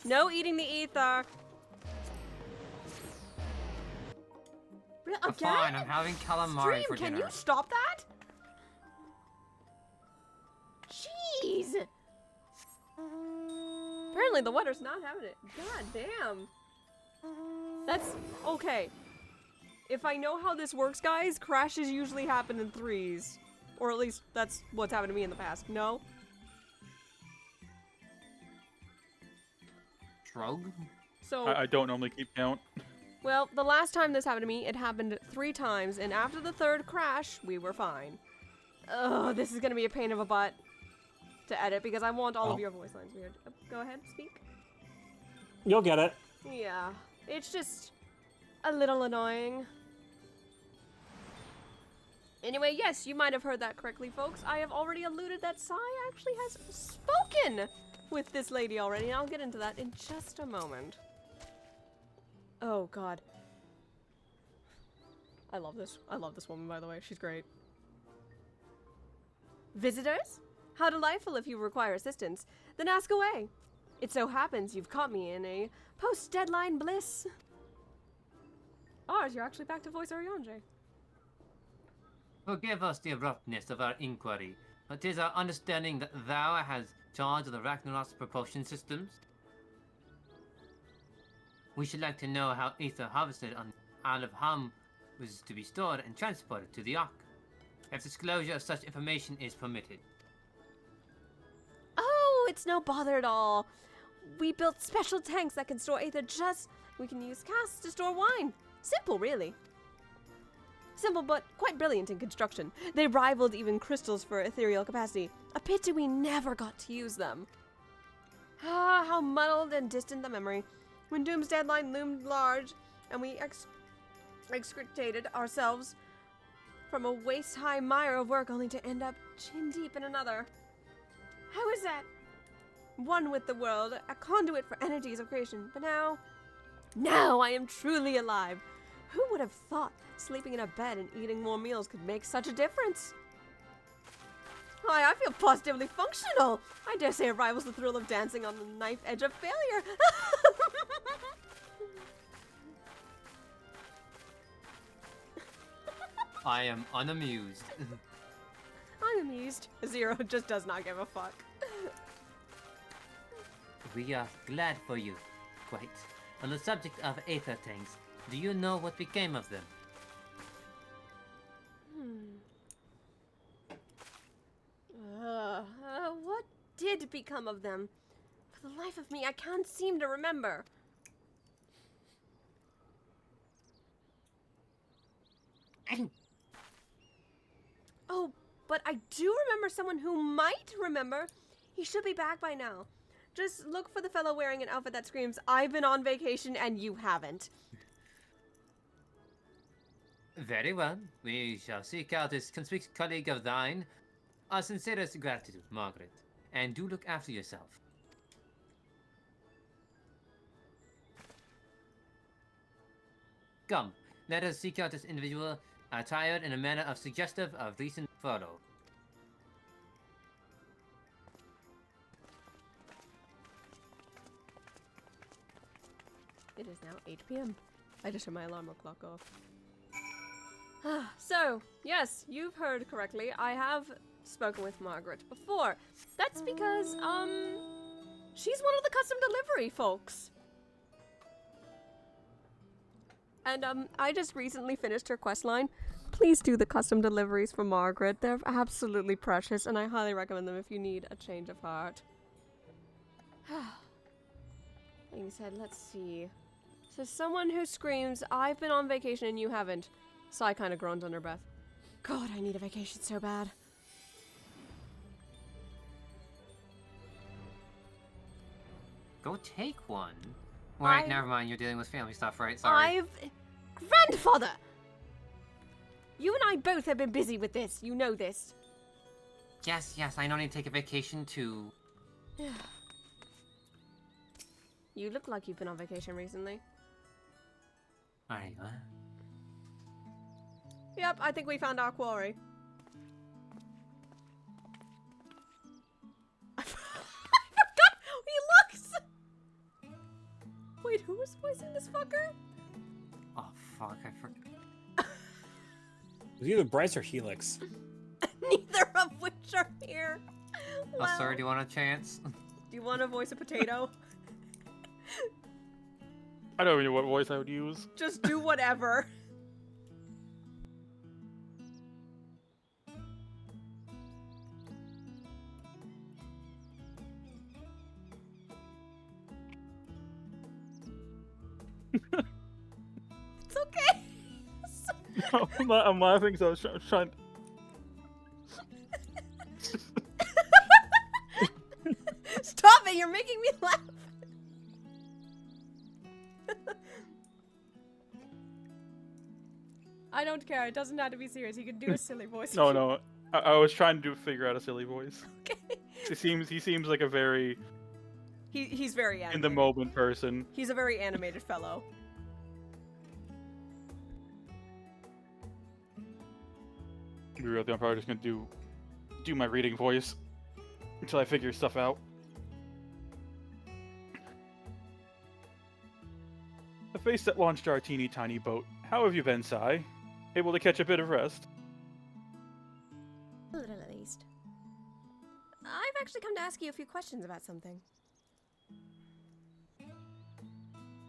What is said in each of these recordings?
No eating the ether. Again? Fine, I'm having calamari for Stream, dinner. can you stop that? Jeez. Apparently the weather's not having it. God damn. That's okay. If I know how this works, guys, crashes usually happen in threes. Or at least that's what's happened to me in the past. No? Shrug? So I don't normally keep count. well, the last time this happened to me, it happened 3 times, and after the 3rd crash, we were fine. Ugh, this is gonna be a pain of a butt to edit because I want all of your voice lines weird. Go ahead, speak. You'll get it. Yeah, it's just a little annoying. Anyway, yes, you might have heard that correctly, folks. I have already alluded that Sai actually has spoken with this lady already, and I'll get into that in just a moment. Oh, God. I love this. I love this woman, by the way. She's great. Visitors? How delightful. If you require assistance, then ask away. It so happens you've caught me in a post-deadline bliss. You're actually back to voice Oriange. Forgive us the abruptness of our inquiry, but 'tis our understanding that thou hast charge of the Ragnarok's propulsion systems. We should like to know how ether harvested on Isle of Ham was to be stored and transported to the Ark, if disclosure of such information is permitted. Oh, it's no bother at all. We built special tanks that can store ether we can use casks to store wine. Simple, really. Simple, but quite brilliant in construction. They rivaled even crystals for ethereal capacity. A pity we never got to use them. Ah, how muddled and distant the memory. When Doom's deadline loomed large, and we extricated ourselves from a waist-high mire of work only to end up chin-deep in another. How is that? One with the world, a conduit for energies of creation. But now I am truly alive. Who would have thought sleeping in a bed and eating more meals could make such a difference? Why, I feel positively functional. I dare say it rivals the thrill of dancing on the knife edge of failure. I am unamused. I'm amused. Zero just does not give a fuck. We are glad for you. Quite. On the subject of aether tanks, do you know what became of them? What did become of them? For the life of me, I can't seem to remember. Oh, but I do remember someone who might remember. He should be back by now. Just look for the fellow wearing an outfit that screams, "I've been on vacation and you haven't." Very well. We shall seek out this conspicuous colleague of thine. Our sincerest gratitude, Margaret. And do look after yourself. Come, let us seek out this individual attired in a manner suggestive of recent furlough. It is now 8 p.m. I just turned my alarm clock off. So, yes, you've heard correctly. I have spoken with Margaret before. That's because, she's one of the custom delivery folks. And, I just recently finished her quest line. Please do the custom deliveries for Margaret. They're absolutely precious, and I highly recommend them if you need a change of heart. Like I said, let's see. So someone who screams, "I've been on vacation and you haven't." Sai kind of groaned under breath. God, I need a vacation so bad. Go take one. Wait, never mind. You're dealing with family stuff, right? Sorry. Grandfather! You and I both have been busy with this. You know this. Yes, I know I need to take a vacation too. You look like you've been on vacation recently. Are you? Yep, I think we found our quarry. I forgot how he looks! Wait, who was voicing this fucker? Oh fuck, I forgot. It was either Bryce or Helix. Neither of which are here. Oh, sorry, do you want a chance? Do you want to voice a potato? I don't know what voice I would use. Just do whatever. It's okay. I'm laughing, so I was trying. Stop it! You're making me laugh. I don't care. It doesn't have to be serious. You can do a silly voice. No. I was trying to figure out a silly voice. Okay. He seems like a very He's very animated. in the moment person. He's a very animated fellow. To be real, I'm probably just gonna do my reading voice until I figure stuff out. The face that launched our teeny tiny boat. How have you been, Sai? Able to catch a bit of rest? A little, at least. I've actually come to ask you a few questions about something.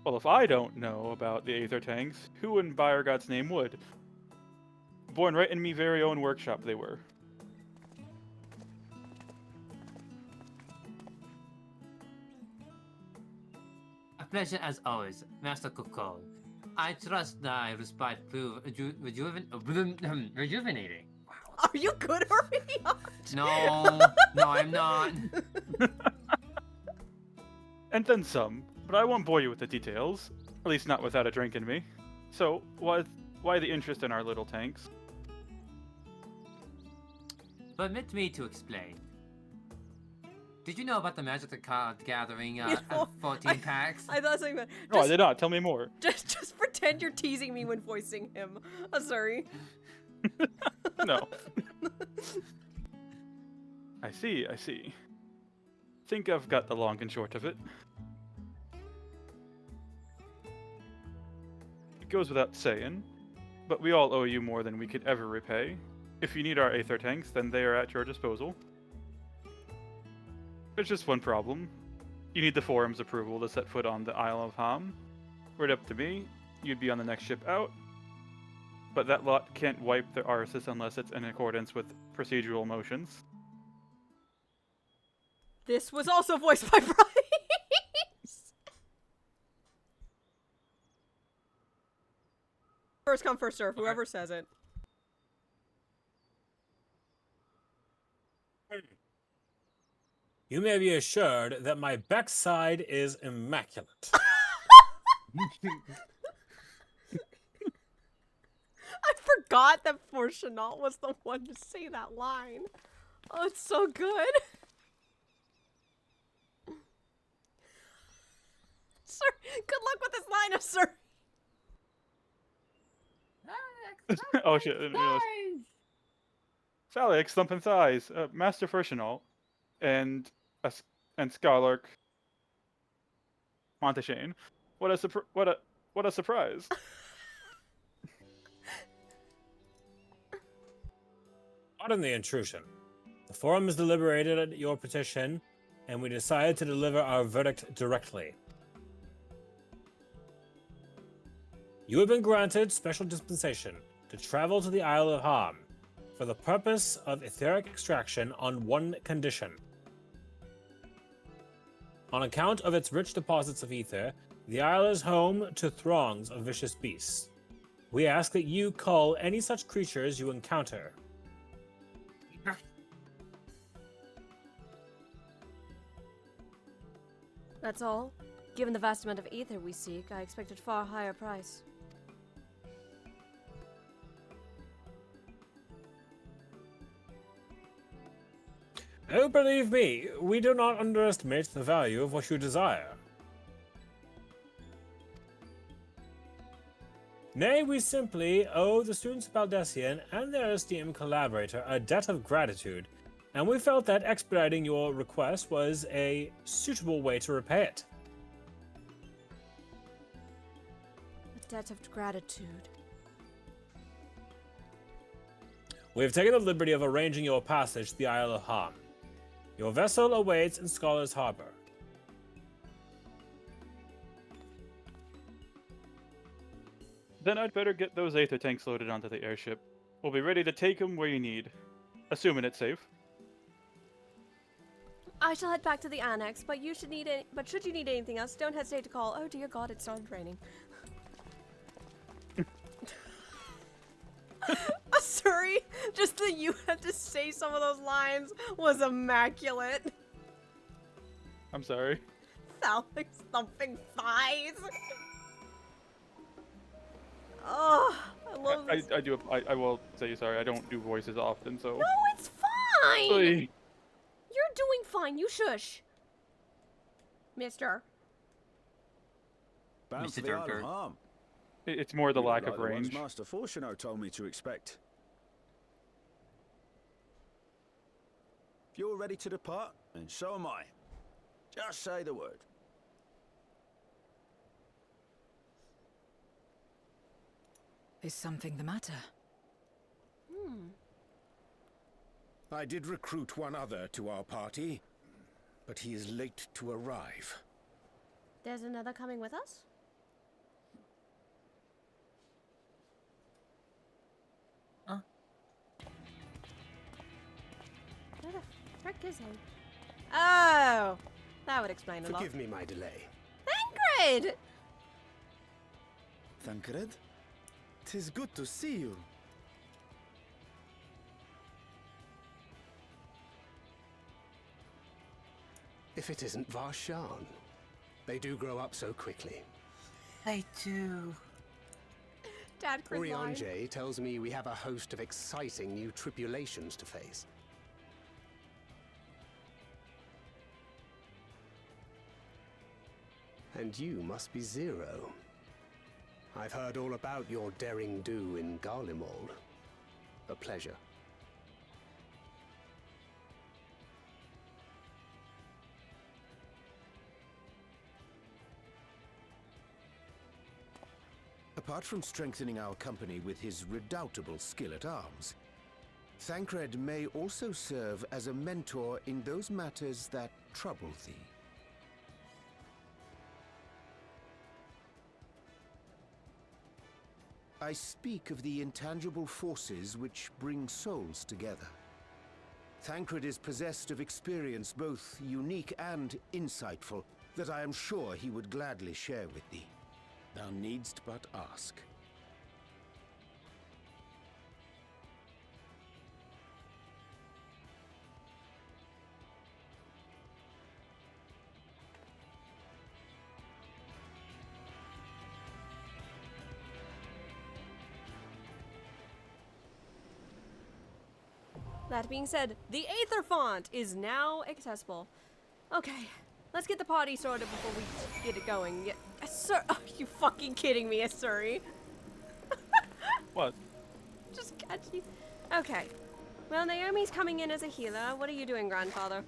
Well, if I don't know about the Aether Tanks, who in Buyer God's name would? Born right in me very own workshop they were. A pleasure as always, Master Coco. I trust thy respite prove rejuvenating. Are you good already? No, I'm not. And then some, but I won't bore you with the details. At least not without a drink in me. So, why the interest in our little tanks? Permit me to explain. Did you know about the Magic Card Gathering know, 14 packs? I thought something about. No, I did not. Tell me more. Just pretend you're teasing me when voicing him. Sorry. No. I see. Think I've got the long and short of it. It goes without saying, but we all owe you more than we could ever repay. If you need our Aether Tanks, then they are at your disposal. There's just one problem. You need the Forum's approval to set foot on the Isle of Ham. Were it up to me, you'd be on the next ship out. But that lot can't wipe the Arsis unless it's in accordance with procedural motions. This was also voiced by Bryce. First come, first serve. Whoever says it. You may be assured that my backside is immaculate. I forgot that Fortunato was the one to say that line. Oh, it's so good. Sir, good luck with this line of sir. Oh shit. Phallic, Stumpin' Thighs, Master Furshinal, and Scholark Monteshane. What a surprise. Pardon the intrusion. The forum has deliberated at your petition, and we decided to deliver our verdict directly. You have been granted special dispensation to travel to the Isle of Ham for the purpose of etheric extraction on one condition. On account of its rich deposits of ether, the isle is home to throngs of vicious beasts. We ask that you cull any such creatures you encounter. That's all. Given the vast amount of ether we seek, I expected far higher price. Oh, believe me, we do not underestimate the value of what you desire. Nay, we simply owe the students of Baldessian and their esteemed collaborator a debt of gratitude, and we felt that expediting your request was a suitable way to repay it. debt of gratitude. We have taken the liberty of arranging your passage to the Isle of Ham. Your vessel awaits in Scholar's Harbor. Then I'd better get those aether tanks loaded onto the airship. We'll be ready to take them where you need, assuming it's safe. I shall head back to the annex, but should you need anything else, don't hesitate to call. Oh dear God, it started raining. Sorry, just that you had to say some of those lines was immaculate. I'm sorry. Phallic thumping thighs. Oh, I love this. I will say sorry. I don't do voices often, so. No, it's fine. Oy. You're doing fine. You shush, Mister. Bound Mr. for the Isle Durker. of Harm. It's more the lack Like of the ones range. Master Fortunato told me to expect. If you're ready to depart, and so am I. Just say the word. Is something the matter? I did recruit one other to our party, but he is late to arrive. There's another coming with us? Where the frick is he? Oh! That would explain a lot. Forgive me my delay. Thancred! Thancred? 'Tis good to see you. If it isn't Varshan. They do grow up so quickly. They do. Dad Crid line. Oriange tells me we have a host of exciting new tribulations to face. And you must be Zero. I've heard all about your daring do in Garlemald. A pleasure. Apart from strengthening our company with his redoubtable skill at arms, Thancred may also serve as a mentor in those matters that trouble thee. I speak of the intangible forces which bring souls together. Thancred is possessed of experience both unique and insightful that I am sure he would gladly share with thee. Thou needst but ask. That being said, the Aether font is now accessible. Okay, let's get the party sorted before we get it going. Yeah, sir, are you fucking kidding me, Asuri? What? Just catch you. Okay. Well, Naomi's coming in as a healer. What are you doing, grandfather?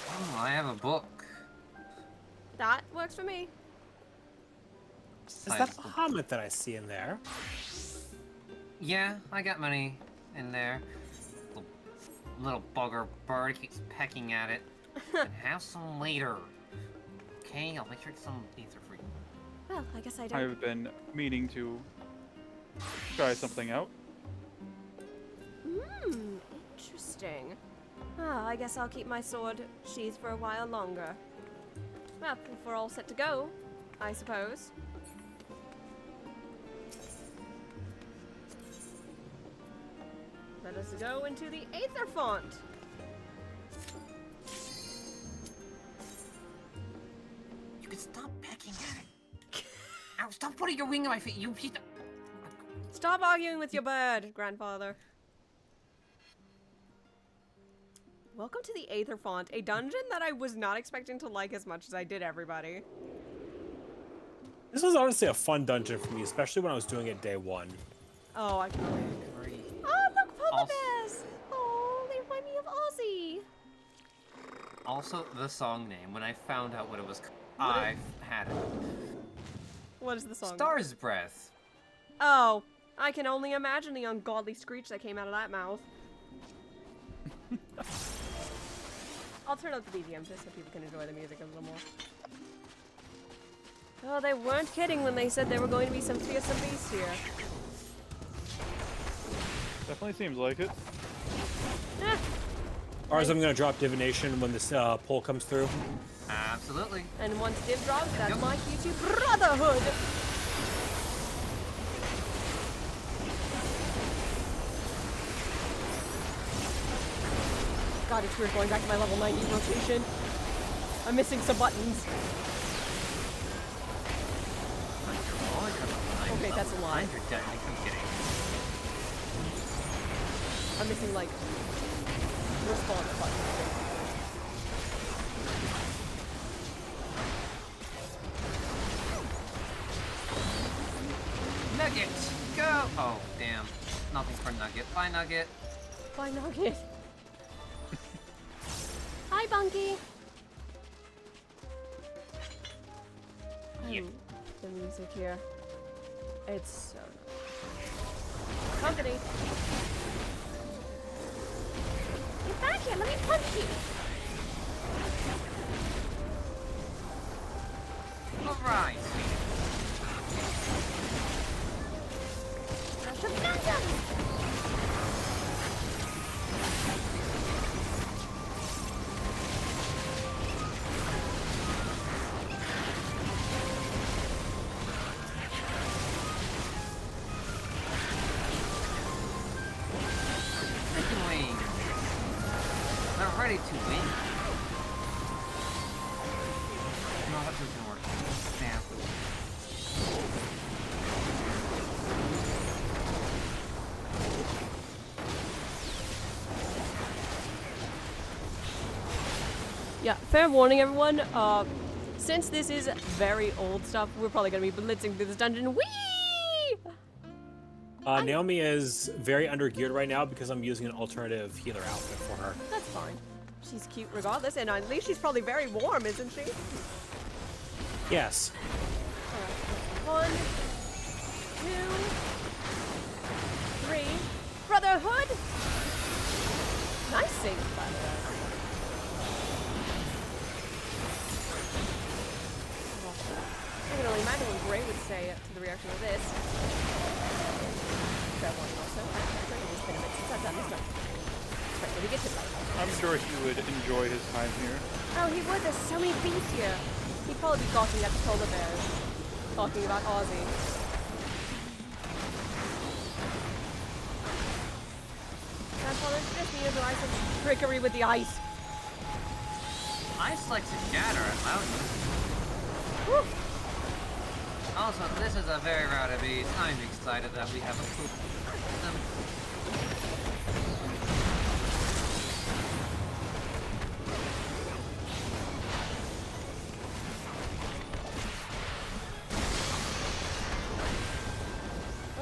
Oh, I have a book. That works for me. Is that Bahamut that I see in there? Yeah, I got money in there. Little bugger bird keeps pecking at it. And have some later. Okay, I'll make sure it's some ether for you. Well, I guess I don't. I've been meaning to try something out. Interesting. Ah, I guess I'll keep my sword sheathed for a while longer. Well, if we're all set to go, I suppose. Let us go into the Aether font. You can stop pecking at it. Ow, stop putting your wing on my feet. You piece of... Stop arguing with your bird, grandfather. Welcome to the Aether font, a dungeon that I was not expecting to like as much as I did everybody. This was honestly a fun dungeon for me, especially when I was doing it day one. Oh, I can. Agree. Oh, look, polar Also- bears! Oh, they remind me of Ozzy. Also, the song name. When I found out what it was, I had it. What is the song? Star's Breath. Oh, I can only imagine the ungodly screech that came out of that mouth. I'll turn up the BGM just so people can enjoy the music a little more. Oh, they weren't kidding when they said there were going to be some fearsome beasts here. Definitely seems like it. Eh. Ours, I'm gonna drop divination when this poll comes through. Absolutely. And once Div drops, that's Yep. my cue to Brotherhood. God, it's weird going back to my level 90 rotation. I'm missing some buttons. Okay, that's a lie. You're definitely kidding. I'm missing, like, response buttons. Nugget, go! Oh, damn. Nothing for Nugget. Bye, Nugget. Bye, Nugget. Hi, Bunky. Yep. The music here. It's so nice. Company. Get back here, let me punch you. Alright. Rush of Phantom. Freaking wing. They're ready to win. No, that doesn't work. Damn. Yeah, fair warning, everyone. Since this is very old stuff, we're probably gonna be blitzing through this dungeon. Whee! Naomi is very undergeared right now because I'm using an alternative healer outfit for her. That's fine. She's cute regardless, and at least she's probably very warm, isn't she? Yes. Alright, 1, 2, 3. Brotherhood! Nice save, by the way. I can only imagine what Gray would say to the reaction of this. Fair warning also. It's been a minute since I've done this one. Right, let me get to that. I'm sure he would enjoy his time here. Oh, he would. There's so many beasts here. He'd probably be gawking at the polar bears. Talking about Ozzy. Grandfather, just me as some trickery with the ice. Ice likes to shatter at loudness. Whew. Also, this is a very rowdy beast. I'm excited that we have a poop system.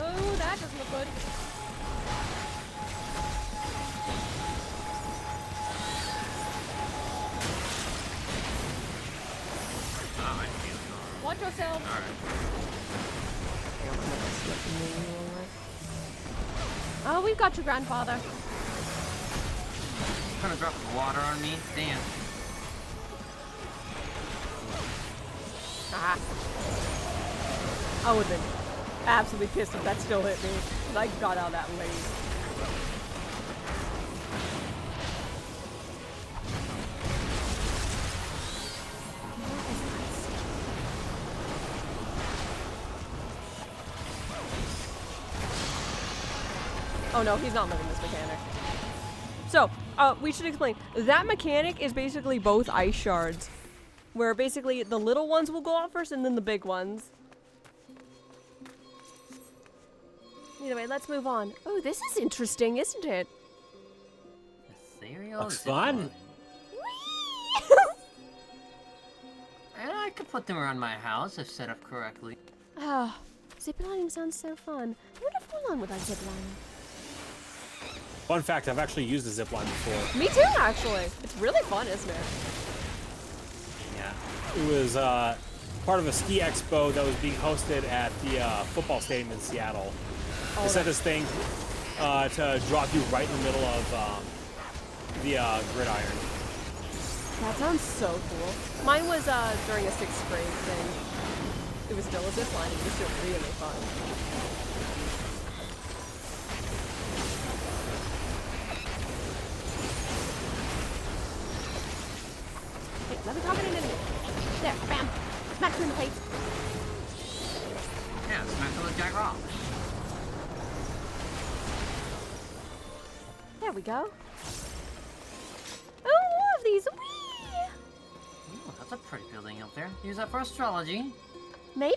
Oh, that doesn't look good. Oh, I feel it. Watch yourself. Alright. Oh, we've got your grandfather. Trying to drop water on me? Damn. Ah. I would have been absolutely pissed if that still hit me. I got out that late. Oh no, he's not living this mechanic. So, we should explain. That mechanic is basically both ice shards. Where basically the little ones will go off first and then the big ones. Anyway, let's move on. Oh, this is interesting, isn't it? Ethereal? Looks zip fun. line. And I could put them around my house if set up correctly. Ah, ziplining sounds so fun. I wonder if Mulan would like ziplining. Fun fact, I've actually used a zipline before. Me too, actually. It's really fun, isn't it? Yeah. It was part of a ski expo that was being hosted at the football stadium in Seattle. Oh, They set this thing to drop you right in the middle of the gridiron. that sounds so cool. Mine was during a 6th grade thing. It was still a zip line. It was still really fun. Hey, let me talk it in a minute. There, bam. Smack you in the face. Yeah, smack the Jack Rock. There we go. Oh, more of these. Whee! Ooh, that's a pretty building up there. Use that for astrology. Maybe.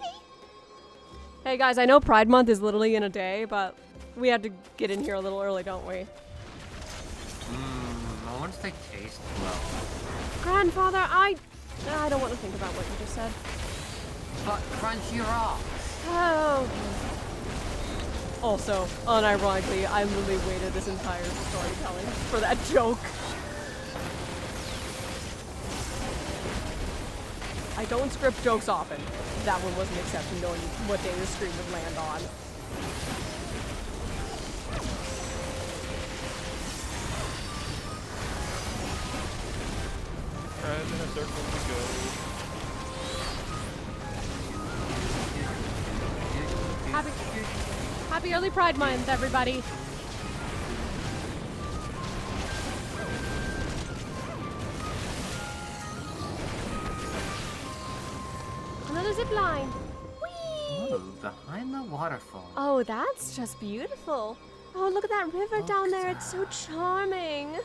Hey guys, I know Pride Month is literally in a day, but we had to get in here a little early, don't we? I wonder if they taste well. Grandfather, I don't want to think about what you just said. But crunchy rocks. Oh. Also, unironically, I literally waited this entire storytelling for that joke. I don't script jokes often. That one was an exception, knowing what day the stream would land on. Alright, in a circle we go. Happy early Pride Month, everybody. Another zip line. Whee! Ooh, behind the waterfall. Oh, that's just beautiful. Oh, look at that river down there. It's so charming.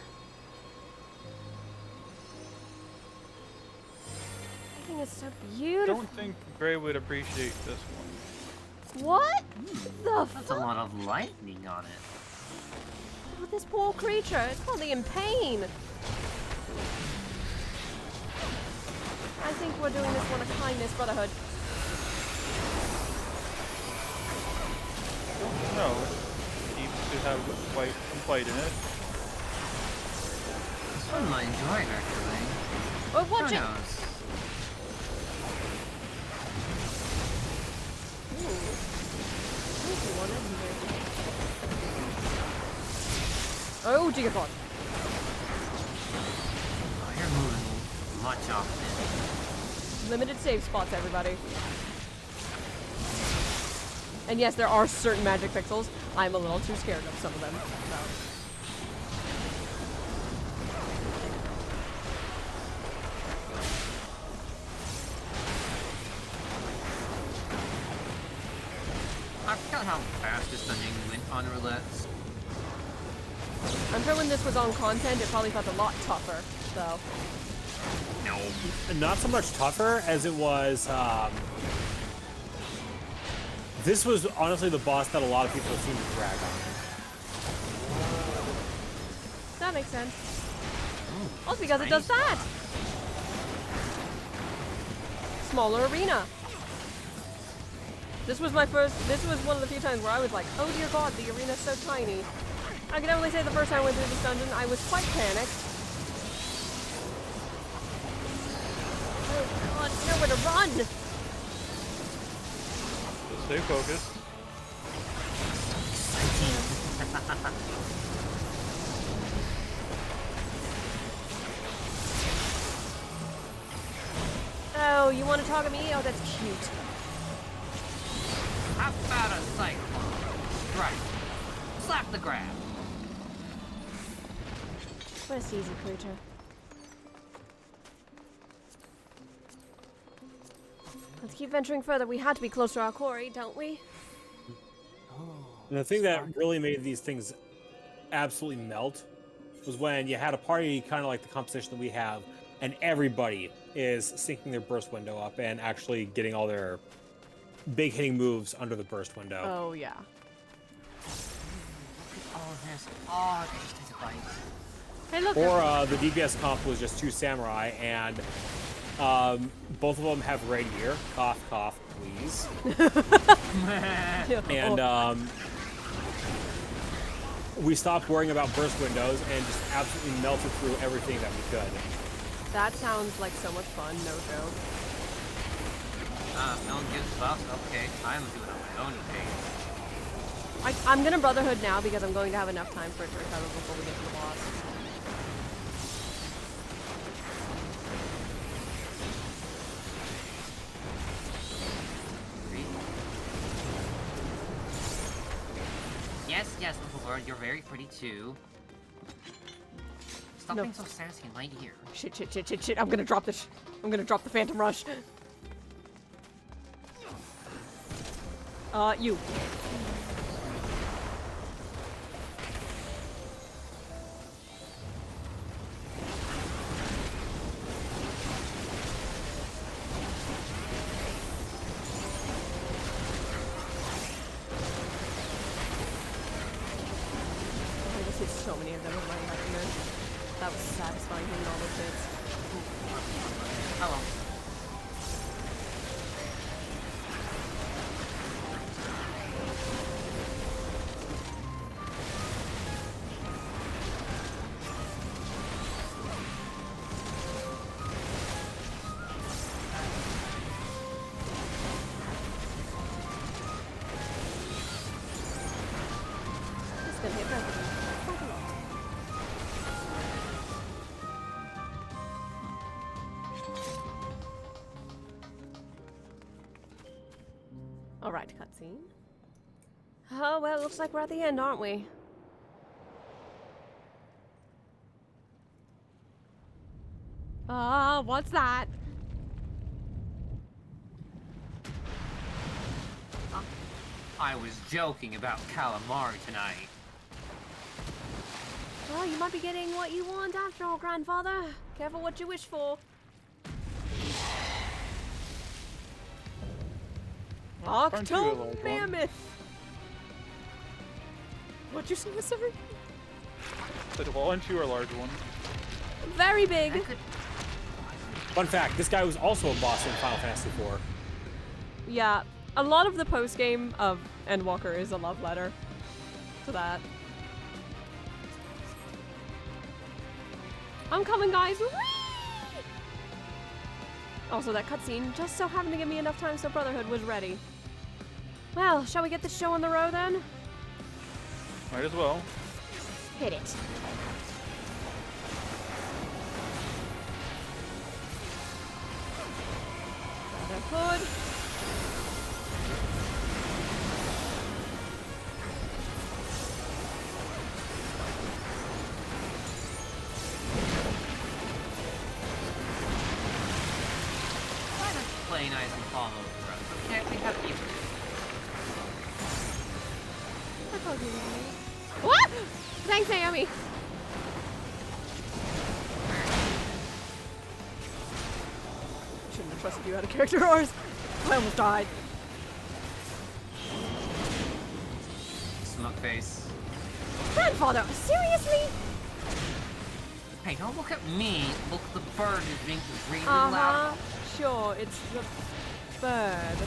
I think it's so beautiful. Don't think Gray would appreciate this one. What the That's a fuck? lot of lightning on it. Oh, this poor creature. It's probably in pain. I think we're doing this one a kindness brotherhood. No. Seems to have quite some fight in it. This one might enjoy it, actually. Oh, watch Who it. knows? Oh, Gigapod. Oh, you're moving much off Limited save spots, everybody. And yes, there are certain magic pixels. I'm a little too scared of some of them. So. I forgot how fast this dungeon went on roulette. I'm sure when this was on content, it probably felt a lot tougher. So. No. Not so much tougher as it was. This was honestly the boss that a lot of people seem to drag on. That makes sense. Also because it does that. Smaller arena. This was one of the few times where I was like, oh dear god, the arena's so tiny. I can definitely say the first time I went through this dungeon, I was quite panicked. Oh god, nowhere to run! So stay focused. Oh, you want to talk to me? Oh, that's cute. How about a cyclone? Right. Slap the grab. What a seasoned creature. Let's keep venturing further. We had to be close to our quarry, don't we? And the thing that really made these things absolutely melt was when you had a party kind of like the composition that we have, and everybody is syncing their burst window up and actually getting all their big hitting moves under the burst window. Oh, yeah. Oh, this. Oh, I could just take a bite. Hey, look. Or the DPS comp was just two samurai, and both of them have red gear. Cough, cough, please. And we stopped worrying about burst windows and just absolutely melted through everything that we could. That sounds like so much fun, no joke. No one gives buffs? Okay, I'm doing it on my own pace. I'm gonna Brotherhood now because I'm going to have enough time for it to recover before we get to the boss. Yes, little bird, you're very pretty too. Stop No. being so sassy and right here. Shit. I'm gonna drop this. I'm gonna drop the Phantom Rush. You. I just hit so many of them with my lightning. That was satisfying hitting all those hits. Hello. It's gonna hit both of them quite a lot. Alright, cutscene. Oh, well, looks like we're at the end, aren't we? What's that? I was joking about calamari tonight. Well, you might be getting what you want after all, Grandfather. Careful what you wish for. Aren't you a large Octo one? Mammoth! What'd you say, Mr. Said, well, aren't you a large one? Very big. I could... Fun fact, this guy was also a boss in Final Fantasy IV. Yeah, a lot of the post-game of Endwalker is a love letter to that. I'm coming, guys! Whee! Also, that cutscene just so happened to give me enough time so Brotherhood was ready. Well, shall we get this show on the road then? Might as well. Hit it. Brotherhood. Why not play nice and follow for us? Okay, we have you. What? Thanks, Naomi. Shouldn't have trusted you out of character hours. I almost died. Smug face. Grandfather, seriously? Hey, don't look at me. Look at the bird who's being really Uh-huh. loud. Sure, it's the bird.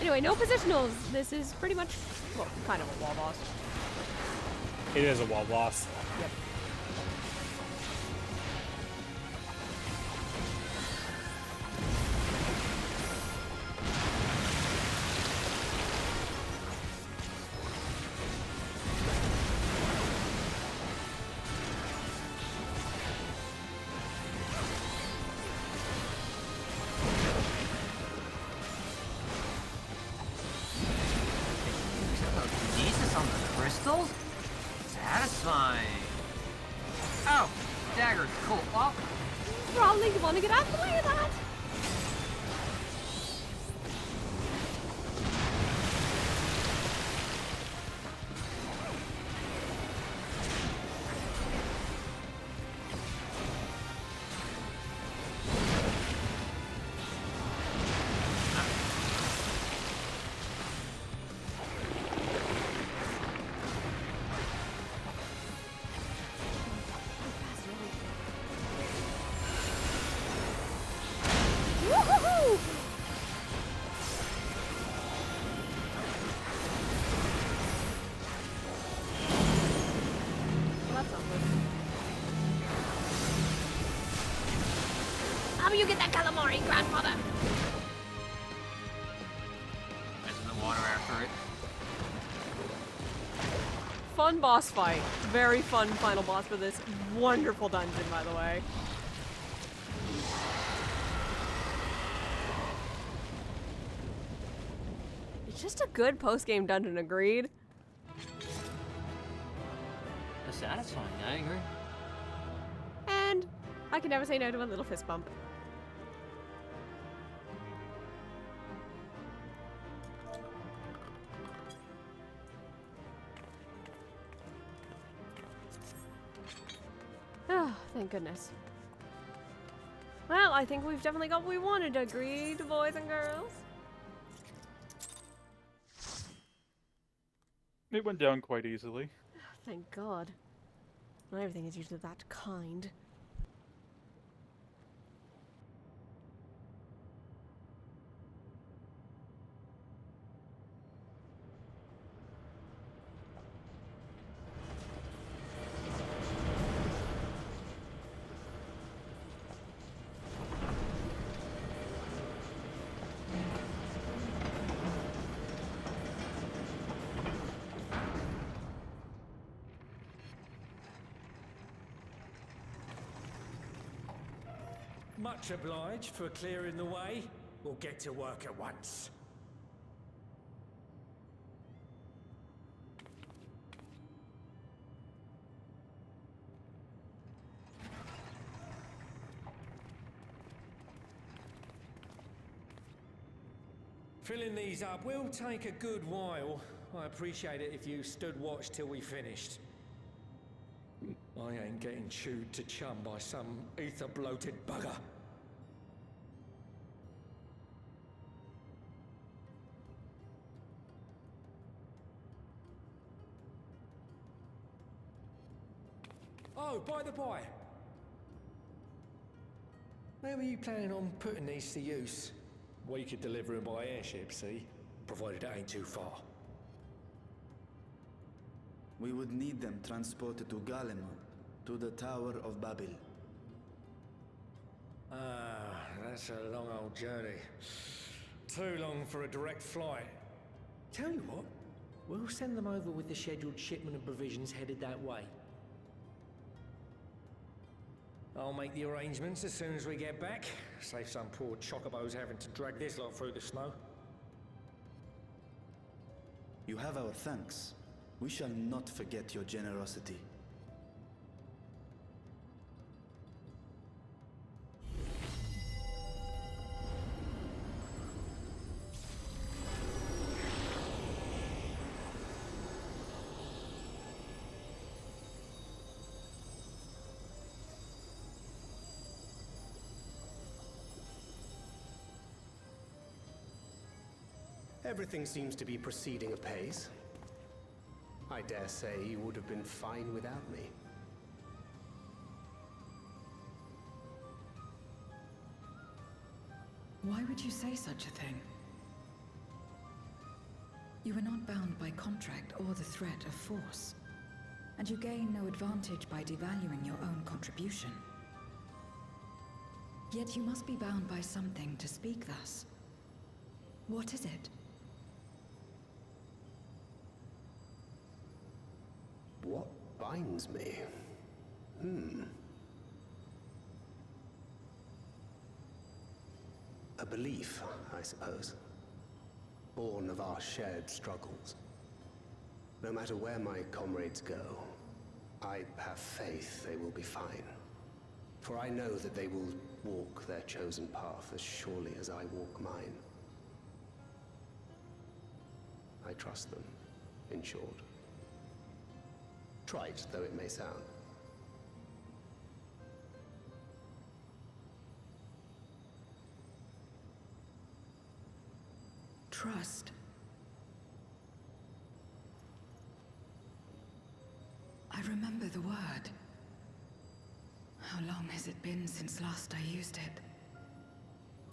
Anyway, no positionals. This is pretty much, well, kind of a wall boss. It is a wall boss. Yep. Jesus on the crystals? Satisfying. Oh, daggers. Cool. Well, Probably want to get out of the way of that. How about you get that calamari, grandfather? There's the water after it. Fun boss fight. Very fun final boss for this wonderful dungeon, by the way. It's just a good post-game dungeon, agreed? It's satisfying, I agree. And I can never say no to a little fist bump. Oh, thank goodness. Well, I think we've definitely got what we wanted, agreed, boys and girls. It went down quite easily. Thank God. Not everything is usually that kind. Much obliged for clearing the way. We'll get to work at once. Filling these up will take a good while. I appreciate it if you stood watch till we finished. I ain't getting chewed to chum by some ether-bloated bugger. Oh, by the by. Where were you planning on putting these to use? We could deliver them by airship, see? Provided it ain't too far. We would need them transported to Galemon, to the Tower of Babel. Ah, that's a long old journey. Too long for a direct flight. Tell you what, we'll send them over with the scheduled shipment of provisions headed that way. I'll make the arrangements as soon as we get back. Save some poor chocobos having to drag this lot through the snow. You have our thanks. We shall not forget your generosity. Everything seems to be proceeding apace. I dare say you would have been fine without me. Why would you say such a thing? You are not bound by contract or the threat of force, and you gain no advantage by devaluing your own contribution. Yet you must be bound by something to speak thus. What is it? What binds me? A belief, I suppose. Born of our shared struggles. No matter where my comrades go, I have faith they will be fine. For I know that they will walk their chosen path as surely as I walk mine. I trust them, in short. Trite though it may sound. Trust. I remember the word. How long has it been since last I used it?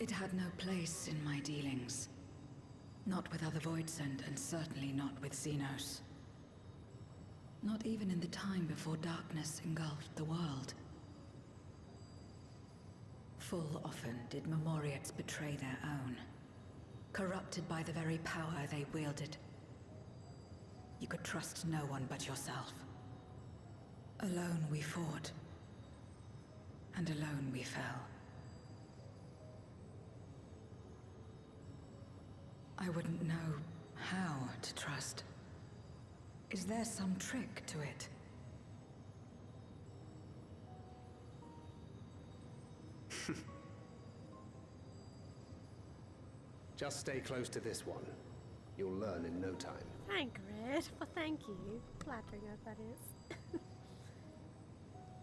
It had no place in my dealings. Not with other Voidsent, and certainly not with Xenos. Not even in the time before darkness engulfed the world. Full often did Memoriates betray their own, corrupted by the very power they wielded. You could trust no one but yourself. Alone we fought, and alone we fell. I wouldn't know how to trust. Is there some trick to it? Just stay close to this one. You'll learn in no time. Tancred, well, thank you. Flattering as that is.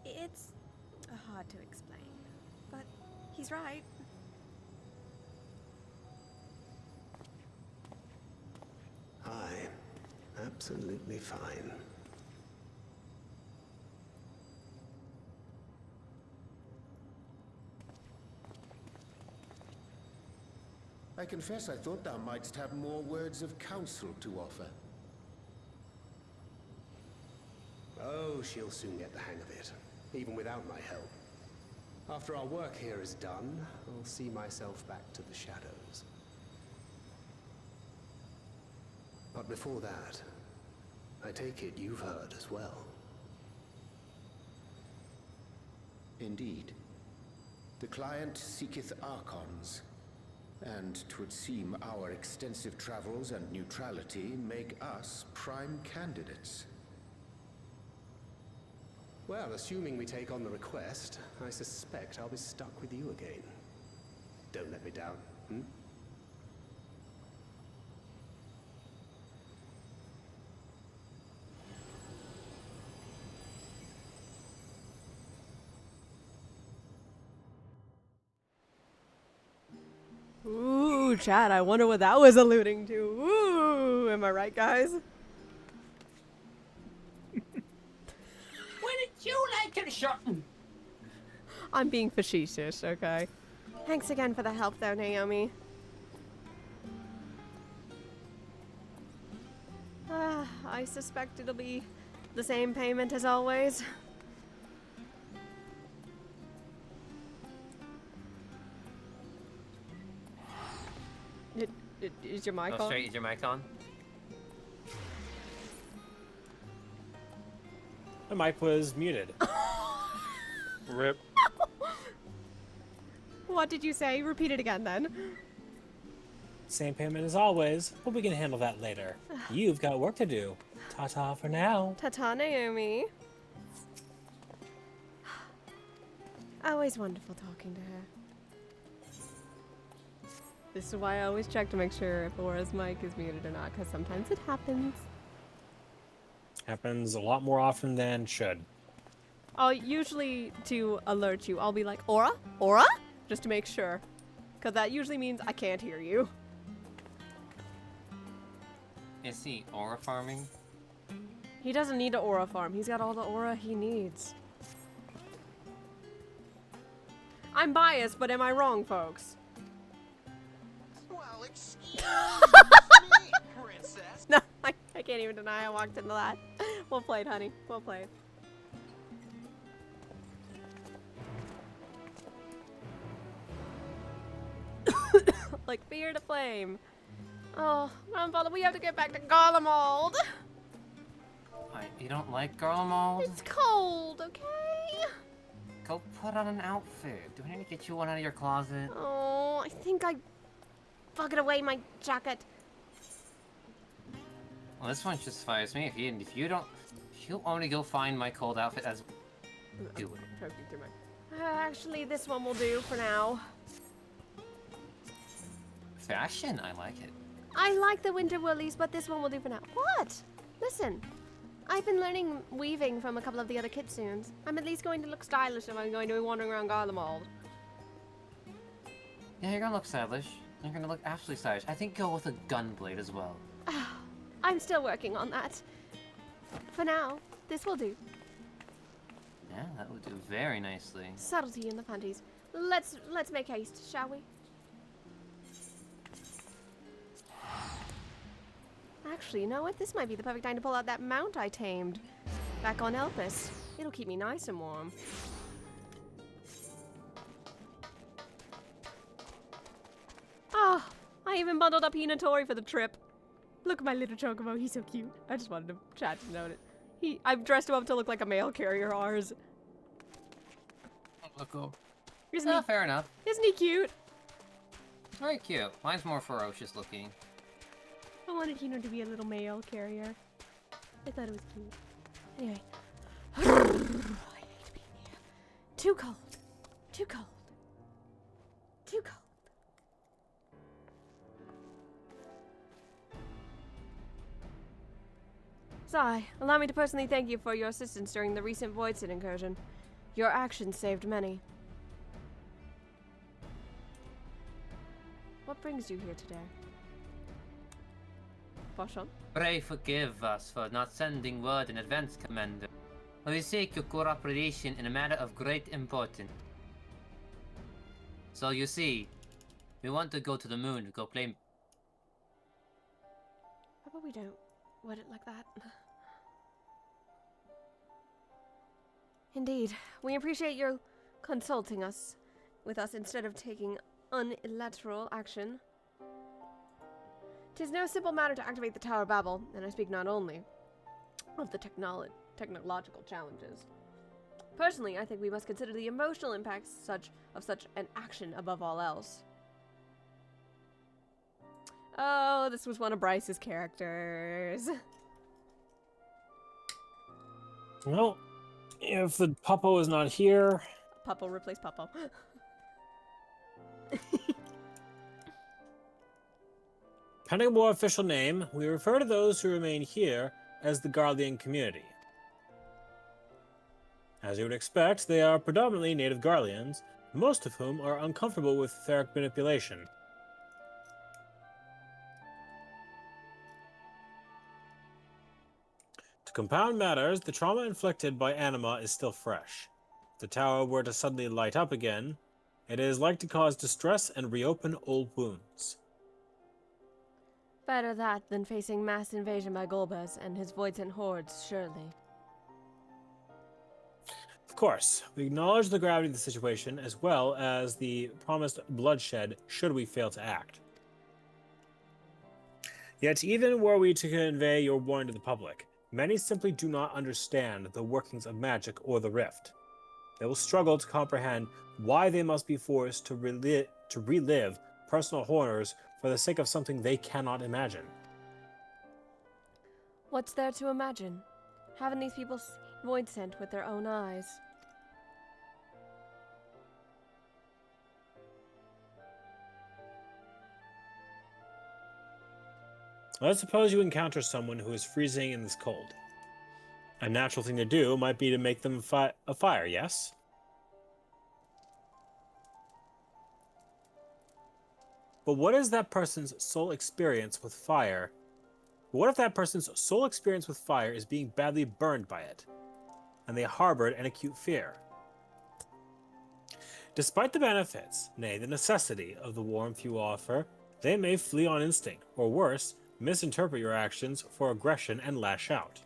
It's hard to explain, but he's right. Aye, absolutely fine. I confess I thought thou mightst have more words of counsel to offer. Oh, she'll soon get the hang of it, even without my help. After our work here is done, I'll see myself back to the shadows. But before that, I take it you've heard as well. Indeed. The client seeketh Archons, and 'twould seem our extensive travels and neutrality make us prime candidates. Well, assuming we take on the request, I suspect I'll be stuck with you again. Don't let me down, hmm? Ooh, Chad, I wonder what that was alluding to. Ooh, am I right, guys? Wouldn't you like to shut? I'm being facetious, okay? Thanks again for the help, though, Naomi. I suspect it'll be the same payment as always. Is your mic Go on? straight, is your mic on? My mic was muted. Rip. What did you say? Repeat it again, then. Same payment as always, but we can handle that later. You've got work to do. Ta-ta for now. Ta-ta, Naomi. Always wonderful talking to her. This is why I always check to make sure if Aura's mic is muted or not, because sometimes it happens. Happens a lot more often than should. I'll usually, to alert you, I'll be like, Aura? Aura? Just to make sure. Because that usually means I can't hear you. Is he aura farming? He doesn't need an aura farm. He's got all the aura he needs. I'm biased, but am I wrong, folks? Well, excuse me, princess. No, I can't even deny I walked into that. Well played, honey. Well played. Like fear to flame. Oh, Grandfather, we have to get back to Garlemald. You don't like Garlemald? It's cold, okay? Go put on an outfit. Do I need to get you one out of your closet? Oh, I think I bugged away my jacket. Well, this one just fires me. If you only go find my cold outfit as do it. Actually, this one will do for now. Fashion, I like it. I like the winter woolies, but this one will do for now. What? Listen, I've been learning weaving from a couple of the other kitsunes. I'm at least going to look stylish if I'm going to be wandering around Garlemald. Yeah, you're gonna look stylish. You're gonna look absolutely stylish. I think go with a gunblade as well. I'm still working on that. For now, this will do. Yeah, that would do very nicely. Subtlety in the panties. Let's make haste, shall we? Actually, you know what? This might be the perfect time to pull out that mount I tamed back on Elpis. It'll keep me nice and warm. I even bundled up Hinatori for the trip. Look at my little chocobo, he's so cute. I just wanted to chat to note it. I've dressed him up to look like a mail carrier ours. Oh, cool. Isn't he? Fair enough. Isn't he cute? Very cute. Mine's more ferocious looking. I wanted Hino to be a little mail carrier. I thought it was cute. Anyway. I hate being here. Too cold. Too cold. Too cold. Sai, allow me to personally thank you for your assistance during the recent Voidsit incursion. Your actions saved many. What brings you here today? Basham? Pray forgive us for not sending word in advance, Commander. We seek your cooperation in a matter of great importance. So you see, we want to go to the moon to go play. How about we don't word it like that? Indeed, we appreciate your consulting us with us instead of taking unilateral action. 'Tis no simple matter to activate the Tower of Babel, and I speak not only of the technological challenges. Personally, I think we must consider the emotional impacts of such an action above all else. Oh, this was one of Bryce's characters. Well, if the Puppo is not here... Puppo, replace Puppo. Depending on more official name, we refer to those who remain here as the Garlean community. As you would expect, they are predominantly native Garleans, most of whom are uncomfortable with etheric manipulation. To compound matters, the trauma inflicted by Anima is still fresh. If the tower were to suddenly light up again, it is like to cause distress and reopen old wounds. Better that than facing mass invasion by Golbez and his Voidsent hordes, surely. Of course, we acknowledge the gravity of the situation as well as the promised bloodshed should we fail to act. Yet even were we to convey your warning to the public, many simply do not understand the workings of magic or the rift. They will struggle to comprehend why they must be forced to relive personal horrors for the sake of something they cannot imagine. What's there to imagine? Haven't these people seen Voidsent with their own eyes? Let's suppose you encounter someone who is freezing in this cold. A natural thing to do might be to make them a fire, yes? But what is that person's sole experience with fire? What if that person's sole experience with fire is being badly burned by it, and they harbored an acute fear? Despite the benefits, nay, the necessity of the warmth you offer, they may flee on instinct, or worse, misinterpret your actions for aggression and lash out.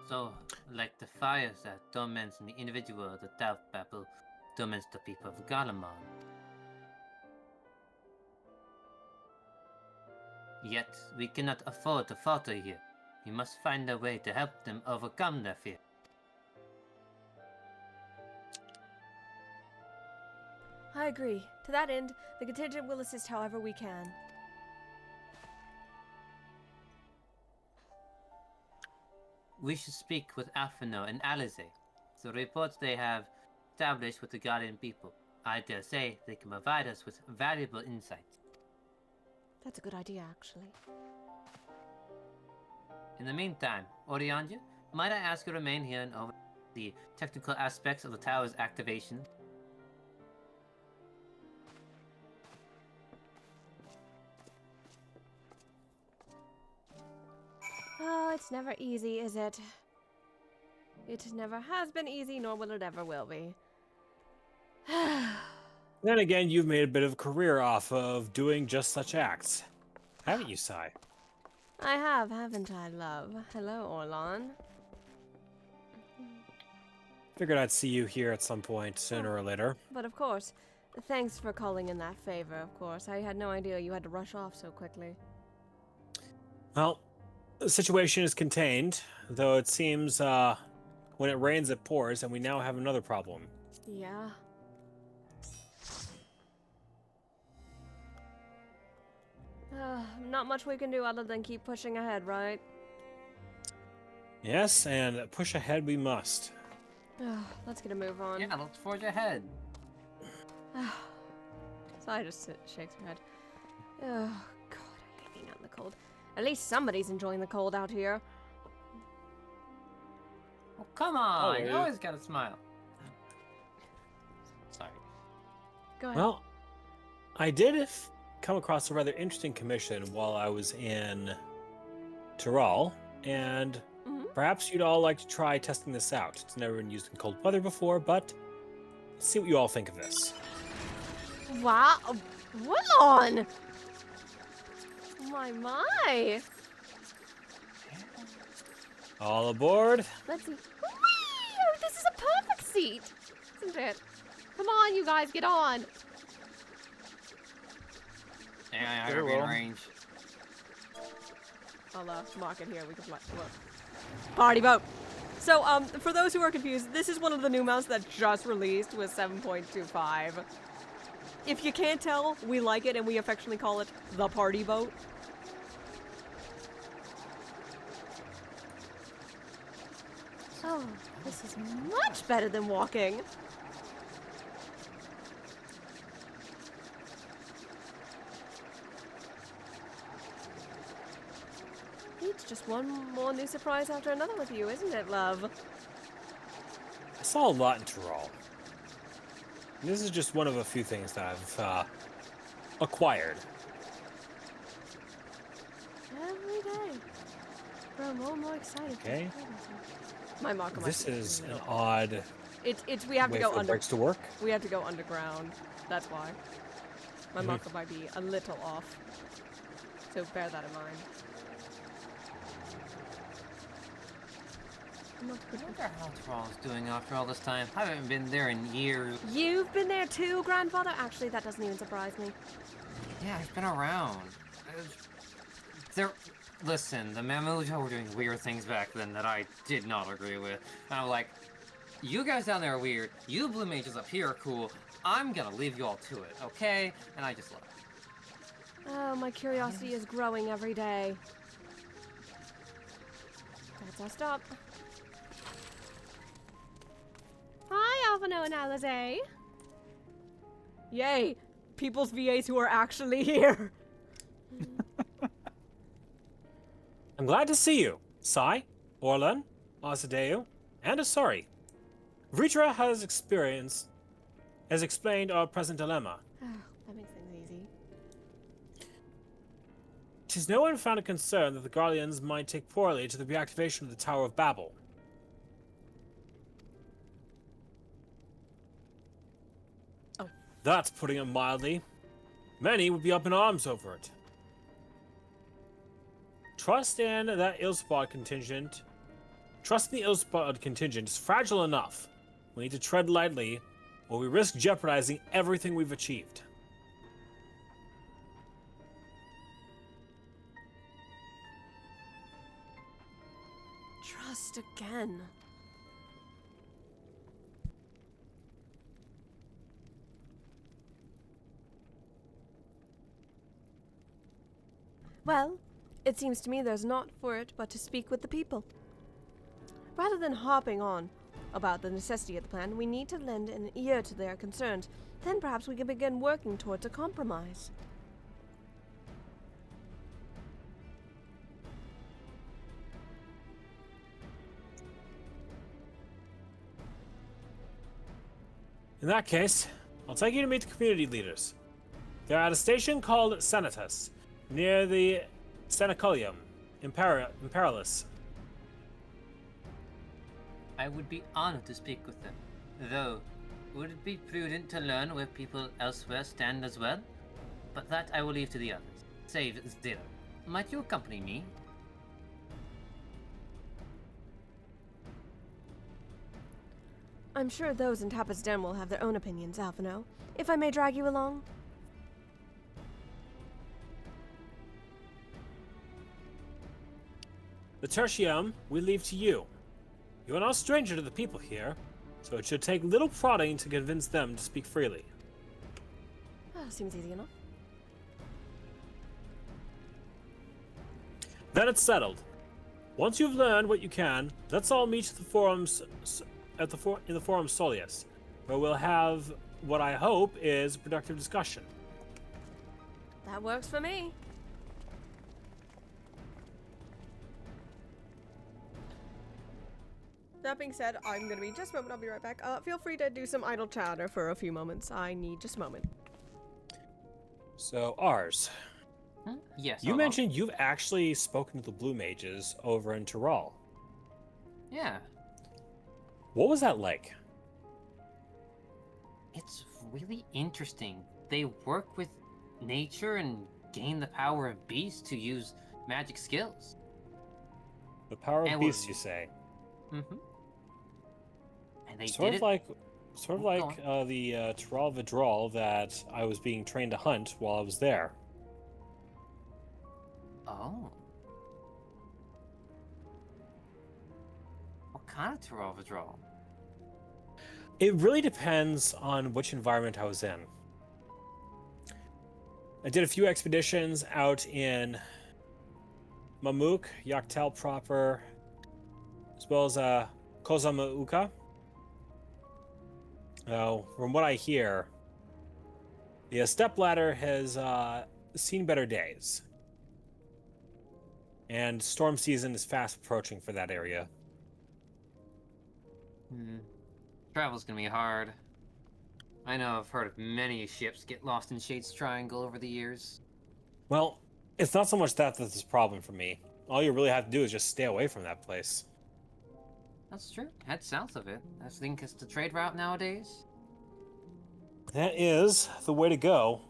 So, like the fires that torments the individual, the Tao Babel torments the people of Galamon. Yet, we cannot afford to falter here. We must find a way to help them overcome their fear. I agree. To that end, the contingent will assist however we can. We should speak with Alphino and Alize. The reports they have established with the Guardian people. I dare say they can provide us with valuable insights. That's a good idea, actually. In the meantime, Orianja, might I ask you to remain here and over the technical aspects of the tower's activation? Oh, it's never easy, is it? It never has been easy, nor will it ever will be. Then again, you've made a bit of a career off of doing just such acts. Haven't you, Sai? I have, haven't I, love? Hello, Orlan. Figured I'd see you here at some point, sooner or later. But of course, thanks for calling in that favor, of course. I had no idea you had to rush off so quickly. Well, the situation is contained, though it seems when it rains it pours, and we now have another problem. Yeah. Not much we can do other than keep pushing ahead, right? Yes, and push ahead we must. Let's get a move on. Yeah, let's forge ahead. Sai just shakes her head. Oh, God, I hate being out in the cold. At least somebody's enjoying the cold out here. Oh, come on. Oh, You yeah. always gotta smile. Sorry. Go ahead. Well, I did come across a rather interesting commission while I was in Tyrol, and perhaps you'd all like to try testing this out. It's never been used in cold weather before, but let's see what you all think of this. Wow. What on? My. All aboard. Let's see. Whee! Oh, this is a perfect seat, isn't it? Come on, you guys, get on. Yeah, I Very gotta be in well. range. I'll mark it here. We can look. Party boat. So, for those who are confused, this is one of the new mounts that just released with 7.25. If you can't tell, we like it and we affectionately call it the party boat. Oh, this is much better than walking. It's just one more new surprise after another with you, isn't it, love? I saw a lot in Tyrol. This is just one of a few things that I've acquired. Every day. Grow more and more excited. Okay. My Marco This might be is in the an middle. odd It's we have to way go for the under. brakes to work. We have to go underground. That's why. My Marco might be a little off. So bear that in mind. I wonder how Tyrol's doing after all this time. I haven't been there in years. You've been there too, grandfather? Actually, that doesn't even surprise me. Yeah, I've been around. Listen, the Mamujo were doing weird things back then that I did not agree with. And I'm like, you guys down there are weird. You blue mages up here are cool. I'm gonna leave you all to it, okay? And I just left. Oh, my curiosity is growing every day. That's our stop. Hi, Alvino and Alizé. Yay! People's VAs who are actually here. I'm glad to see you, Sai, Orlan, Asadeu, and Asari. Vritra has explained our present dilemma. Oh, that makes things easy. 'Tis no unfounded concern that the Guardians might take poorly to the reactivation of the Tower of Babel. Oh. That's putting it mildly. Many would be up in arms over it. Trust in the Ilspod contingent is fragile enough. We need to tread lightly, or we risk jeopardizing everything we've achieved. Trust again. Well, it seems to me there's naught for it but to speak with the people. Rather than harping on about the necessity of the plan, we need to lend an ear to their concerns. Then perhaps we can begin working towards a compromise. In that case, I'll take you to meet the community leaders. They're at a station called Senatus, near the Senaculium, Imperalis. I would be honored to speak with them. Though, would it be prudent to learn where people elsewhere stand as well? But that I will leave to the others. Save Zero. Might you accompany me? I'm sure those in Tappa's Den will have their own opinions, Alphino. If I may drag you along? The tertium we leave to you. You are no stranger to the people here, so it should take little prodding to convince them to speak freely. Seems easy enough. Then it's settled. Once you've learned what you can, let's all meet at the forums in the Forum Solius, where we'll have what I hope is a productive discussion. That works for me. That being said, I'm gonna be just a moment. I'll be right back. Feel free to do some idle chatter for a few moments. I need just a moment. So, Ars, Yes. you mentioned you've actually spoken to the Blue Mages over in Tyrol. Yeah. What was that like? It's really interesting. They work with nature and gain the power of beasts to use magic skills. The power of And beasts, you say? Mm-hmm. And they Sort did of it. like Go the Tyrol Vidral that I was being trained to hunt while I was there. Oh. What kind of Tarovidral? It really depends on which environment I was in. I did a few expeditions out in Mamuk, Yaktel proper, as well as Kozamauka. From what I hear, the stepladder has seen better days. And storm season is fast approaching for that area. Travel's gonna be hard. I know I've heard of many ships get lost in Shade's Triangle over the years. Well, it's not so much that's a problem for me. All you really have to do is just stay away from that place. That's true. Head south of it. I think it's the trade route nowadays. That is the way to go.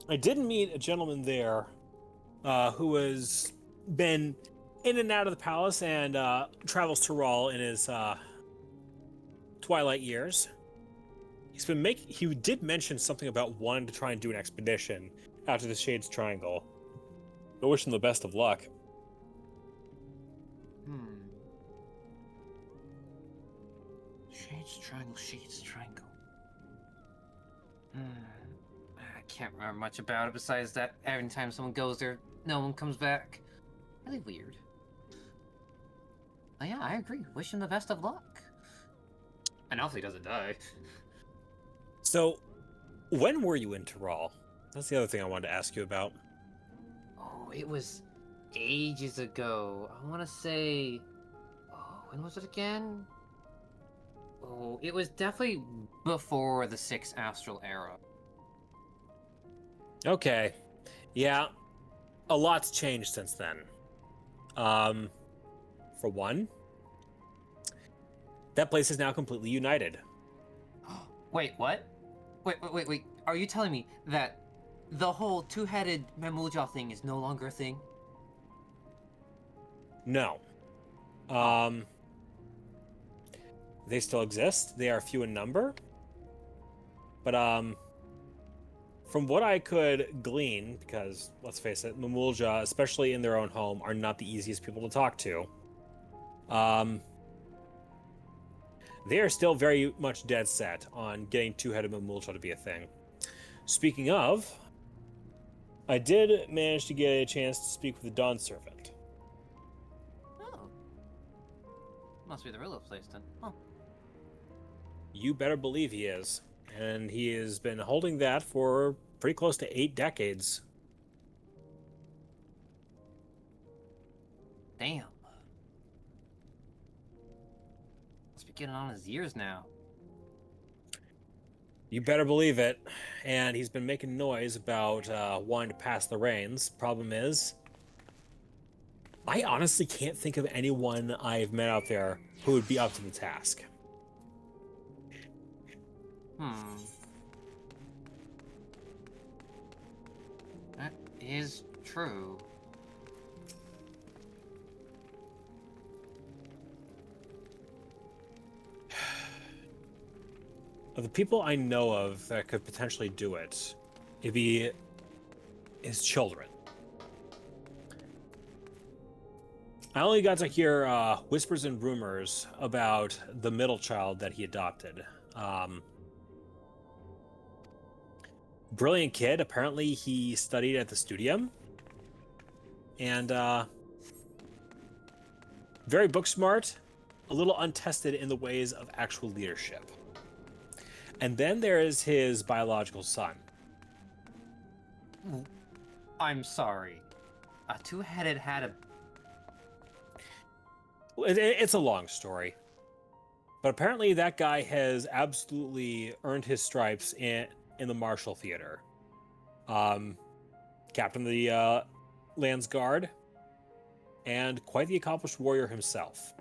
I did meet a gentleman there who has been in and out of the palace and travels to Tyrol in his twilight years. He did mention something about wanting to try and do an expedition out to the Shades Triangle. I wish him the best of luck. Shades Triangle. I can't remember much about it besides that every time someone goes there, no one comes back. Really weird. Oh yeah, I agree. Wish him the best of luck. And hopefully he doesn't die. So, when were you in Tyrol? That's the other thing I wanted to ask you about. Oh, it was ages ago. I want to say... Oh, when was it again? Oh, it was definitely before the 6th Astral Era. Okay. Yeah. A lot's changed since then. For one, that place is now completely united. Wait, what? Wait. Are you telling me that the whole two-headed Memuja thing is no longer a thing? No. They still exist. They are few in number. But, from what I could glean, because, let's face it, Memulja, especially in their own home, are not the easiest people to talk to. They are still very much dead set on getting two-headed Memulja to be a thing. Speaking of, I did manage to get a chance to speak with the Dawn Servant. Oh. Must be the real place then. Huh. You better believe he is. And he has been holding that for pretty close to 8 decades. Damn. Must be getting on his years now. You better believe it. And he's been making noise about wanting to pass the reins. Problem is, I honestly can't think of anyone I've met out there who would be up to the task. That is true. of the people I know of that could potentially do it, it'd be his children. I only got to hear whispers and rumors about the middle child that he adopted. Brilliant kid. Apparently, he studied at the Studium. And very book smart, a little untested in the ways of actual leadership. And then there is his biological son. I'm sorry. A two-headed had a... It's a long story. But apparently that guy has absolutely earned his stripes in the Martial Theater. Captain of the Lands Guard, and quite the accomplished warrior himself.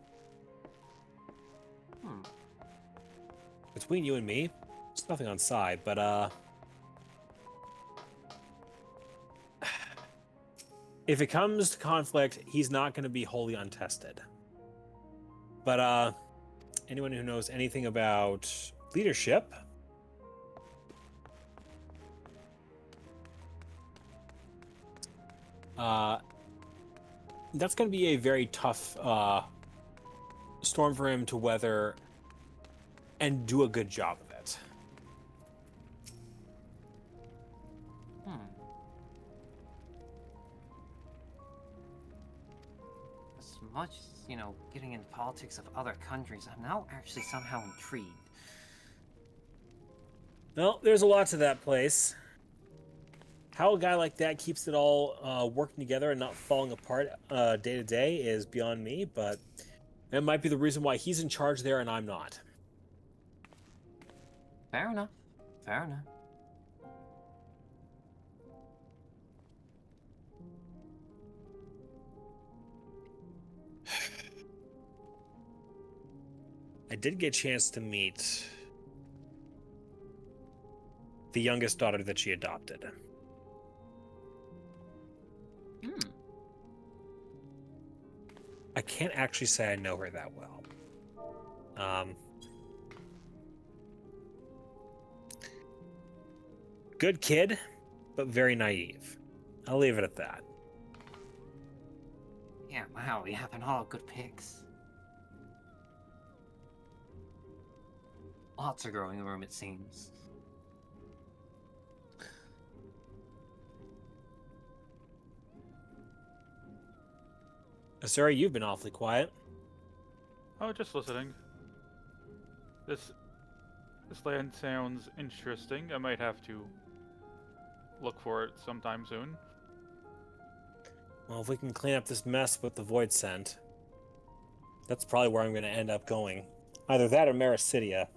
Between you and me, it's nothing on side, but if it comes to conflict, he's not going to be wholly untested. But anyone who knows anything about leadership, that's going to be a very tough storm for him to weather and do a good job of it. As much as, you know, getting into politics of other countries, I'm now actually somehow intrigued. Well, there's a lot to that place. How a guy like that keeps it all working together and not falling apart day to day is beyond me, but that might be the reason why he's in charge there and I'm not. Fair enough. Fair enough. I did get a chance to meet the youngest daughter that she adopted. I can't actually say I know her that well. Good kid, but very naive. I'll leave it at that. Yeah, wow, you have all good picks. Lots of growing room, it seems. Sorry, you've been awfully quiet. Oh, just listening. This land sounds interesting. I might have to look for it sometime soon. Well, if we can clean up this mess with the Void Scent, that's probably where I'm going to end up going. Either that or Maricidia.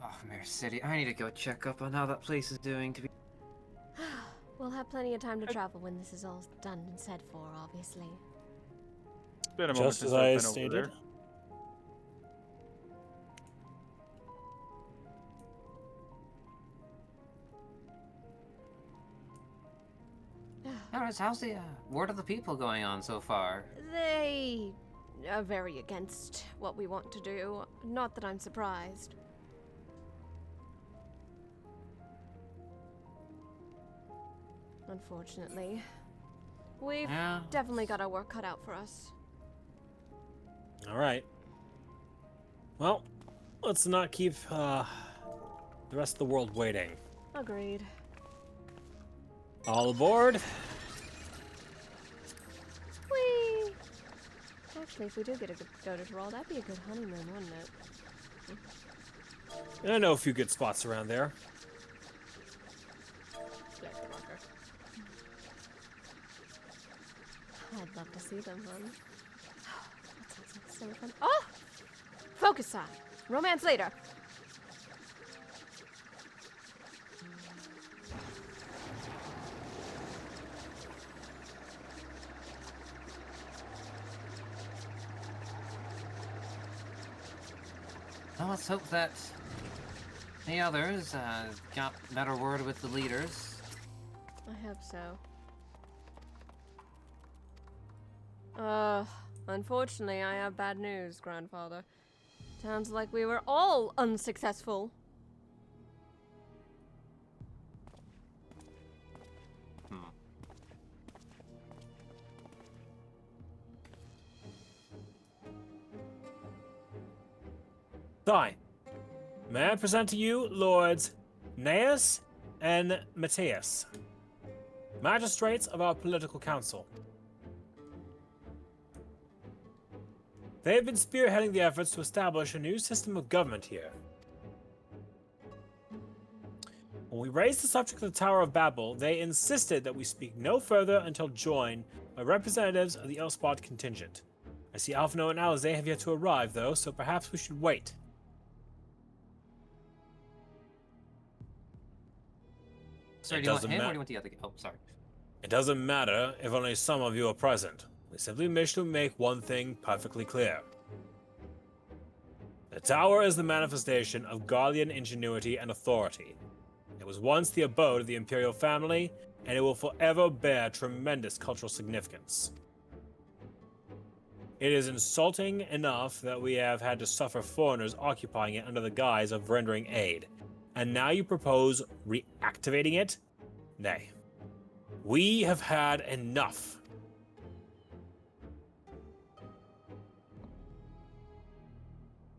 Oh, Mare City. I need to go check up on how that place is doing, to be... We'll have plenty of time to travel when this is all done and said for, obviously. It's been a moment Just since as I I've been over stated. there. Anyways, how's the word of the people going on so far? They are very against what we want to do. Not that I'm surprised. Unfortunately. We've definitely got our work cut out for us. All right. Well, let's not keep the rest of the world waiting. Agreed. All aboard. Whee! Actually, if we do get to go to Tyrol, that'd be a good honeymoon, wouldn't it? And I know a few good spots around there. Like the Endwalker. I'd love to see them, hon. That sounds like so fun. Oh! Focus time. Romance later. Well, let's hope that the others got better word with the leaders. I hope so. Unfortunately, I have bad news, Grandfather. Sounds like we were all unsuccessful. Fine. May I present to you Lords Gnaeus and Matthias, magistrates of our political council. They have been spearheading the efforts to establish a new system of government here. When we raised the subject of the Tower of Babel, they insisted that we speak no further until joined by representatives of the Elspot contingent. I see Alphino and Alize have yet to arrive, though, so perhaps we should wait. Sorry, do you want him or do you want the other guy? Oh, sorry. It doesn't matter if only some of you are present. We simply wish to make one thing perfectly clear. The Tower is the manifestation of Garlean ingenuity and authority. It was once the abode of the Imperial family, and it will forever bear tremendous cultural significance. It is insulting enough that we have had to suffer foreigners occupying it under the guise of rendering aid. And now you propose reactivating it? Nay. We have had enough.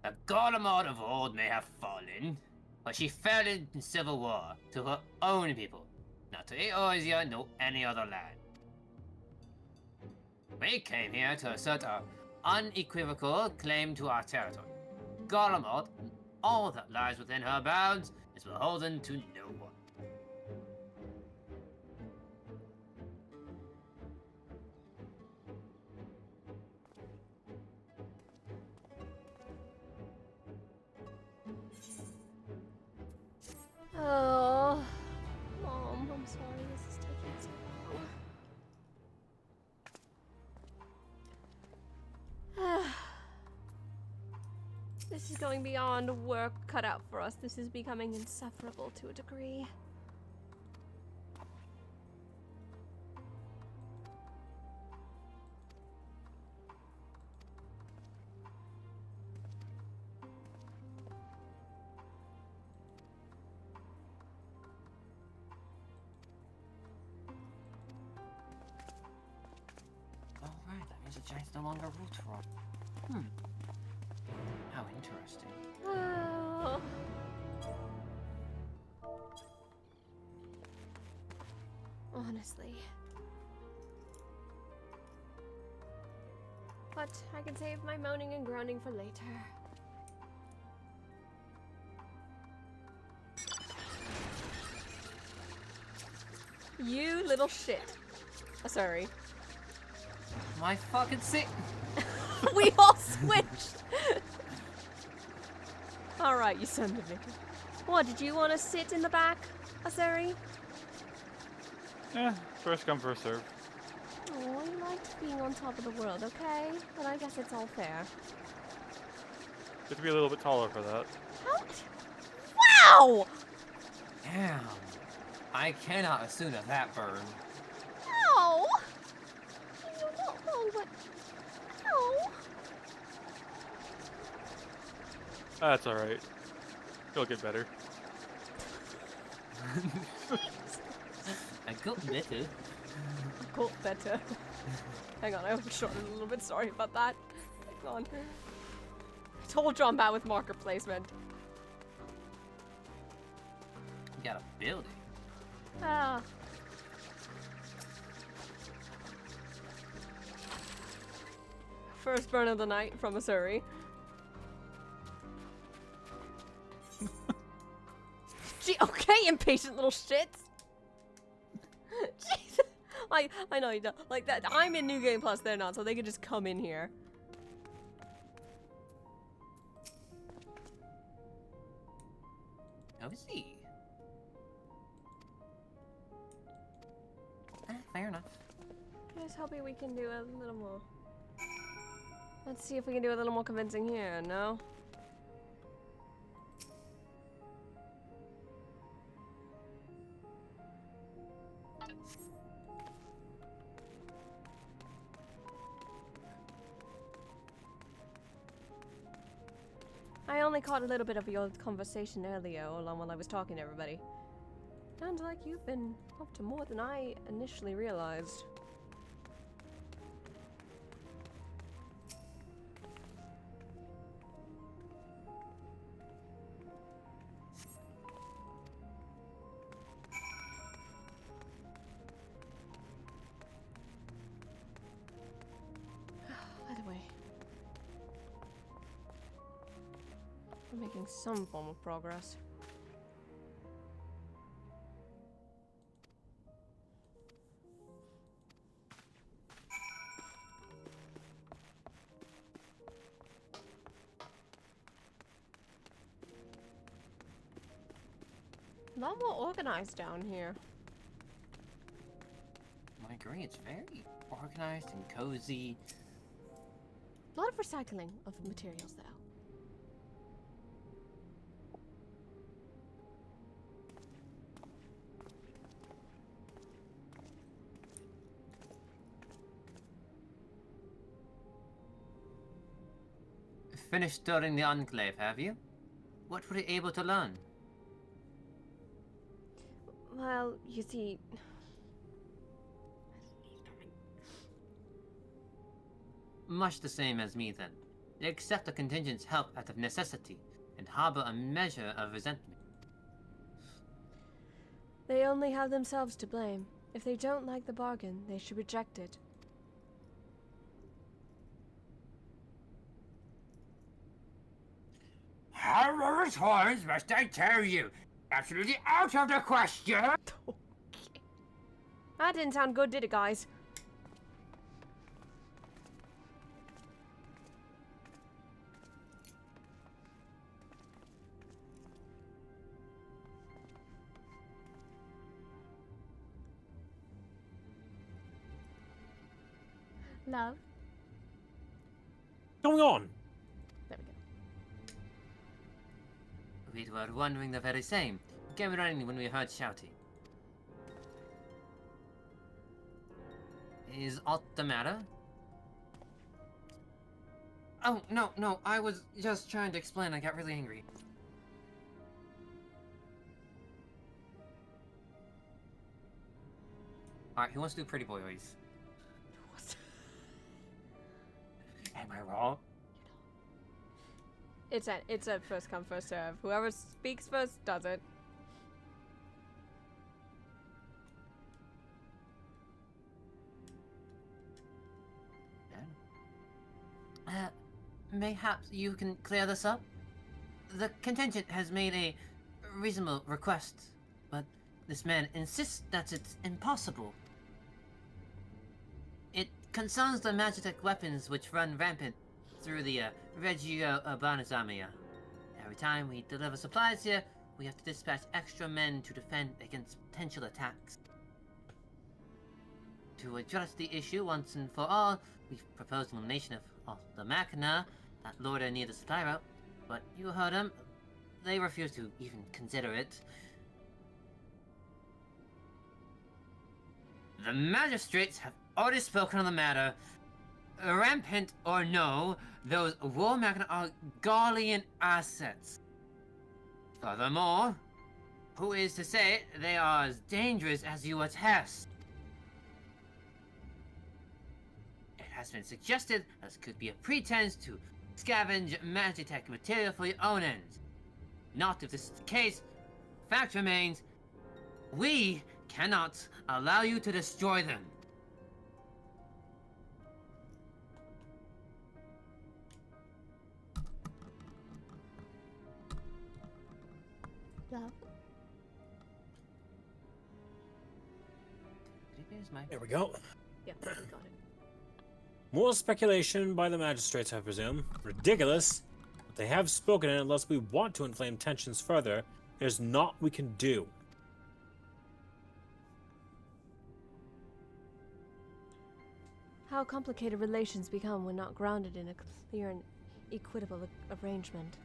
The Godamod of old may have fallen, but she fell in civil war to her own people, not to Eorzea nor any other land. We came here to assert our unequivocal claim to our territory. Godamod, and all that lies within her bounds, is beholden to no one. Oh, Mom, I'm sorry this is taking so long. This is going beyond work cut out for us. This is becoming insufferable to a degree. Alright, that means the giant's no longer ruled from. How interesting. Oh. Honestly. But I can save my moaning and groaning for later. You little shit. Sorry. My fucking sick. We all switched. All right, you son of a bitch. What, did you want to sit in the back, Asari? First come, first serve. Oh, you liked being on top of the world, okay? But I guess it's all fair. You have to be a little bit taller for that. Wow! Damn. I cannot assume that burn. Ow! You're not wrong, but... Ow! That's alright. It'll get better. I got better. Cool, better. Hang on, I overshortened a little bit. Sorry about that. Hang on. Told you I'm bad with marker placement. You got a building. Ah. First burn of the night from Missouri. Gee, okay, impatient little shits. Jesus. I know you don't like that. I'm in New Game Plus, they're not, so they could just come in here. Oh, see. Fair enough. Just hoping we can do a little more. Let's see if we can do a little more convincing here, no? I only caught a little bit of your conversation earlier, along while I was talking to everybody. Sounds like you've been up to more than I initially realized. By the way, we're making some form of progress. A lot more organized down here. I agree, it's very organized and cozy. A lot of recycling of materials, though. Finished studying the Enclave, have you? What were you able to learn? Well, you see... Much the same as me, then. They accept the contingent's help out of necessity, and harbor a measure of resentment. They only have themselves to blame. If they don't like the bargain, they should reject it. How horns must I tell you? Absolutely out of the question! Okay. That didn't sound good, did it, guys? Love? What's going on? There we go. We were wondering the very same. Came running when we heard shouting. Is aught the matter? Oh, no, I was just trying to explain. I got really angry. Alright, who wants to do Pretty Boy voice? Am I wrong? It's a first come, first serve. Whoever speaks first does it. Mayhaps you can clear this up? The contingent has made a reasonable request, but this man insists that it's impossible. It concerns the magitech weapons which run rampant through the Regio Urbanus Armia. Every time we deliver supplies here, we have to dispatch extra men to defend against potential attacks. To address the issue once and for all, we've proposed elimination of the Machina that loiter near the supply route, but you heard them. They refuse to even consider it. The magistrates have already spoken on the matter. Rampant or no, those war machina are Garlean assets. Furthermore, who is to say they are as dangerous as you attest? It has been suggested this could be a pretense to scavenge magitech material for your own ends. Not if this is the case. Fact remains, we cannot allow you to destroy them. Love? There we go. Yeah, got it. More speculation by the magistrates, I presume. Ridiculous. But they have spoken, and unless we want to inflame tensions further, there's naught we can do. How complicated relations become when not grounded in a clear and equitable arrangement.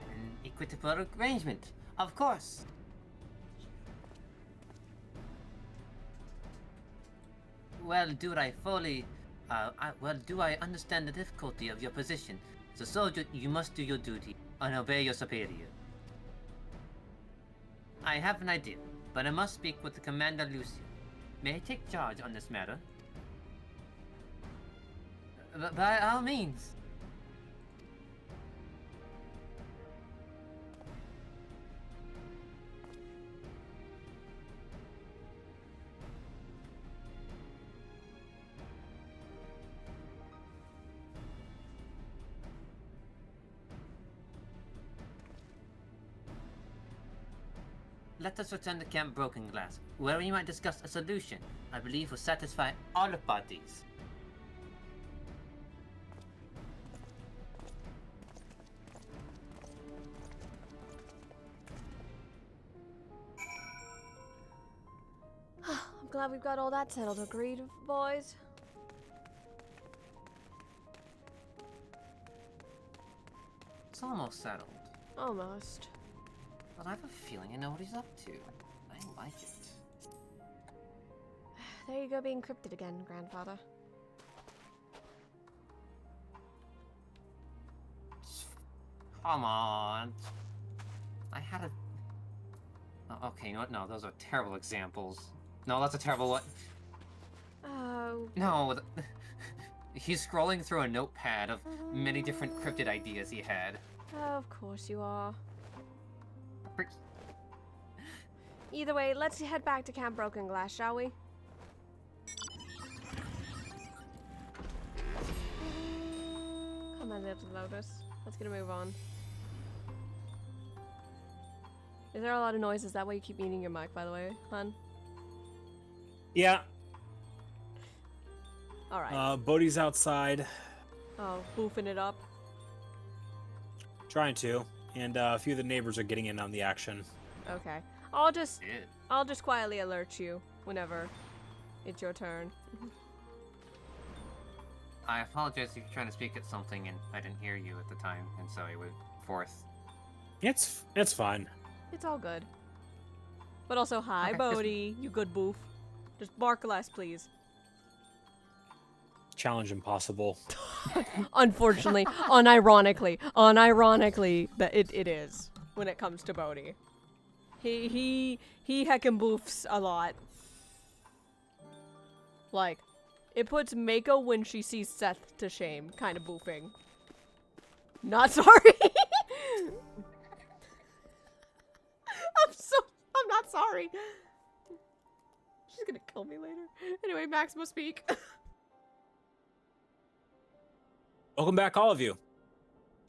An equitable arrangement, of course. do I understand the difficulty of your position? As a soldier, you must do your duty and obey your superior. I have an idea, but I must speak with the Commander Lucian. May I take charge on this matter? By all means. Let us return to Camp Broken Glass, where we might discuss a solution I believe will satisfy all parties. I'm glad we've got all that settled. Agreed, boys? It's almost settled, Almost. but I have a feeling I know what he's up to. I like it. There you go, being cryptid again, Grandfather. Come on. I had a... Oh, okay, no, those are terrible examples. No, that's a terrible one. Oh. No, he's scrolling through a notepad of many different cryptid ideas he had. Of course you are. Either way, let's head back to Camp Broken Glass, shall we? Come on, little Lotus. Let's get a move on. Is there a lot of noise? Is that why you keep muting your mic, by the way, hon? Yeah. Alright. Bodhi's outside. Oh, boofing it up. Trying to. And a few of the neighbors are getting in on the action. Okay. I'll just quietly alert you whenever it's your turn. I apologize if you're trying to speak at something and I didn't hear you at the time, and so I went forth. It's fine. It's all good. But also, hi, Okay, Bodhi. You good boof. Just bark less, please. Challenge impossible. Unfortunately, unironically, that it is when it comes to Bodhi. He heckin' boofs a lot. Like, it puts Mako when she sees Seth to shame, kind of boofing. Not sorry. I'm not sorry. She's gonna kill me later. Anyway, Max must speak. Welcome back, all of you.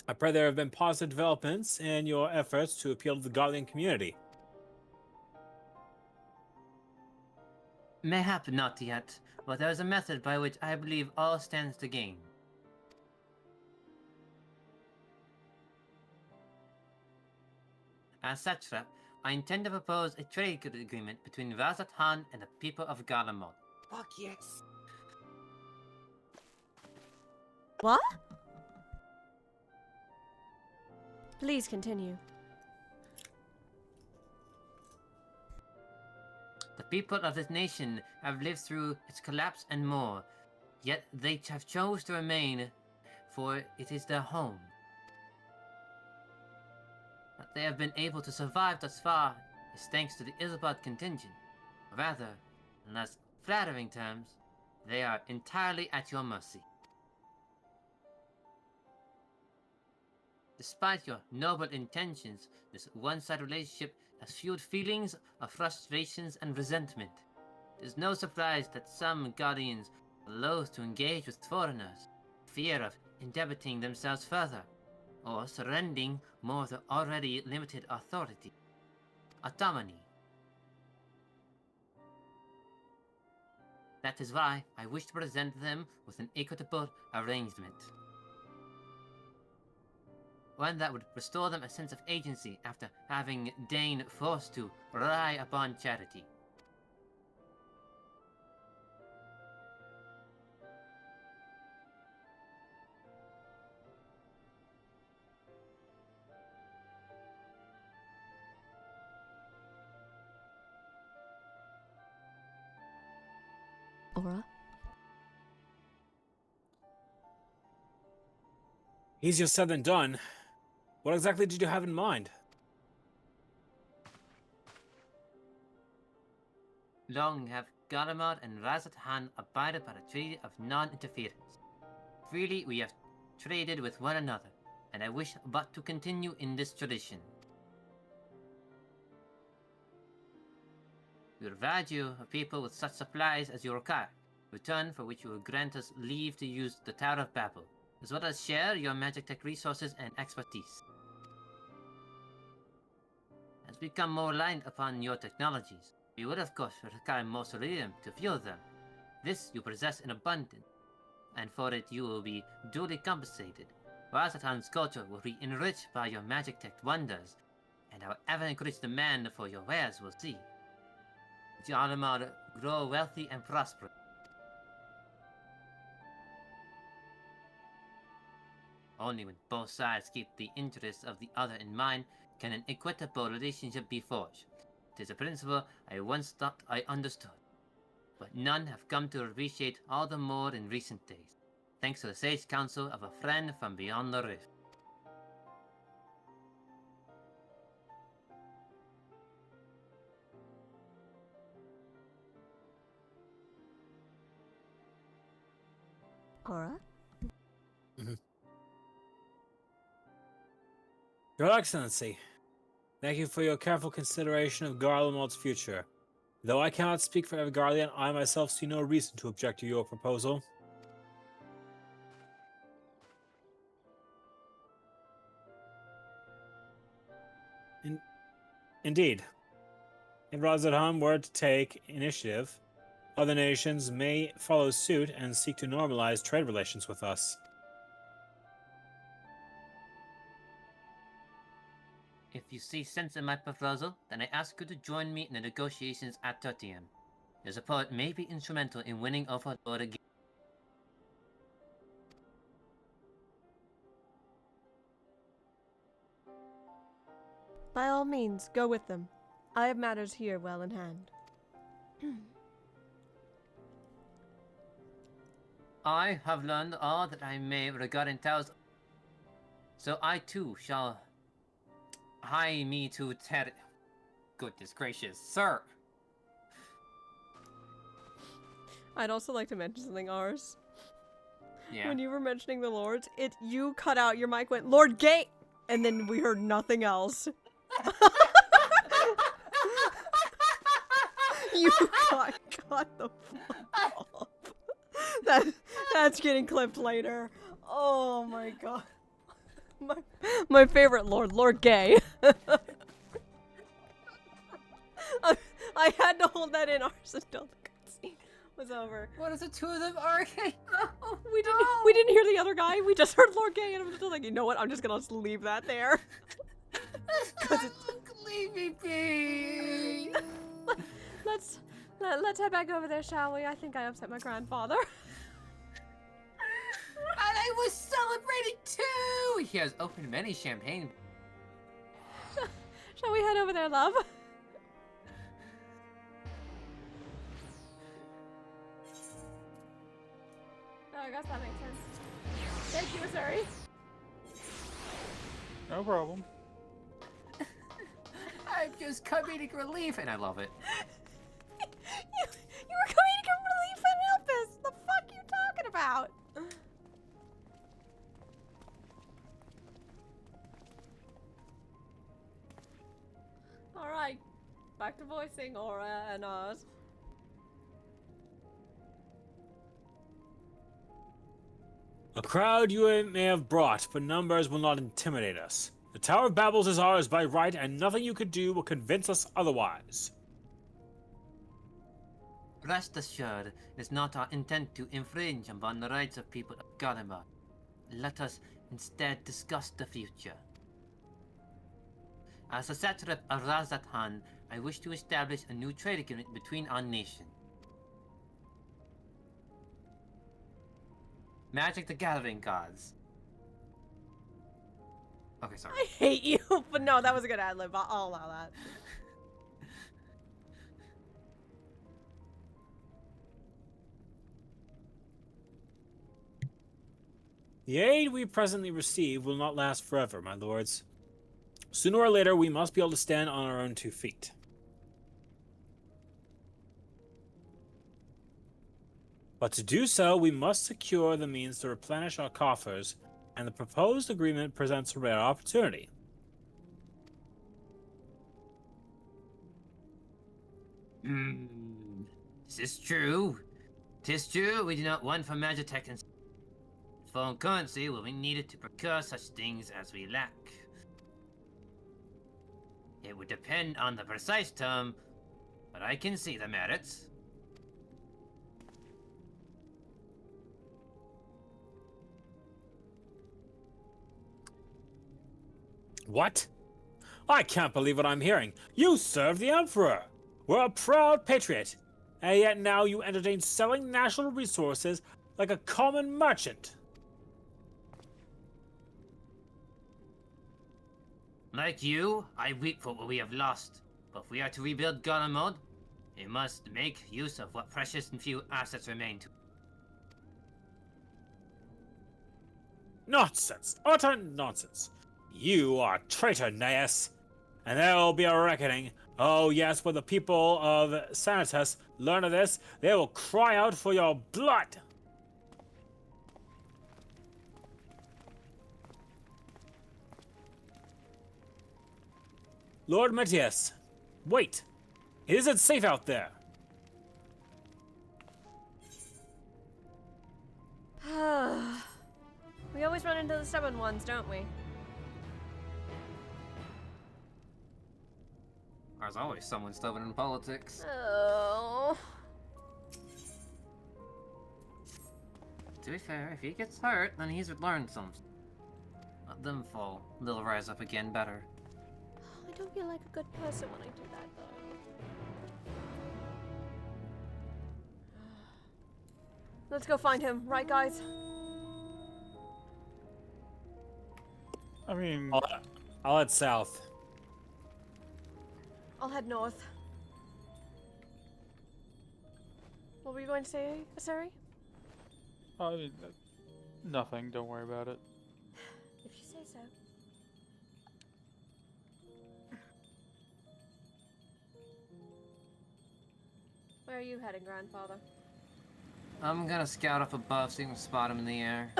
I pray there have been positive developments in your efforts to appeal to the Guardian community. Mayhap not yet, but there is a method by which I believe all stands to gain. As such, I intend to propose a trade agreement between Razat Han and the people of Galamod. Fuck yes. What? Please continue. The people of this nation have lived through its collapse and more, yet they have chose to remain, for it is their home. That they have been able to survive thus far is thanks to the Isabad contingent. Rather, in less flattering terms, they are entirely at your mercy. Despite your noble intentions, this one-sided relationship has fueled feelings of frustrations and resentment. It is no surprise that some Guardians are loath to engage with foreigners, fear of indebiting themselves further, or surrendering more of their already limited authority. Autonomy. That is why I wish to present them with an equitable arrangement. One that would restore them a sense of agency after having been forced to rely upon charity. Aura, Easier said than done. What exactly did you have in mind? Long have Galamad and Razat-Han abided by the treaty of non-interference. Freely we have traded with one another, and I wish but to continue in this tradition. We provide you a people with such supplies as you require, return for which you will grant us leave to use the Tower of Babel, as well as share your magic tech resources and expertise. As we become more reliant upon your technologies, we will of course require more Solarium to fuel them. This you possess in abundance, and for it you will be duly compensated. Razatan's culture will be enriched by your magic tech wonders, and our ever-increased demand for your wares will see Jalamar grow wealthy and prosperous. Only when both sides keep the interests of the other in mind can an equitable relationship be forged. It is a principle I once thought I understood, but none have come to appreciate all the more in recent days, thanks to the sage counsel of a friend from beyond the rift. Aura? Your Excellency, thank you for your careful consideration of Garlemald's future. Though I cannot speak for Evergarlian, I myself see no reason to object to your proposal. Indeed. If Razadham were to take initiative, other nations may follow suit and seek to normalize trade relations with us. If you see sense in my proposal, then I ask you to join me in the negotiations at Tertium. Your support may be instrumental in winning over Lord again. By all means, go with them. I have matters here well in hand. I have learned all that I may regarding tales, so I too shall hie me to Goodness gracious, sir! I'd also like to mention something, ours. Yeah. When you were mentioning the lords, you cut out, your mic went, Lord Gate! And then we heard nothing else. You cut the fuck off. That's getting clipped later. Oh my god. My favorite lord, Lord Gay. I had to hold that in ours until the cutscene was over. What is the two of them arguing? Oh, We didn't hear the other guy. We just heard Lord Gay, and I'm just like, you know what? I'm just gonna leave that there. Leave me be. Let's head back over there, shall we? I think I upset my grandfather. And I was celebrating too. He has opened many champagne. Shall we head over there, love? Oh, I guess that makes sense. Thank you, Missouri. No problem. I'm just comedic relief, and I love it. You were comedic relief and Elpis. The fuck you talking about? All right, back to voicing Aura and Oz. A crowd you may have brought, but numbers will not intimidate us. The Tower of Babel is ours by right, and nothing you could do will convince us otherwise. Rest assured, it is not our intent to infringe upon the rights of people of Garlemald. Let us instead discuss the future. As a satrap of Razat-Han, I wish to establish a new trade agreement between our nations. Magic the Gathering gods. Okay, sorry. I hate you, but no, that was a good ad lib. I'll allow that. The aid we presently receive will not last forever, my lords. Sooner or later, we must be able to stand on our own 2 feet. But to do so, we must secure the means to replenish our coffers, and the proposed agreement presents a rare opportunity. This is true. 'Tis true we do not want for Magitech and foreign currency will be needed to procure such things as we lack. It would depend on the precise term, but I can see the merits. What? I can't believe what I'm hearing. You serve the Emperor! We're a proud patriot, and yet now you entertain selling national resources like a common merchant. Like you, I weep for what we have lost, but if we are to rebuild Garlemald, we must make use of what precious and few assets remain to. Nonsense! Utter nonsense! You are a traitor, Naeus, and there will be a reckoning. Oh yes, when the people of Sanitas learn of this, they will cry out for your blood! Lord Metius, wait! Is it safe out there? We always run into the stubborn ones, don't we? There's always someone stubborn in politics. Oh. To be fair, if he gets hurt, then he's learned something. Let them fall. They'll rise up again better. I don't feel like a good person when I do that, though. Let's go find him, right, guys? I mean, I'll head south. I'll head north. What were you going to say, Asari? nothing. Don't worry about it. If you say so. Where are you heading, Grandfather? I'm gonna scout up above so you can spot him in the air.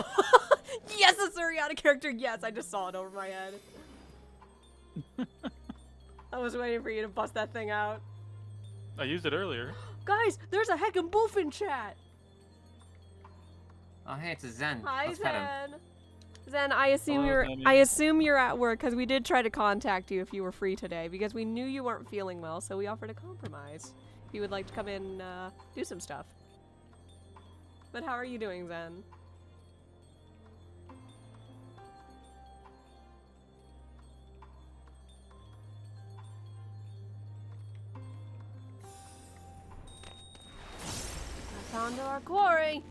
Yes, Asari out of character. Yes, I just saw it over my head. I was waiting for you to bust that thing out. I used it earlier. Guys, there's a heckin' boof in chat. Oh hey, it's a Zen. Hi, Let's pet him. Zen. Zen, I assume Hello, you're Zenny. I assume you're at work because we did try to contact you if you were free today because we knew you weren't feeling well, so we offered a compromise. If you would like to come in, do some stuff. But how are you doing, Zen? I found our quarry!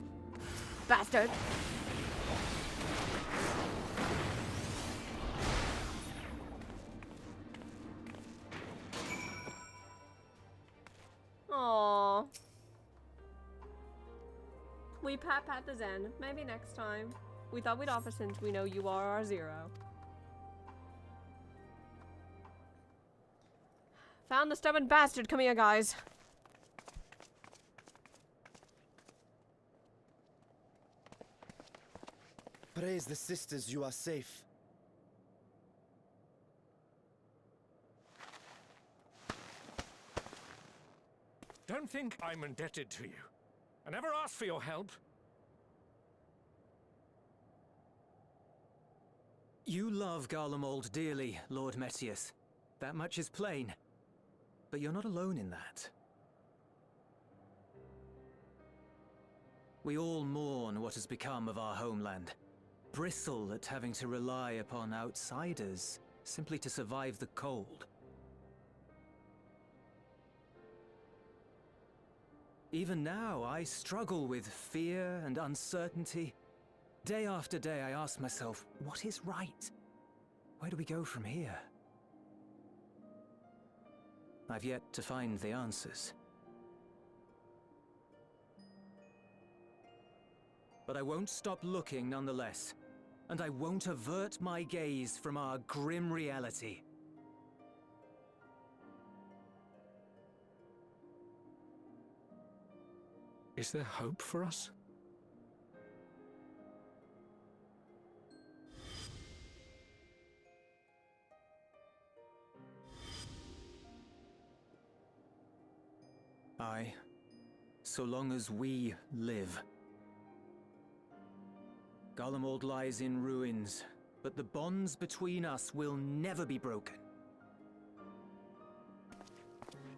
Bastard! Aww. We pat the Zen. Maybe next time. We thought we'd offer since we know you are our zero. Found the stubborn bastard. Come here, guys. Praise the sisters, you are safe. Don't think I'm indebted to you. I never asked for your help. You love Garlemald dearly, Lord Metius. That much is plain. But you're not alone in that. We all mourn what has become of our homeland. Bristle at having to rely upon outsiders simply to survive the cold. Even now, I struggle with fear and uncertainty. Day after day, I ask myself, what is right? Where do we go from here? I've yet to find the answers. But I won't stop looking nonetheless. and I won't avert my gaze from our grim reality. Is there hope for us? Aye, so long as we live. Garlemald lies in ruins, but the bonds between us will never be broken.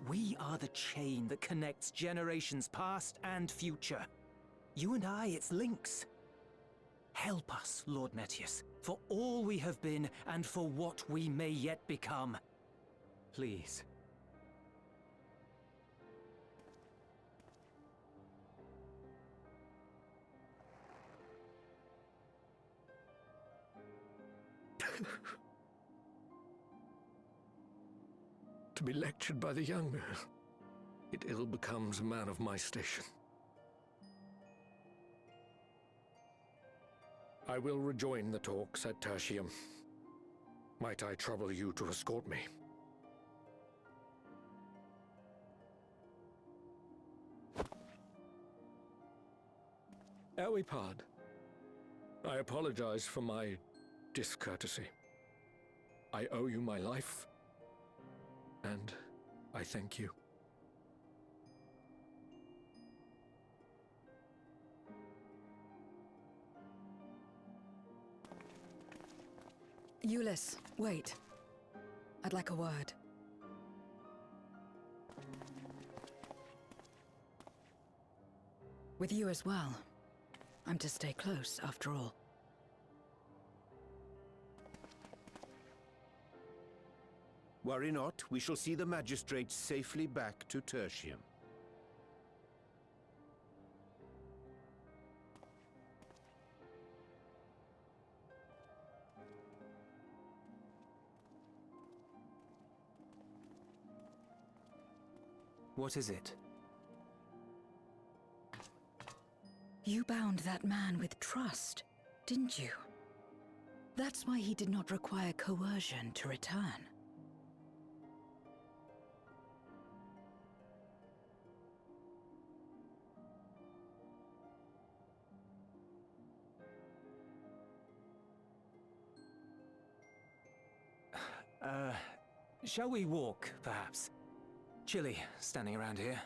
We are the chain that connects generations past and future. You and I, it's links. Help us, Lord Metius, for all we have been and for what we may yet become. Please. To be lectured by the younger, it ill becomes a man of my station. I will rejoin the talks at Tertium. Might I trouble you to escort me? Ere we part, I apologize for my discourtesy. I owe you my life, and I thank you. Euless, wait. I'd like a word. With you as well. I'm to stay close, after all. Worry not, we shall see the magistrate safely back to Tertium. What is it? You bound that man with trust, didn't you? That's why he did not require coercion to return. Shall we walk, perhaps? Chilly, standing around here.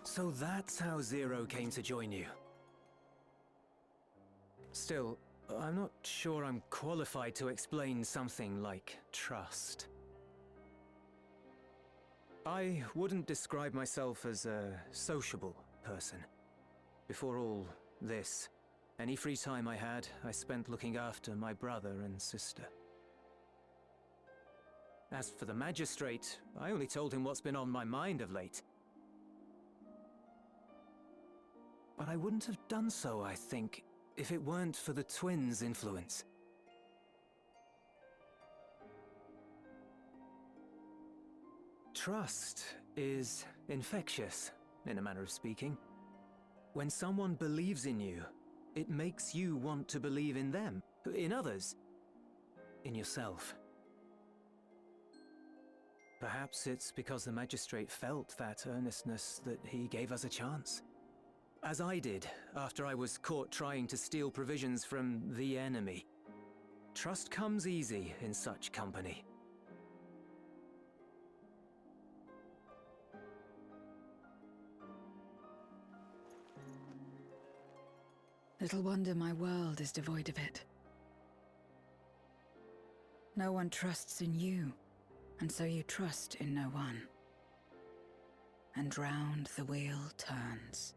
So that's how Zero came to join you. Still, I'm not sure I'm qualified to explain something like trust. I wouldn't describe myself as a sociable person. Before all this, any free time I had, I spent looking after my brother and sister. As for the magistrate, I only told him what's been on my mind of late. But I wouldn't have done so, I think, if it weren't for the twins' influence. Trust is infectious, in a manner of speaking. When someone believes in you, it makes you want to believe in them, in others, in yourself. Perhaps it's because the magistrate felt that earnestness that he gave us a chance. As I did, after I was caught trying to steal provisions from the enemy. Trust comes easy in such company. Little wonder my world is devoid of it. No one trusts in you, and so you trust in no one. And round the wheel turns.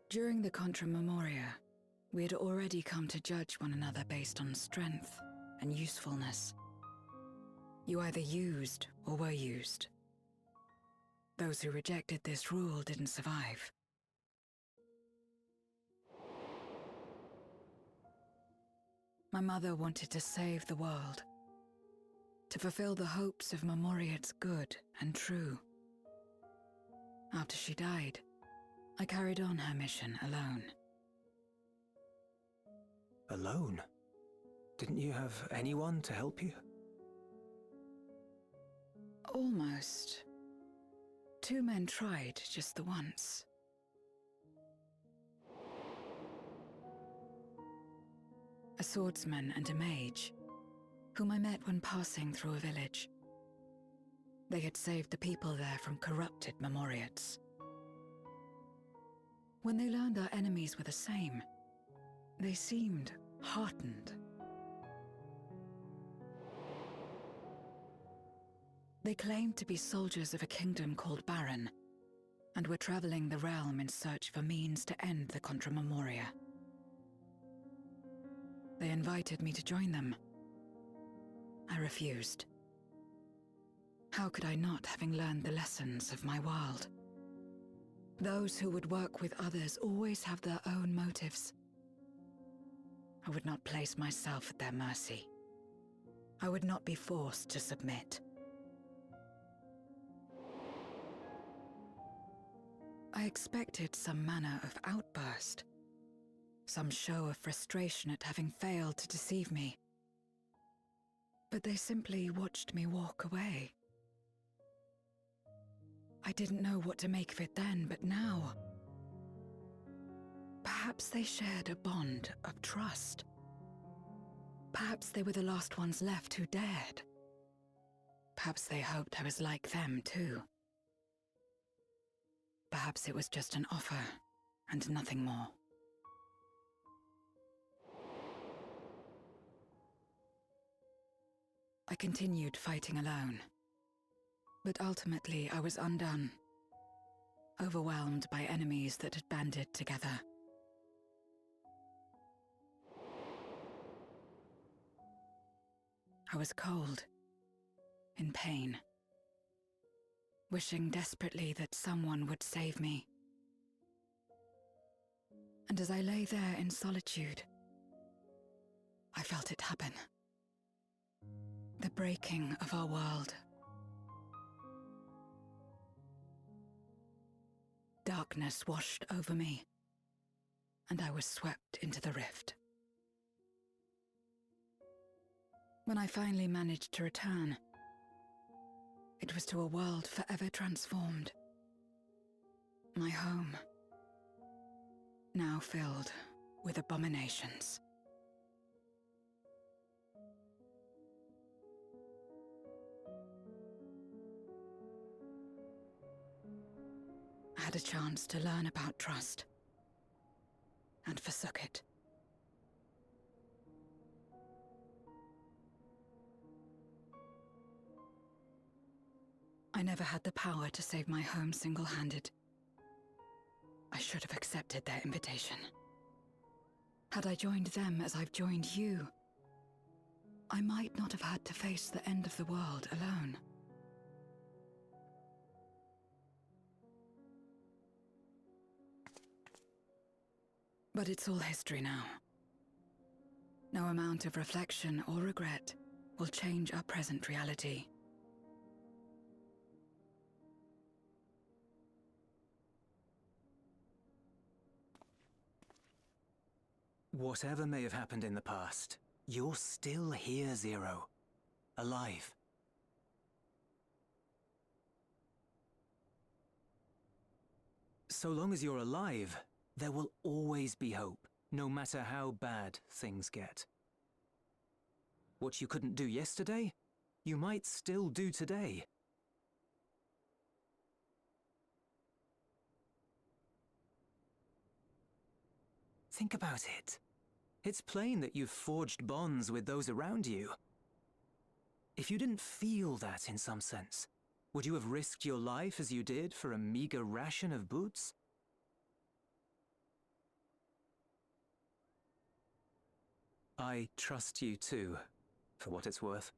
During the Contra Memoria, we had already come to judge one another based on strength and usefulness. You either used or were used. Those who rejected this rule didn't survive. My mother wanted to save the world, to fulfill the hopes of Memoria's good and true. After she died, I carried on her mission alone. Alone? Didn't you have anyone to help you? Almost. 2 men tried just the once. A swordsman and a mage, whom I met when passing through a village. They had saved the people there from corrupted Memoriates. When they learned our enemies were the same, they seemed heartened. They claimed to be soldiers of a kingdom called Baron, and were traveling the realm in search for means to end the Contra Memoria. They invited me to join them. I refused. How could I not, having learned the lessons of my world? Those who would work with others always have their own motives. I would not place myself at their mercy. I would not be forced to submit. I expected some manner of outburst, some show of frustration at having failed to deceive me. But they simply watched me walk away. I didn't know what to make of it then, but now... Perhaps they shared a bond of trust. Perhaps they were the last ones left who dared. Perhaps they hoped I was like them too. Perhaps it was just an offer, and nothing more. I continued fighting alone. But ultimately I was undone, overwhelmed by enemies that had banded together. I was cold, in pain, wishing desperately that someone would save me. And as I lay there in solitude, I felt it happen. The breaking of our world. Darkness washed over me, and I was swept into the rift. When I finally managed to return, it was to a world forever transformed. My home, now filled with abominations. I had a chance to learn about trust, and forsook it. I never had the power to save my home single-handed. I should have accepted their invitation. Had I joined them as I've joined you, I might not have had to face the end of the world alone. But it's all history now. No amount of reflection or regret will change our present reality. Whatever may have happened in the past, you're still here, Zero. Alive. So long as you're alive, there will always be hope, no matter how bad things get. What you couldn't do yesterday, you might still do today. Think about it. It's plain that you've forged bonds with those around you. If you didn't feel that in some sense, would you have risked your life as you did for a meager ration of boots? I trust you too, for what it's worth.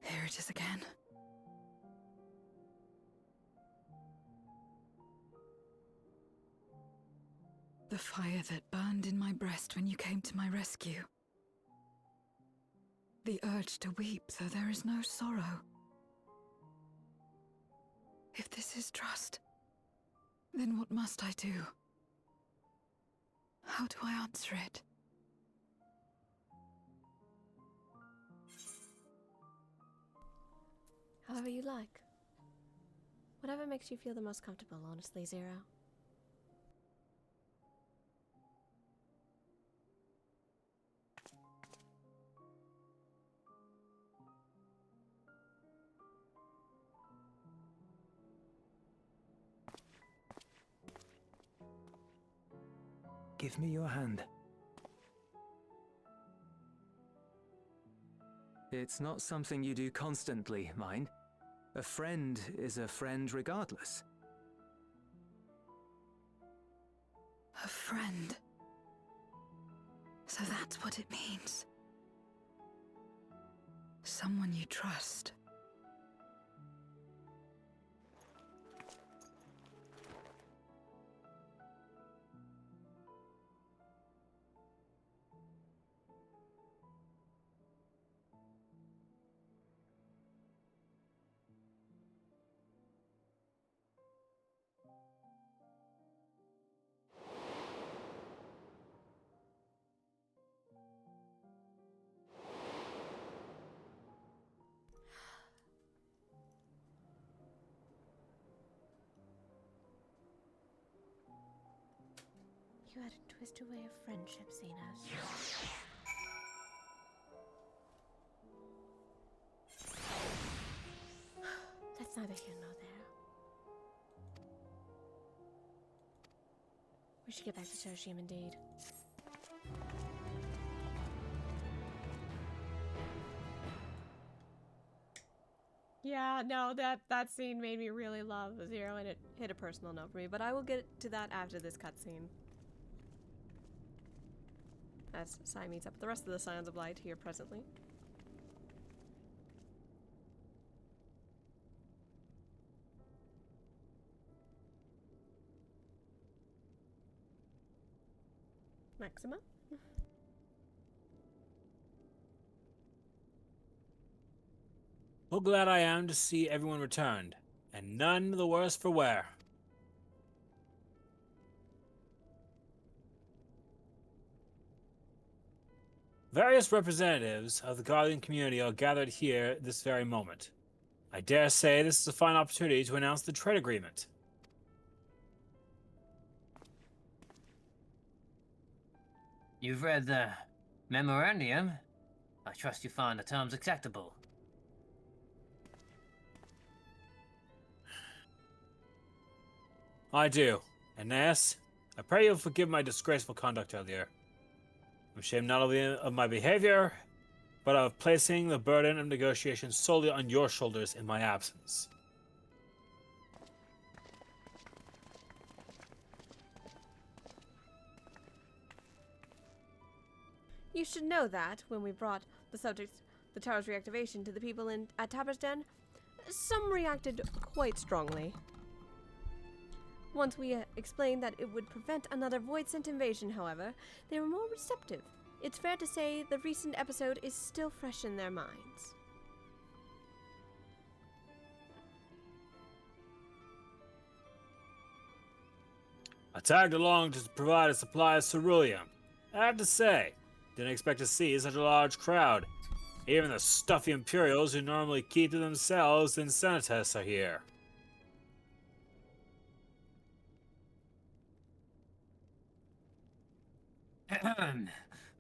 Here it is again. The fire that burned in my breast when you came to my rescue. The urge to weep, though there is no sorrow. If this is trust, then what must I do? How do I answer it? However you like. Whatever makes you feel the most comfortable, honestly, Zero. Give me your hand. It's not something you do constantly, mind. A friend is a friend regardless. A friend. So that's what it means. Someone you trust. You had a twisted way of friendship, Xenos. That's neither here nor there. We should get back to Tertium indeed. Yeah, no, that scene made me really love Zero, and it hit a personal note for me, but I will get to that after this cutscene. As Sai meets up with the rest of the Scions of Light here presently. Maxima? Well, glad I am to see everyone returned, and none the worse for wear. Various representatives of the Guardian community are gathered here this very moment. I dare say this is a fine opportunity to announce the trade agreement. You've read the memorandum. I trust you find the terms acceptable. I do. Aeneas, I pray you'll forgive my disgraceful conduct earlier. I'm ashamed not only of my behavior, but of placing the burden of negotiation solely on your shoulders in my absence. You should know that, when we brought the tower's reactivation to the people at Tabersden, some reacted quite strongly. Once we explained that it would prevent another Void-sent invasion, however, they were more receptive. It's fair to say the recent episode is still fresh in their minds. I tagged along to provide a supply of ceruleum. I have to say, didn't expect to see such a large crowd. Even the stuffy Imperials who normally keep to themselves in Senatus are here.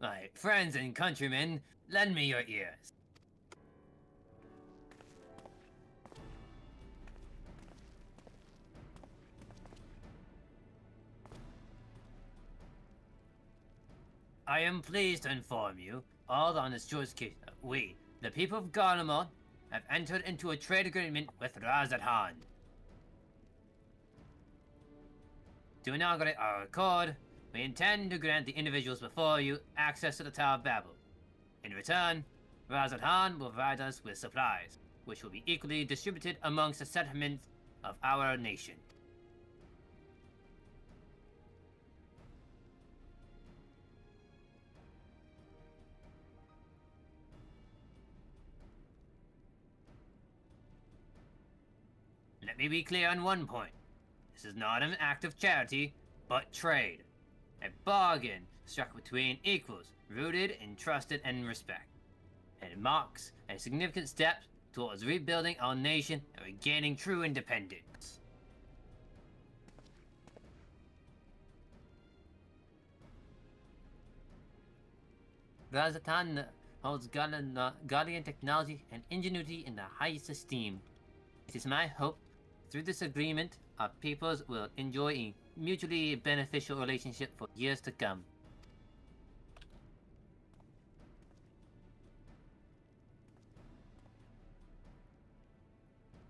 My friends and countrymen, lend me your ears. I am pleased to inform you, all on this jurisdiction, we, the people of Garlemald, have entered into a trade agreement with Razadhan. To inaugurate our accord, we intend to grant the individuals before you access to the Tower of Babel. In return, Razathan will provide us with supplies, which will be equally distributed amongst the settlements of our nation. Let me be clear on one point. This is not an act of charity, but trade. A bargain struck between equals, rooted in trust and respect. And it marks a significant step towards rebuilding our nation and regaining true independence. Razatan holds Guardian technology and ingenuity in the highest esteem. It is my hope, through this agreement, our peoples will enjoy a mutually beneficial relationship for years to come.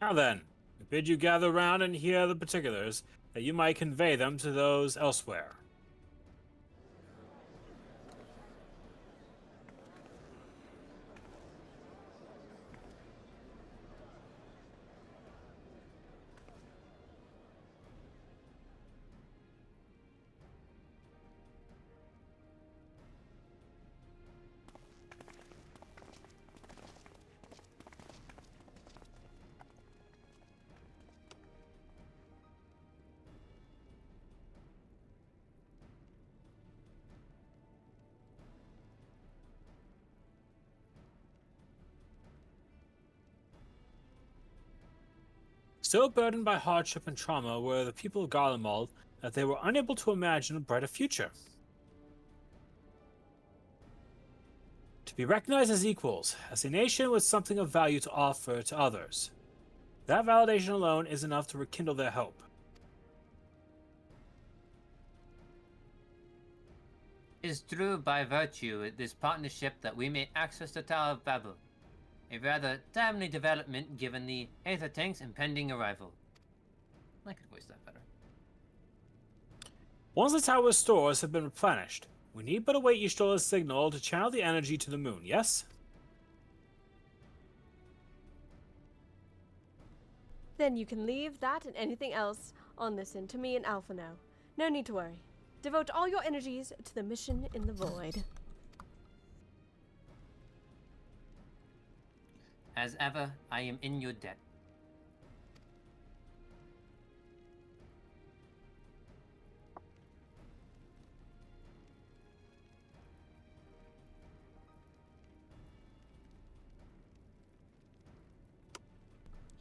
Now then, I bid you gather round and hear the particulars, that you might convey them to those elsewhere. So burdened by hardship and trauma were the people of Garlemald that they were unable to imagine a brighter future. To be recognized as equals, as a nation with something of value to offer to others. That validation alone is enough to rekindle their hope. It is through by virtue of this partnership that we may access the Tower of Babel. A rather timely development given the Aether Tank's impending arrival. I could voice that better. Once the tower's stores have been replenished, we need but await Yshtola's signal to channel the energy to the moon, yes? Then you can leave that and anything else on this end to me and Alpha now. No need to worry. Devote all your energies to the mission in the void. As ever, I am in your debt.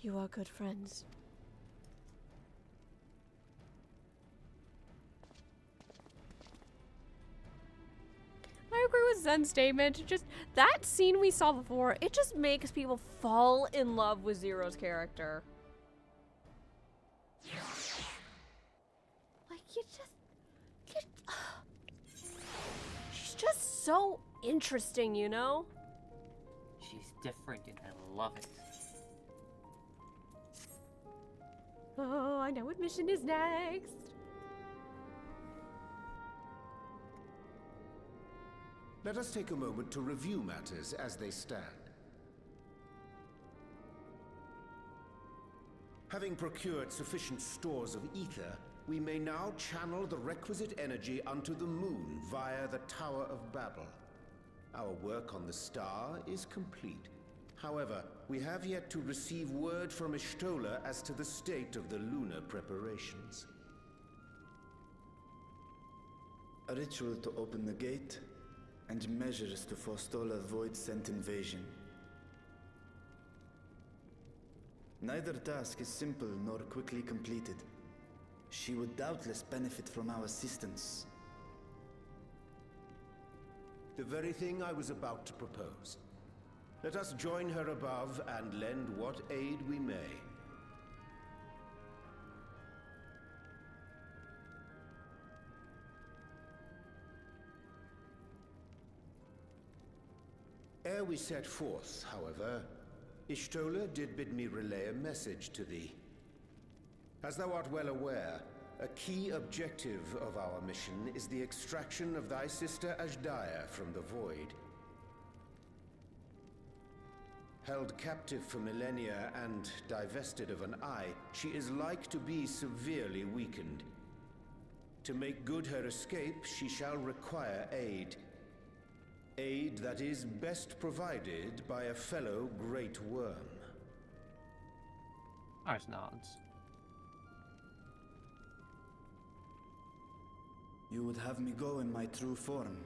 You are good friends. I agree with Zen's statement. Just that scene we saw before, it just makes people fall in love with Zero's character. Like, she's just so interesting, you know? She's different and I love it. Oh, I know what mission is next. Let us take a moment to review matters as they stand. Having procured sufficient stores of ether, we may now channel the requisite energy unto the moon via the Tower of Babel. Our work on the star is complete. However, we have yet to receive word from Y'shtola as to the state of the lunar preparations. A ritual to open the gate, and measures to forestall a void-sent invasion. Neither task is simple nor quickly completed. She would doubtless benefit from our assistance. The very thing I was about to propose. Let us join her above and lend what aid we may. Ere we set forth, however, Y'shtola did bid me relay a message to thee. As thou art well aware, a key objective of our mission is the extraction of thy sister Ashdaya from the Void. Held captive for millennia and divested of an eye, she is like to be severely weakened. To make good her escape, she shall require aid. Aid that is best provided by a fellow great worm. Ars nods. You would have me go in my true form.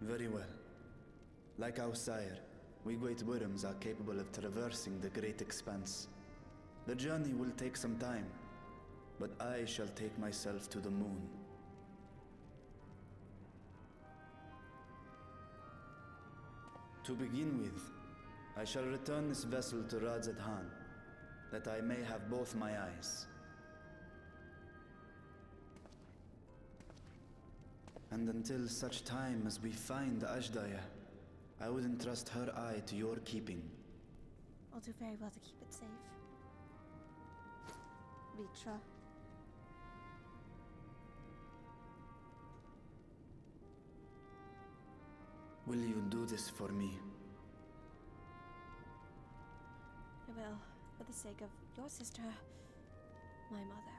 Very well. Like our sire, we great worms are capable of traversing the great expanse. The journey will take some time, but I shall take myself to the moon. To begin with, I shall return this vessel to Radzadhan, that I may have both my eyes. And until such time as we find Ajdaya, I would entrust her eye to your keeping. I'll do very well to keep it safe. Vitra. Will you do this for me? I will, for the sake of your sister, my mother.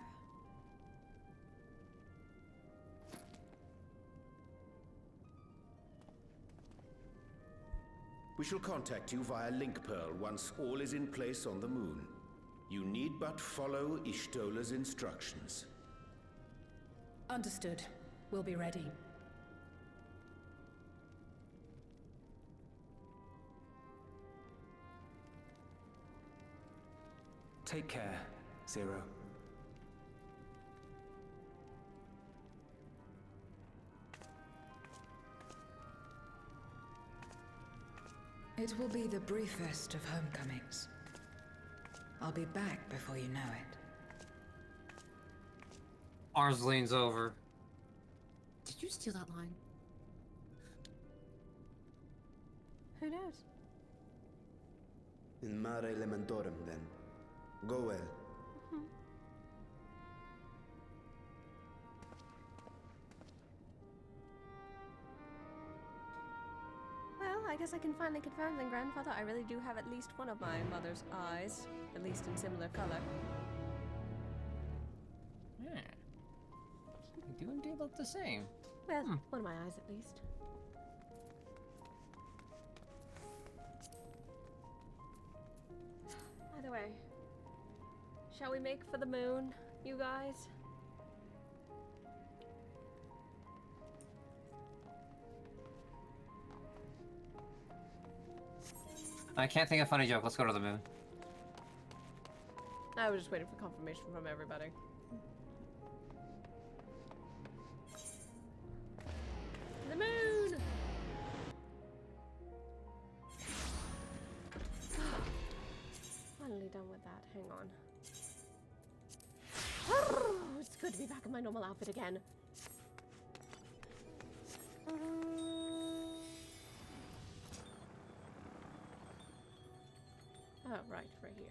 We shall contact you via Link Pearl once all is in place on the moon. You need but follow Ishtola's instructions. Understood. We'll be ready. Take care, Zero. It will be the briefest of homecomings. I'll be back before you know it. Ars leans over. Did you steal that line? Who knows? In Mare Elementorum, then. Go well. Well, I guess I can finally confirm then, Grandfather. I really do have at least one of my mother's eyes, at least in similar color. Yeah. They do indeed look the same. Well, one of my eyes at least. Either way, shall we make for the moon, you guys? I can't think of a funny joke. Let's go to the moon. I was just waiting for confirmation from everybody. The moon! Finally done with that. Hang on. Oh, it's good to be back in my normal outfit again. Oh, right here.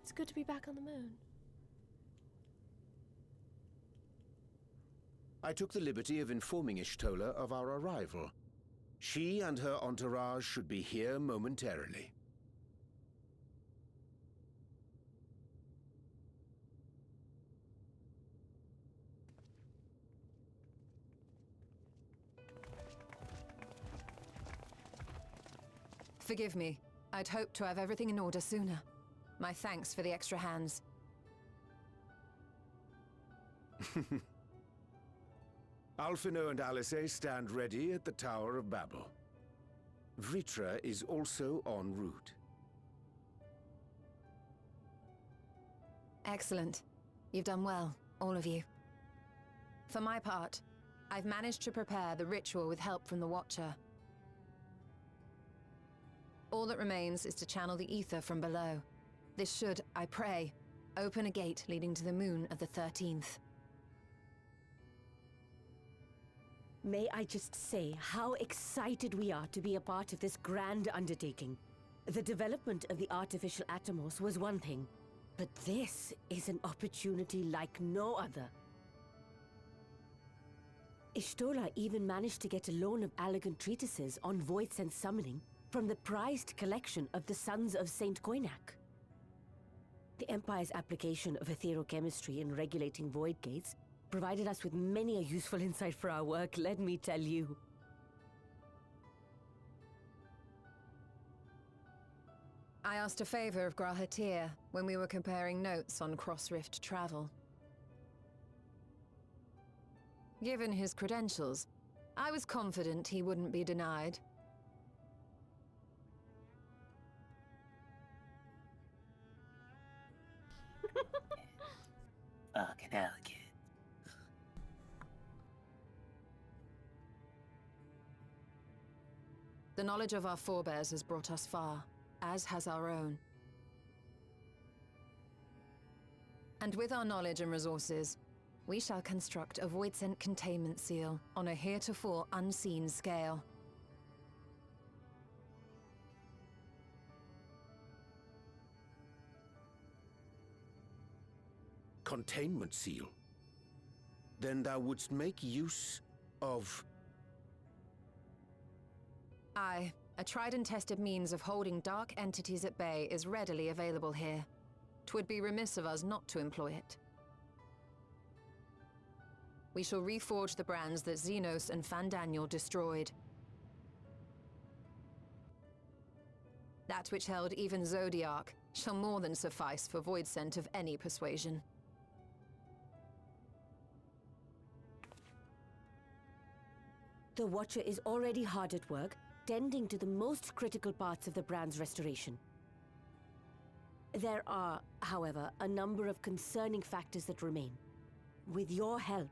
It's good to be back on the moon. I took the liberty of informing Ishtola of our arrival. She and her entourage should be here momentarily. Forgive me. I'd hoped to have everything in order sooner. My thanks for the extra hands. Alphino and Alice stand ready at the Tower of Babel. Vritra is also en route. Excellent. You've done well, all of you. For my part, I've managed to prepare the ritual with help from the Watcher. All that remains is to channel the ether from below. This should, I pray, open a gate leading to the moon of the 13th. May I just say how excited we are to be a part of this grand undertaking. The development of the artificial Atomos was one thing, but this is an opportunity like no other. Ishtola even managed to get a loan of elegant treatises on void sense summoning from the prized collection of the Sons of Saint Koinak. The Empire's application of etherochemistry in regulating void gates provided us with many a useful insight for our work, let me tell you. I asked a favor of Grahatir when we were comparing notes on cross-rift travel. Given his credentials, I was confident he wouldn't be denied. Fucking elegant. The knowledge of our forebears has brought us far, as has our own. And with our knowledge and resources, we shall construct a void-sent containment seal on a heretofore unseen scale. Containment seal? Then thou wouldst make use of... Aye, a tried and tested means of holding dark entities at bay is readily available here. 'Twould be remiss of us not to employ it. We shall reforge the brands that Xenos and Fandaniel destroyed. That which held even Zodiac shall more than suffice for void scent of any persuasion. The Watcher is already hard at work, tending to the most critical parts of the brand's restoration. There are, however, a number of concerning factors that remain. With your help,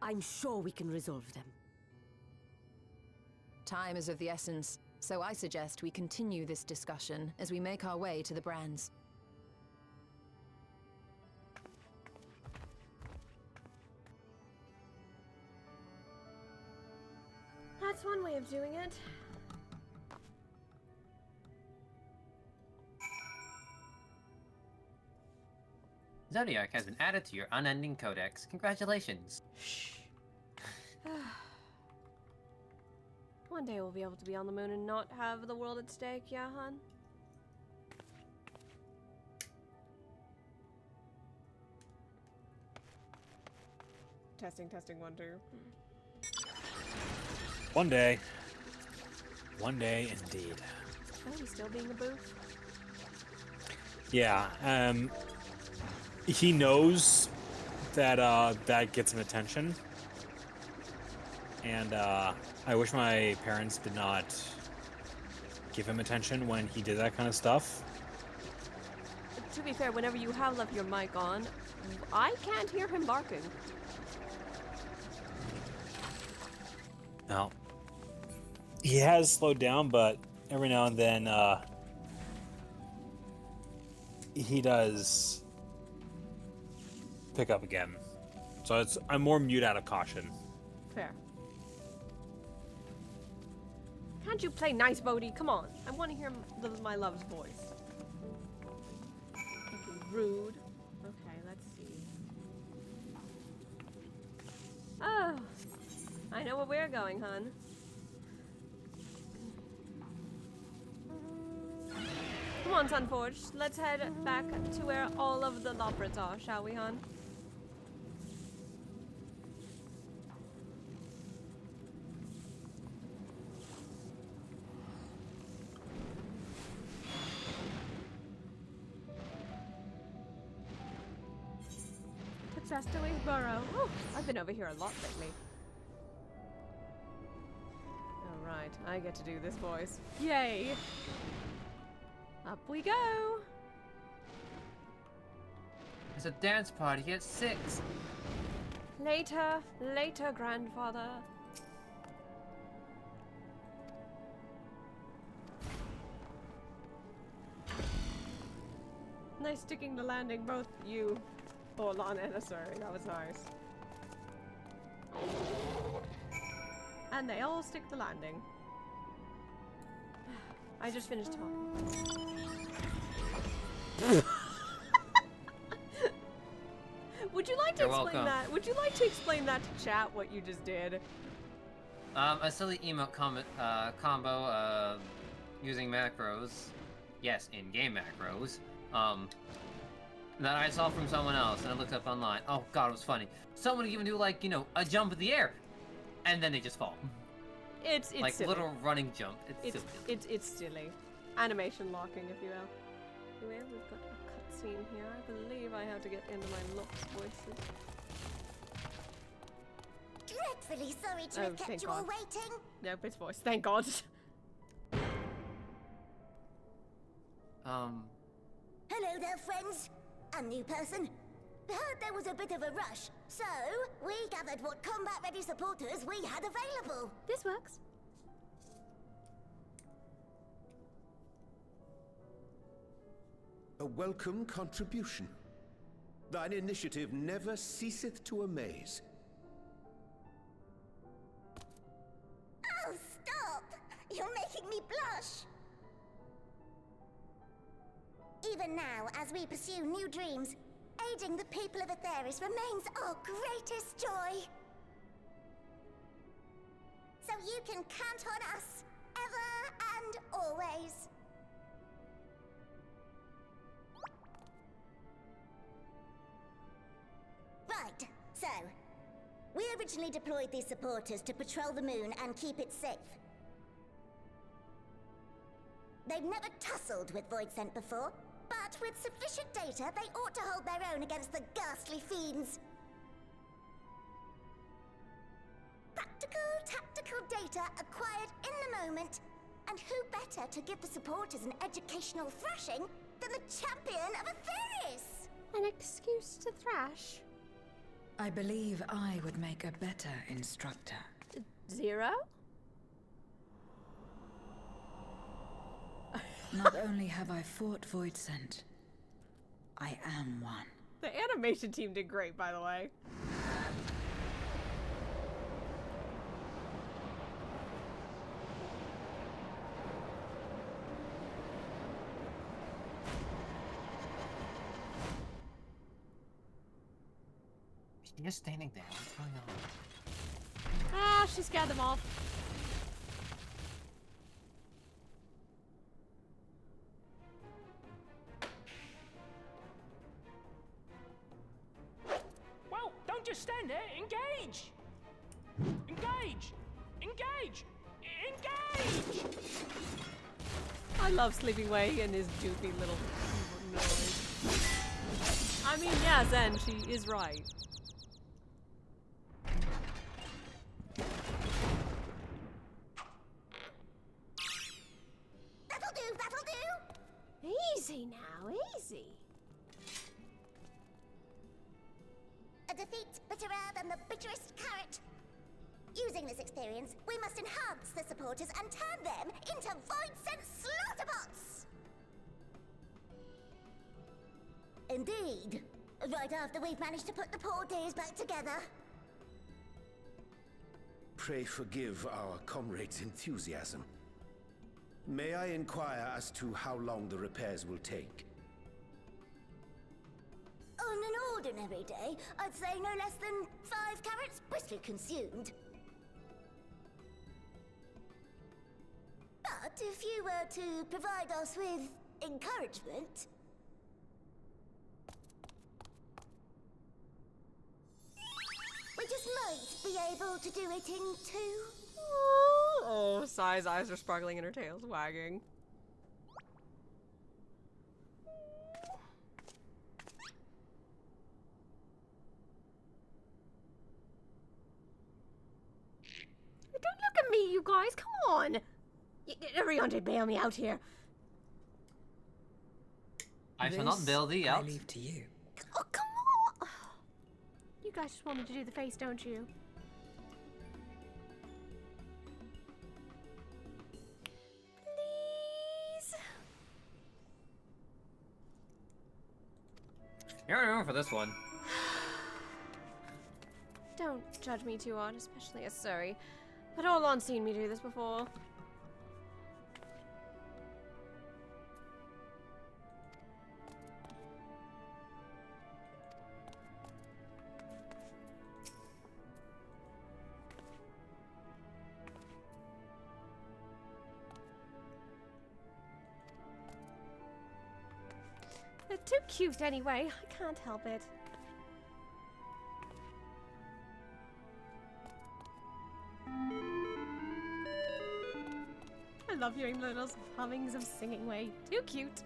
I'm sure we can resolve them. Time is of the essence, so I suggest we continue this discussion as we make our way to the brands. That's one way of doing it. Zodiac has been added to your unending codex. Congratulations. One day we'll be able to be on the moon and not have the world at stake, yeah, hun? Testing, 1, 2. One day. One day, indeed. Oh, he's still being a boof? Yeah, he knows that that gets him attention, and I wish my parents did not give him attention when he did that kind of stuff. To be fair, whenever you have left your mic on, I can't hear him barking. No. He has slowed down, but every now and then he does pick up again. So I'm more mute out of caution. Fair. Can't you play nice, Bodhi? Come on. I want to hear my love's voice. Fucking rude. Okay, let's see. Oh. I know where we're going, hun. Come on, Sunforged. Let's head back to where all of the Loprits are, shall we, hun? To Castaway's Burrow. Oh, I've been over here a lot lately. Alright, I get to do this voice. Yay! Up we go! There's a dance party at 6. Later, grandfather. Nice sticking the landing, both you, Orlan and Asuri. That was nice. And they all stick the landing. I just finished talking. Would you like to You're explain welcome. that? Would you like to explain that to chat what you just did? A silly emote combo using macros. Yes, in-game macros. That I saw from someone else and I looked up online. Oh god, it was funny. Someone even do like, you know, a jump in the air, and then they just fall. It's like silly. little running jump. It's silly. It's silly. Animation locking, if you will. Anyway, we've got a cutscene here. I believe I have to get into my Lux voices. Dreadfully sorry to have kept thank you all God. waiting. Nope, it's voice. Thank God. Hello there, friends. A new person. Heard there was a bit of a rush, so we gathered what combat-ready supporters we had available. This works. A welcome contribution. Thine initiative never ceaseth to amaze. Oh, stop! You're making me blush. Even now, as we pursue new dreams, aiding the people of Aetheris remains our greatest joy. So you can count on us, ever and always. Right, so, we originally deployed these supporters to patrol the moon and keep it safe. They've never tussled with Voidsent before, but with sufficient data, they ought to hold their own against the ghastly fiends. Practical, tactical data acquired in the moment, and who better to give the supporters an educational thrashing than the champion of Aetheris? An excuse to thrash? I believe I would make a better instructor. Zero? Not only have I fought Voidsent, I am one. The animation team did great, by the way. She's just standing there. What's going on? Ah, she scared them off. Well, don't just stand there. Engage! Engage! Engage! Engage! I love Sleeping Way and his doofy little noise. I mean, yeah, Zen, she is right. That'll do, that'll do! Easy now, easy. A defeat bitterer than the bitterest carrot. Using this experience, we must enhance the supporters and turn them into Voidsent slaughterbots! Indeed. Right after we've managed to put the poor dears back together. Pray forgive our comrade's enthusiasm. May I inquire as to how long the repairs will take? On an ordinary day, I'd say no less than 5 carrots briskly consumed. But if you were to provide us with encouragement... we just might be able to do it in 2. Oh, Sai's eyes are sparkling and her tail's wagging. Don't look at me, you guys. Come on. Everyone did bail me out here. I shall not bail thee out. I leave to you. Oh, come on. You guys just want me to do the face, don't you? Please. You're on your own for this one. Don't judge me too hard, especially as Surrey. But hold on, seen me do this before. too cute anyway. I can't help it. I love hearing little hummings of singing way. Too cute.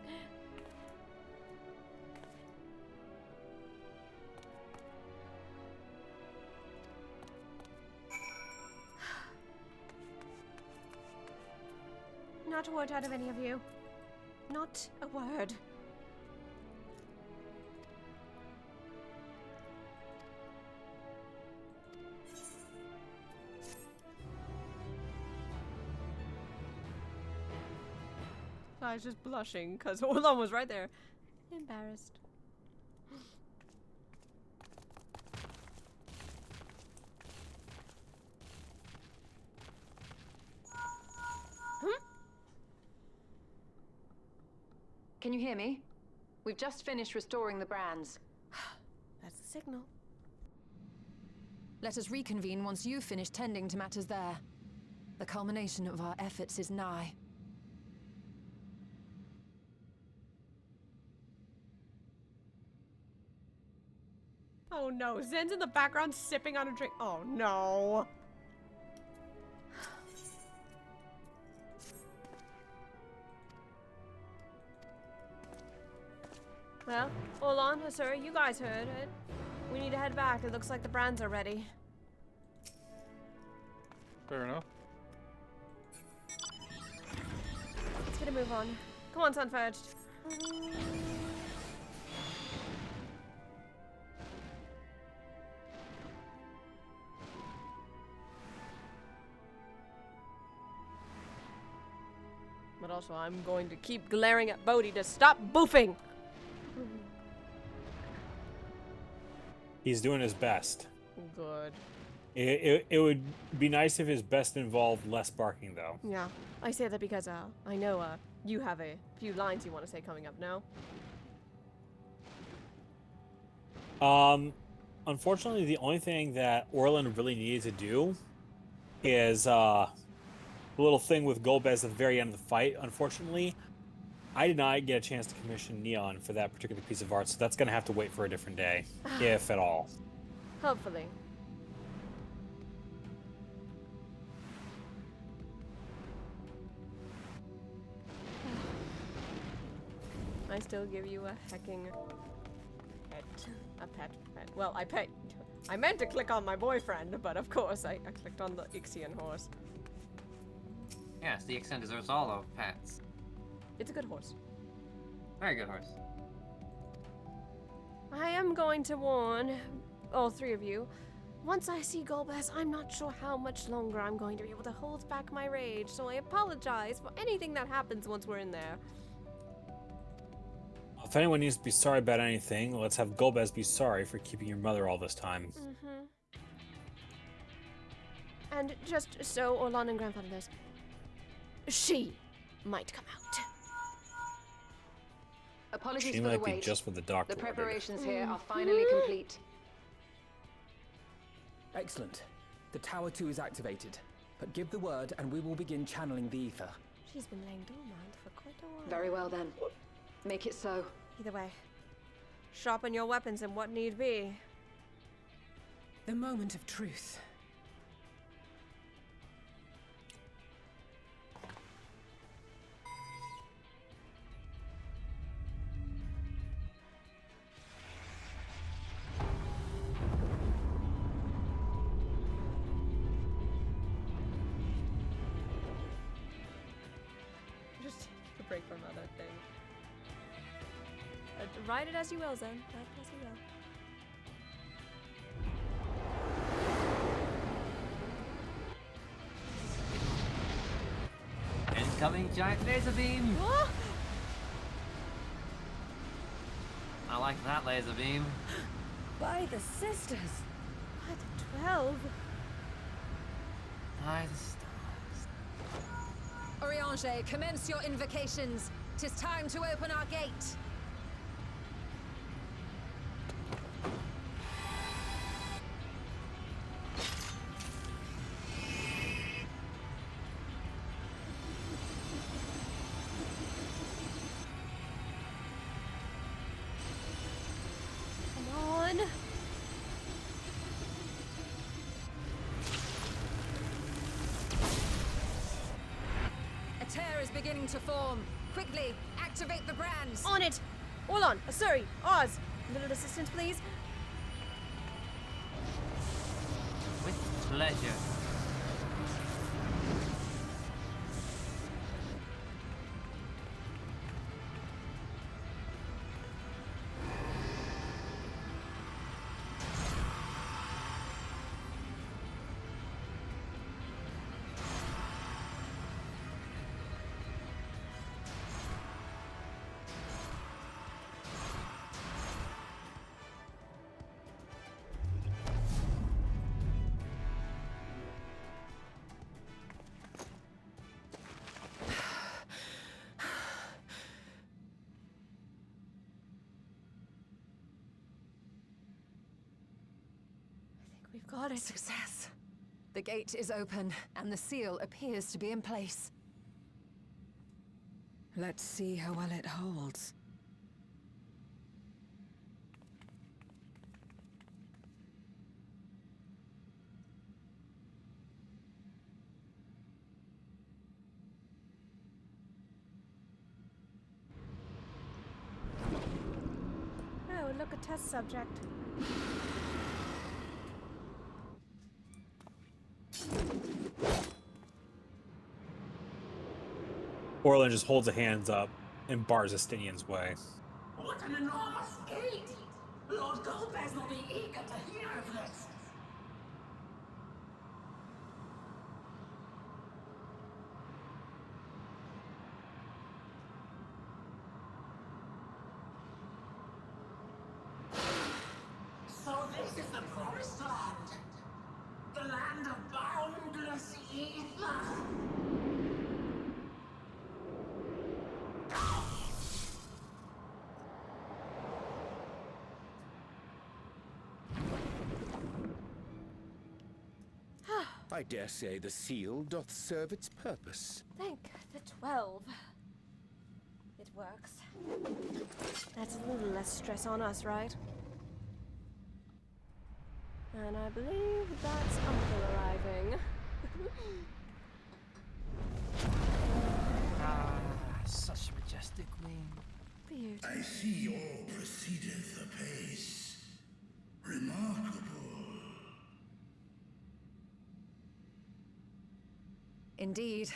Not a word out of any of you. Not a word. I was just blushing because Orlon was right there. Embarrassed. Can you hear me? We've just finished restoring the brands. That's the signal. Let us reconvene once you've finished tending to matters there. The culmination of our efforts is nigh. Oh no, Zen's in the background sipping on a drink. Oh no. Well, Orlon, sir, you guys heard it. We need to head back. It looks like the brands are ready. Fair enough. Let's get a move on. Come on, Sunfurged. But also, I'm going to keep glaring at Bodhi to stop boofing. He's doing his best. Good. It would be nice if his best involved less barking, though. Yeah, I say that because I know you have a few lines you want to say coming up now. Unfortunately, the only thing that Orlin really needed to do is the little thing with Golbez at the very end of the fight. Unfortunately, I did not get a chance to commission Neon for that particular piece of art, so that's going to have to wait for a different day, if at all. Hopefully. I still give you a hecking pet. A pet. Well, I meant to click on my boyfriend, but of course I clicked on the Ixion horse. Yes, the Ixen deserves all of pets. It's a good horse. Very good horse. I am going to warn all three of you. Once I see Golbez, I'm not sure how much longer I'm going to be able to hold back my rage, so I apologize for anything that happens once we're in there. If anyone needs to be sorry about anything, let's have Golbez be sorry for keeping your mother all this time. And just so Orlon and Grandfather knows, she might come out. Apologies She for the might be wait. just what the doctor The ordered. preparations here are finally complete. Excellent. The Tower 2 is activated. But give the word and we will begin channeling the ether. She's been laying dormant for quite a while. Very well then. Make it so. Either way, sharpen your weapons and what need be. The moment of truth. Just take a break from other things. Write it as you will, Zen. Write it as you will. Incoming giant laser beam! I like that laser beam. By the sisters! By the 12! By the stars. Oriange, commence your invocations. 'Tis time to open our gate. tear is beginning to form. Quickly, activate the brands. On it! Orlon, Asuri, Oz, a little assistance, please. With pleasure. We've got it. Success. The gate is open, and the seal appears to be in place. Let's see how well it holds. Oh, look, a test subject. Orlin just holds the hands up and bars Estinian's way. What an enormous gate! Lord Golbez will be eager to hear of this. So this is the promised land. The land of boundless ether. I dare say the seal doth serve its purpose. Thank the 12. It works. That's a little less stress on us, right? And I believe that's Uncle arriving. Such majestic wing. Beautiful. I see all proceedeth apace. Remarkable. Indeed.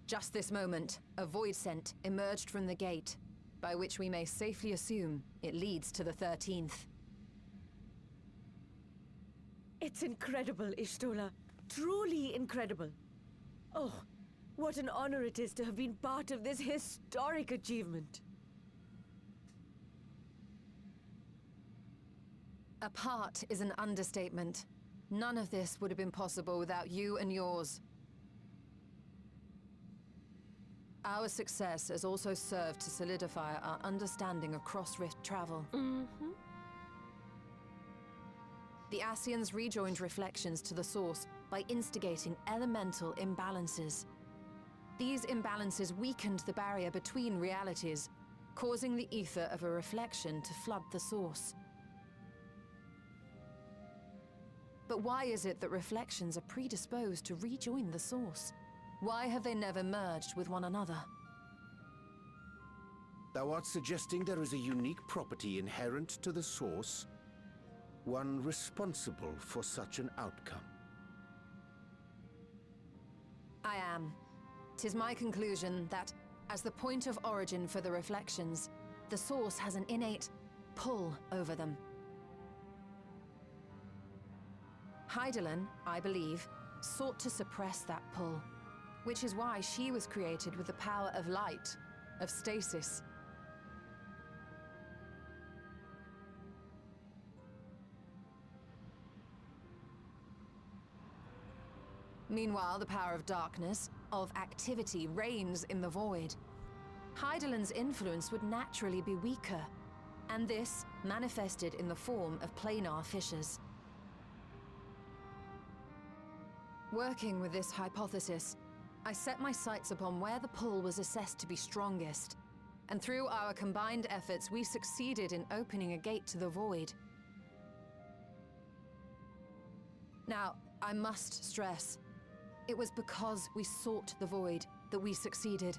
Just this moment, a void scent emerged from the gate, by which we may safely assume it leads to the 13th. It's incredible, Ishtola. Truly incredible. Oh, what an honor it is to have been part of this historic achievement. A part is an understatement. None of this would have been possible without you and yours. Our success has also served to solidify our understanding of cross-rift travel. Mm-hmm. The Ascians rejoined reflections to the source by instigating elemental imbalances. These imbalances weakened the barrier between realities, causing the ether of a reflection to flood the source. But why is it that reflections are predisposed to rejoin the source? Why have they never merged with one another? Thou art suggesting there is a unique property inherent to the source, one responsible for such an outcome. I am. 'Tis my conclusion that, as the point of origin for the reflections, the source has an innate pull over them. Hydaelyn, I believe, sought to suppress that pull, which is why she was created with the power of light, of stasis. Meanwhile, the power of darkness, of activity, reigns in the void. Hydaelyn's influence would naturally be weaker, and this manifested in the form of planar fissures. Working with this hypothesis, I set my sights upon where the pull was assessed to be strongest, and through our combined efforts, we succeeded in opening a gate to the void. Now, I must stress, it was because we sought the void, that we succeeded.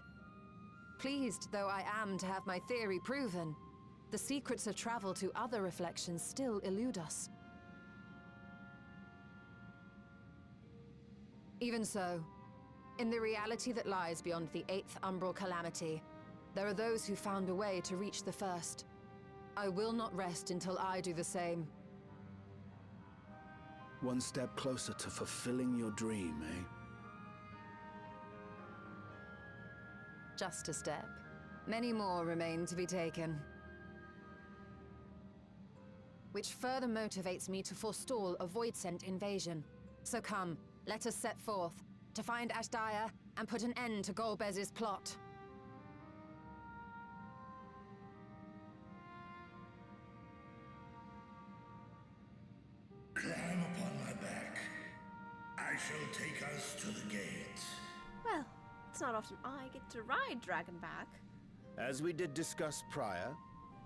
Pleased though I am to have my theory proven, the secrets of travel to other reflections still elude us. Even so, in the reality that lies beyond the 8th umbral calamity, there are those who found a way to reach the first. I will not rest until I do the same. One step closer to fulfilling your dream, eh? Just a step. Many more remain to be taken. Which further motivates me to forestall a Voidsent invasion. So come, let us set forth, to find Ashdaya and put an end to Golbez's plot. Climb upon my back. I shall take us to the gate. Well, it's not often I get to ride Dragonback. As we did discuss prior,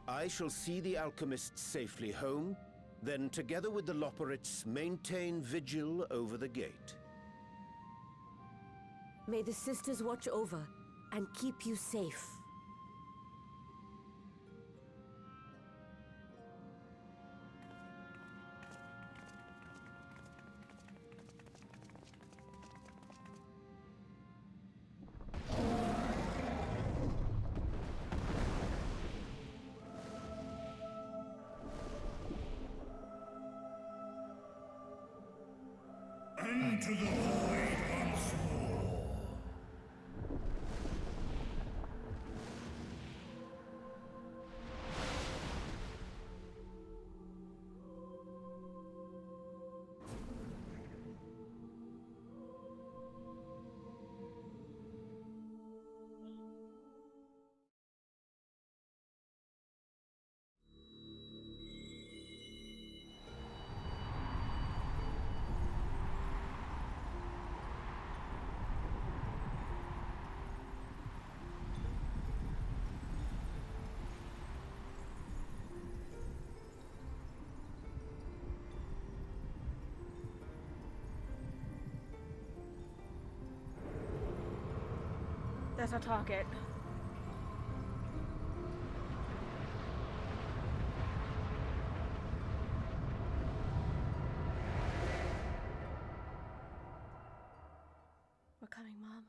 I shall see the alchemists safely home, then together with the Loporrits maintain vigil over the gate. May the sisters watch over and keep you safe. Into the void once more. That's our target. We're coming, Mom.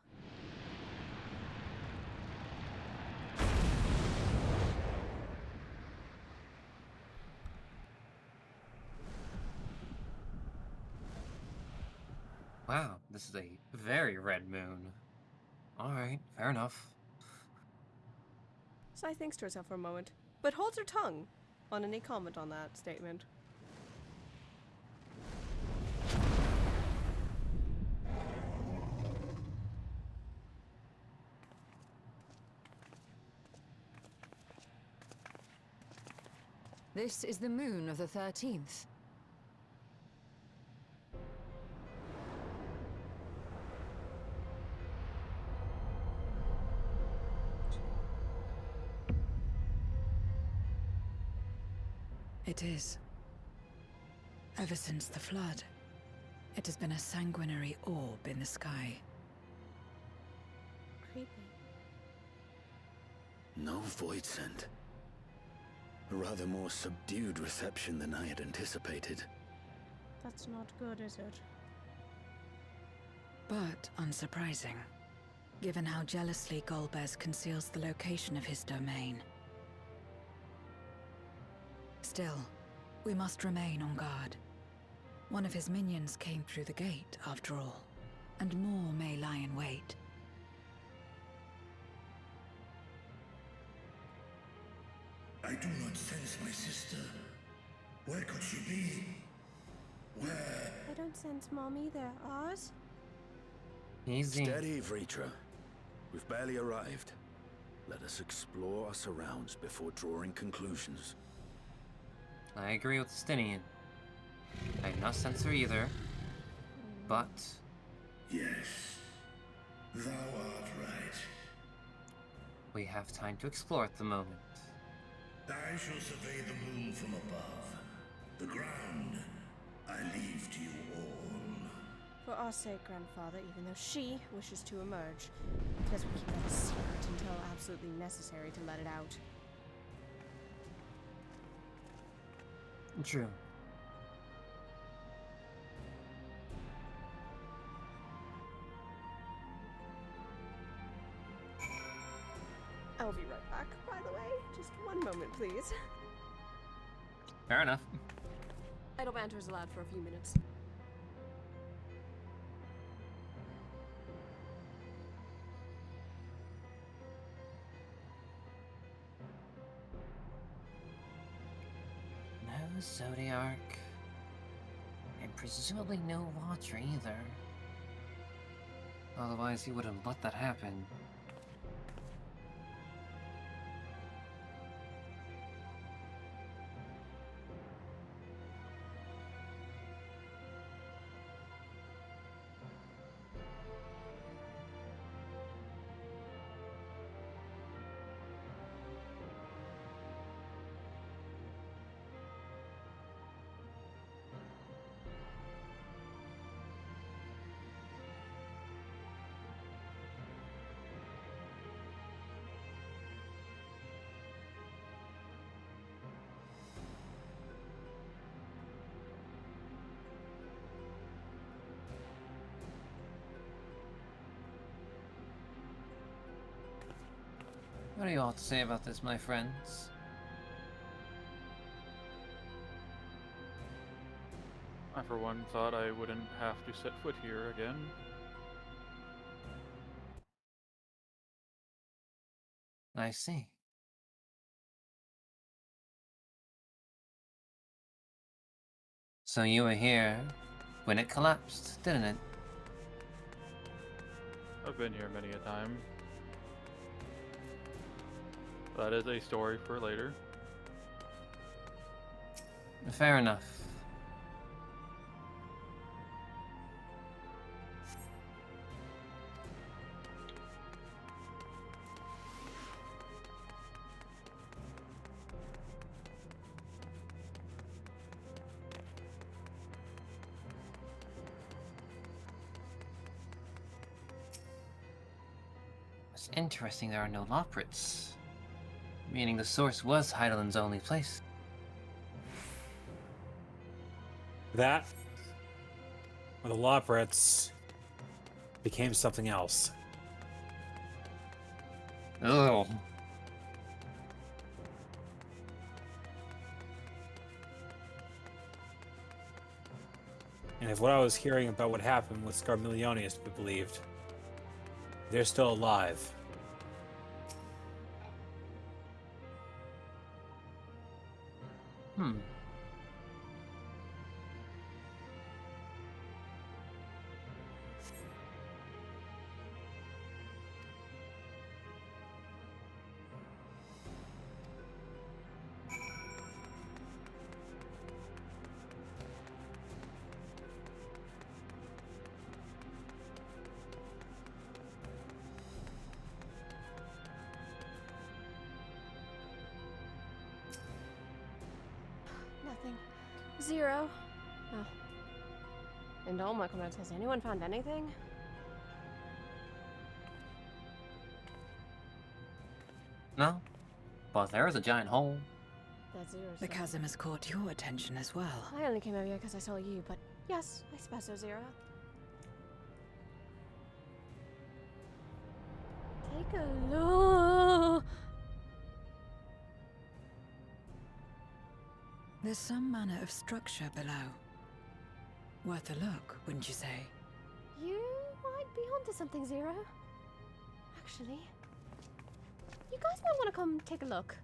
Wow, this is a very red moon. Alright, fair enough. Sai thinks to herself for a moment, but holds her tongue on any comment on that statement. This is the moon of the 13th. It is. Ever since the flood, it has been a sanguinary orb in the sky. Creepy. No Voidsent. A rather more subdued reception than I had anticipated. That's not good, is it? But unsurprising, given how jealously Golbez conceals the location of his domain. Still, we must remain on guard. One of his minions came through the gate, after all, and more may lie in wait. I do not sense my sister. Where could she be? Where? I don't sense Mom either. Oz? Easy. Steady, Vritra. We've barely arrived. Let us explore our surrounds before drawing conclusions. I agree with Stinian. I do not sense her either, but... Yes, thou art right. we have time to explore at the moment. I shall survey the moon from above. The ground I leave to you all. For our sake, Grandfather, even though she wishes to emerge, because we keep that a secret until absolutely necessary to let it out. True. I'll be right back, by the way. Just one moment, please. Fair enough. Idle banter is allowed for a few minutes. No Zodiac. And presumably no water either. Otherwise he wouldn't let that happen. What do you all have to say about this, my friends? I, for one, thought I wouldn't have to set foot here again. I see. So you were here when it collapsed, didn't it? I've been here many a time. That is a story for later. Fair enough. It's interesting there are no Loprits. Meaning the source was Heidelin's only place. That, or the Loprits, became something else. Ugh. And if what I was hearing about what happened with Scarmilione is to be believed, they're still alive. Hmm. Nothing. 0. Oh. And oh my goodness, has anyone found anything? No? But there is a giant hole. That's 0. The chasm has caught your attention as well. I only came over here because I saw you, but yes, I suppose so, 0. Take a look. There's some manner of structure below. Worth a look, wouldn't you say? You might be onto something, 0. Actually, you guys might want to come take a look.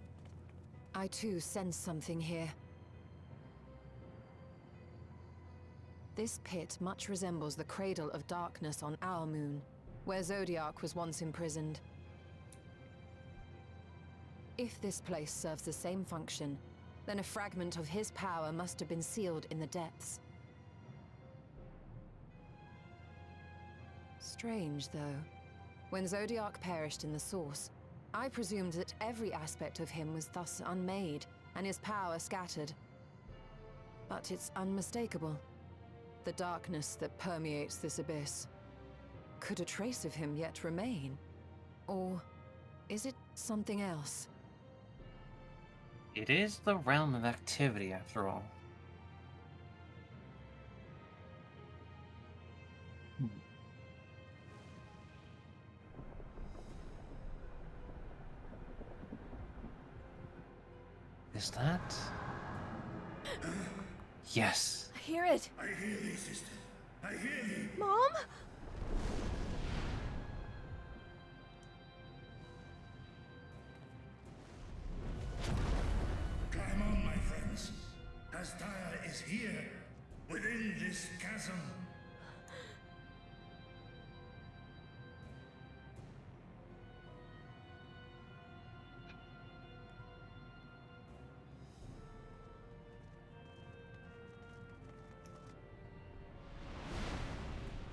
I too sense something here. This pit much resembles the Cradle of Darkness on our moon, where Zodiac was once imprisoned. If this place serves the same function, then a fragment of his power must have been sealed in the depths. Strange, though. When Zodiac perished in the Source, I presumed that every aspect of him was thus unmade, and his power scattered. But it's unmistakable. The darkness that permeates this abyss. Could a trace of him yet remain? Or is it something else? It is the realm of activity, after all. Is that? Yes. I hear it. I hear thee, sister. I hear thee. Mom? Climb on, my friends. Astaya is here, within this chasm.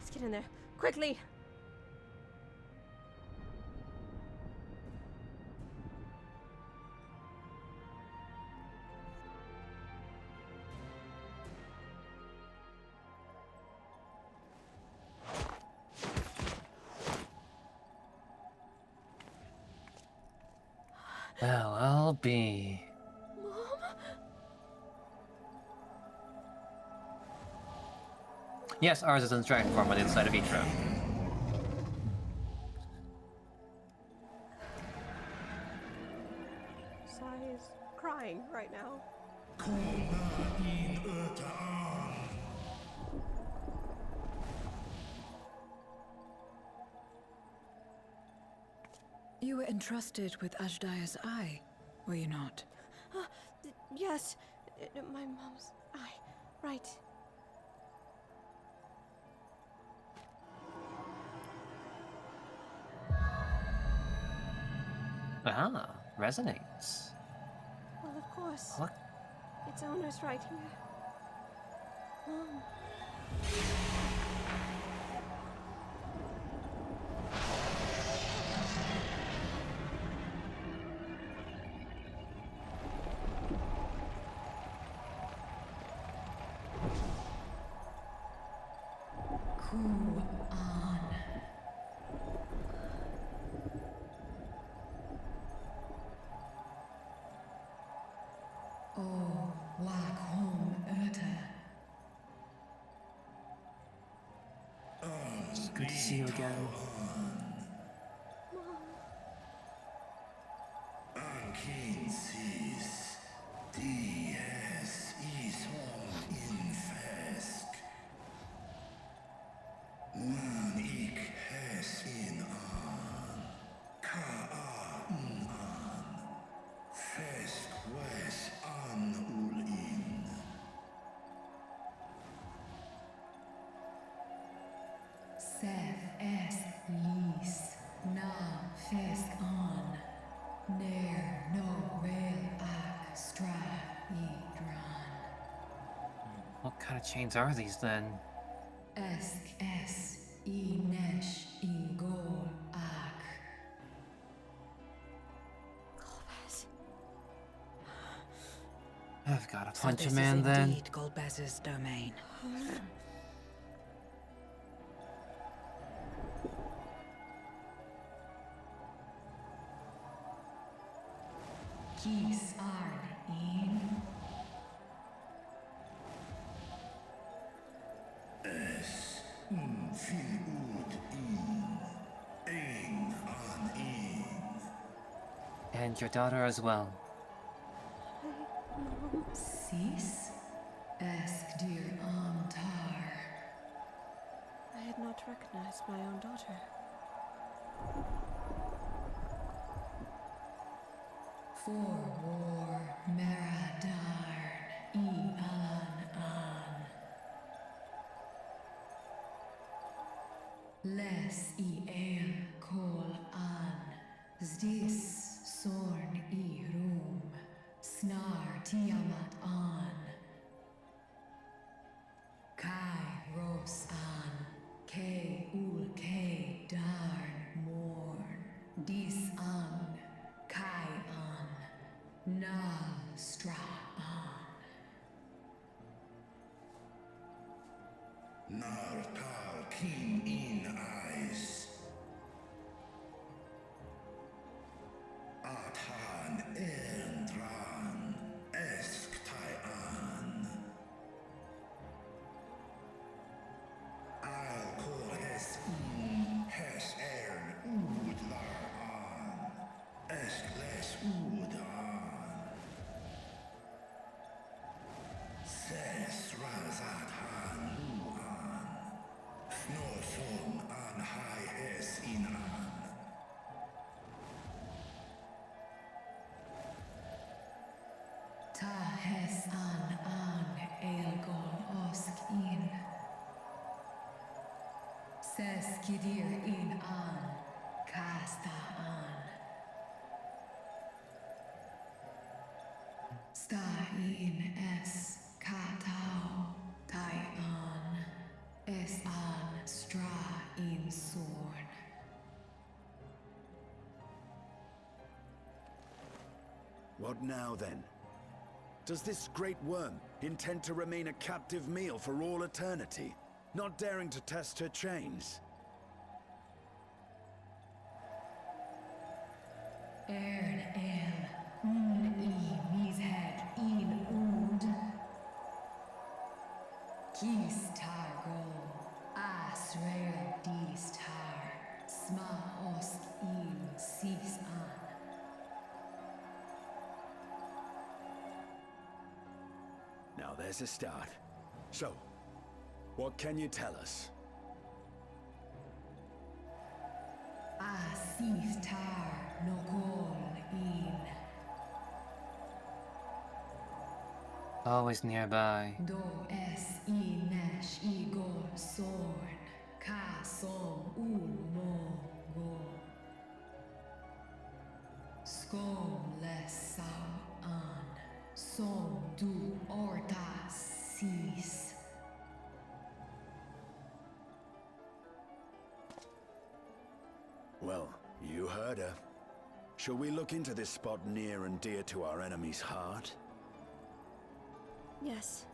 Let's get in there. Quickly! Well, I'll be. Mom? Yes, ours is in dragon form on the inside of each room. Sai is crying right now. You were entrusted with Ajdaya's eye, were you not? Yes, my mom's eye. Right. Ah, resonates. Well, of course. What? Its owner's right here. Mom. Cool on. Oh, wag home Urta. It's good to see you again. Ankinsis, dies ishon infesk. Wan ik hes in an, ka an, fesk wes an ul in. Seth es lis, na fesk on. Nair no rail ak stra e dran. What kind of chains are these then? Esk es e nesh e gol ak. I've got to So punch a this man is then. indeed Golbez's domain. Kis arn in. Es fil ud in, ein an in. And your daughter as well. Sis? Esk dir Amtar. I had not recognized my own daughter. For war Meradarn e Alan an. Les e el kol an. Zdis sorn e rum. Snar tiamat an. Kai ros an. Ke ul ke darn morn. Dis an. Kai an. Nal stra an. Nartal King in eyes. Athan Endran Esktayan. Al Kor Hes In Hes Ern Udlar An Eskles Udan Ses Razat Han Luan Snoson An Hai Hes In An. Ta hes an elgon osk in. Ses kidir in an kasta an. Sta in es katao tai an. Es an stra in sorn. What now, then? Does this great worm intend to remain a captive meal for all eternity, not daring to test her chains? Ern el mished in ud. Kis targol asrael dis tar. Sma osk in sis an. Now there's a start. So, what can you tell us? Asis tar nokol in. Always nearby. Do es inesh igor sorn. Ka som mo go. Skom les sao an. Som du orta sis. Well, you heard her. Shall we look into this spot near and dear to our enemy's heart? Yes.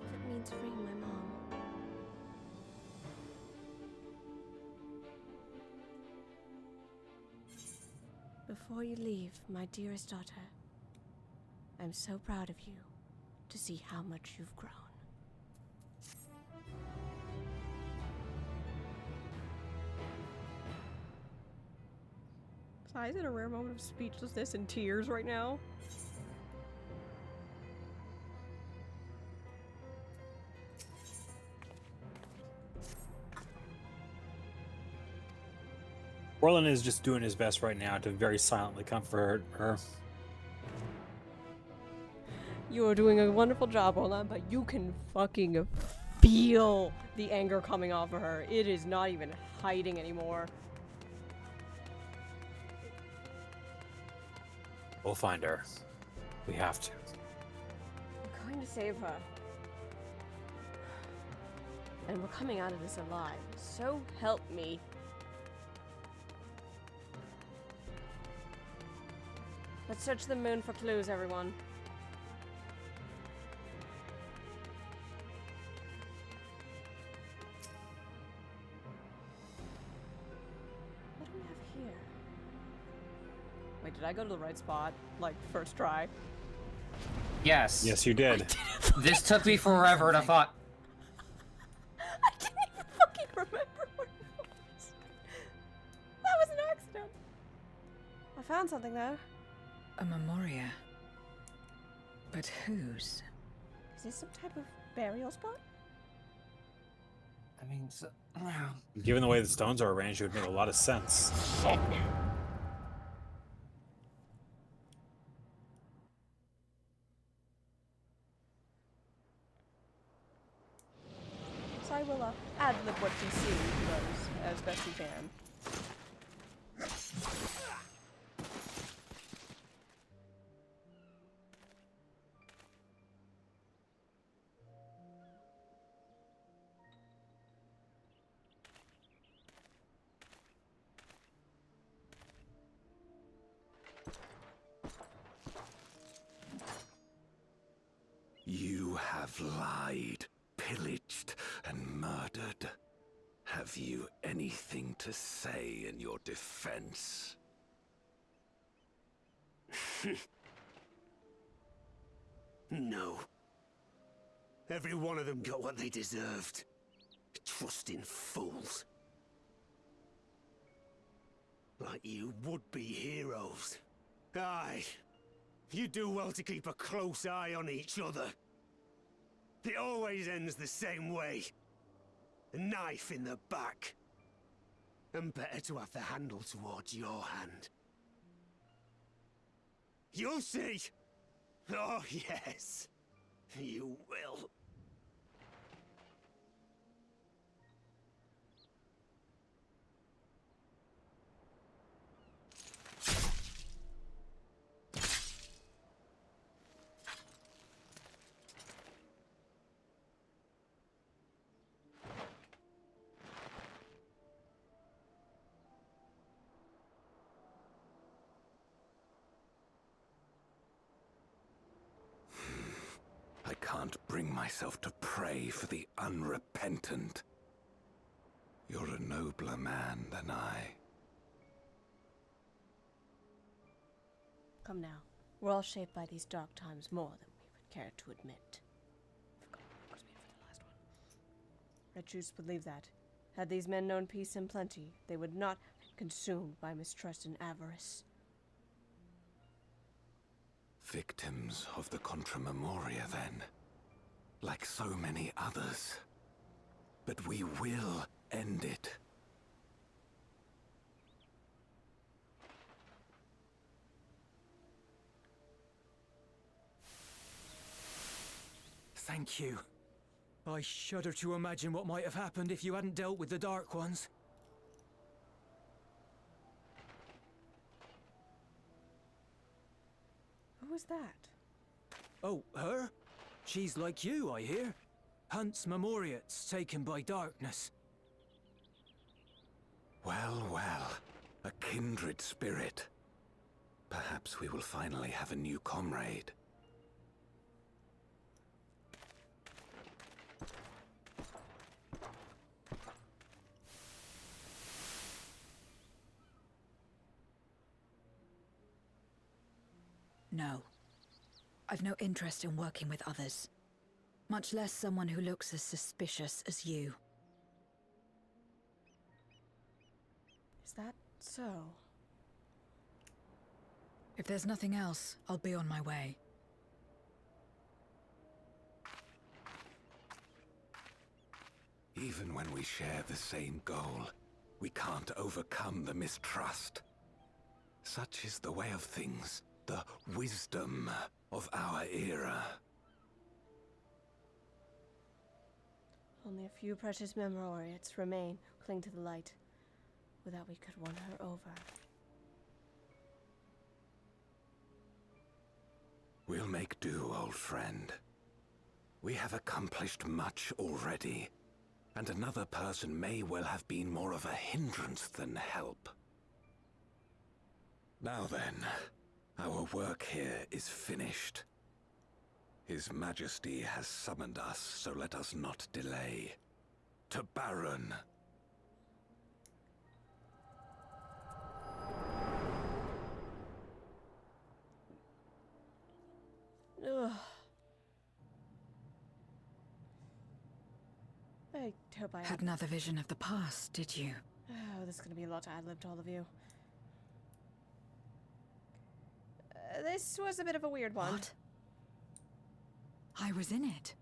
If it means freeing my mom. Before you leave, my dearest daughter, I'm so proud of you to see how much you've grown. Sighs in a rare moment of speechlessness and tears right now. Orlin is just doing his best right now to very silently comfort her. You are doing a wonderful job, Orlan, but you can fucking feel the anger coming off of her. It is not even hiding anymore. We'll find her. We have to. We're going to save her. And we're coming out of this alive. So help me. Let's search the moon for clues, everyone. What do we have here? Wait, did I go to the right spot? Like, first try? Yes. Yes, you did. This took me forever to find. I didn't even fucking remember what it was. That was an accident. I found something, though. A memoria. But whose? Is this some type of burial spot? I mean, so, Given the way the stones are arranged, it would make a lot of sense. Shit. So I will ad-lib what you see to those as best you can. have lied, pillaged, and murdered. Have you anything to say in your defense? No. Every one of them got what they deserved. Trusting fools. Like you would-be heroes. Aye. You do well to keep a close eye on each other. It always ends the same way. A knife in the back. And better to have the handle towards your hand. You'll see! Oh, yes. You will. I can't bring myself to pray for the unrepentant. You're a nobler man than I. Come now. We're all shaped by these dark times more than we would care to admit. Forgot what was made for the last one. I choose to believe that. Had these men known peace and plenty, they would not have been consumed by mistrust and avarice. Victims of the Contra Memoria, then. Like so many others. But we will end it. Thank you. I shudder to imagine what might have happened if you hadn't dealt with the Dark Ones. Who was that? Oh, her? She's like you, I hear. Hunts Memoriats taken by darkness. Well, well. A kindred spirit. Perhaps we will finally have a new comrade. No. I've no interest in working with others. Much less someone who looks as suspicious as you. Is that so? If there's nothing else, I'll be on my way. Even when we share the same goal, we can't overcome the mistrust. Such is the way of things, the wisdom of our era. Only a few precious Memoriats remain cling to the light. Without we could win her over. We'll make do, old friend. We have accomplished much already, and another person may well have been more of a hindrance than help. Now then, our work here is finished. His Majesty has summoned us, so let us not delay. To Baron. Ugh. I hope I Had another vision of the past, did you? Oh, this is gonna be a lot to ad-lib to all of you. This was a bit of a weird one. What? I was in it.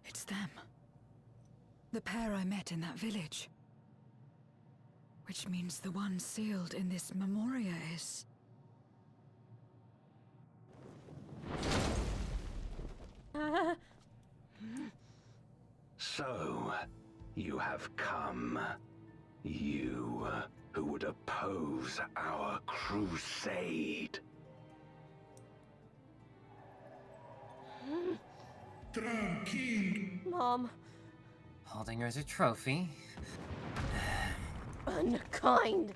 It's them. The pair I met in that village. Which means the one sealed in this Memoria is... So, you have come. You who would oppose our crusade. Mom. Holding her as a trophy. Unkind.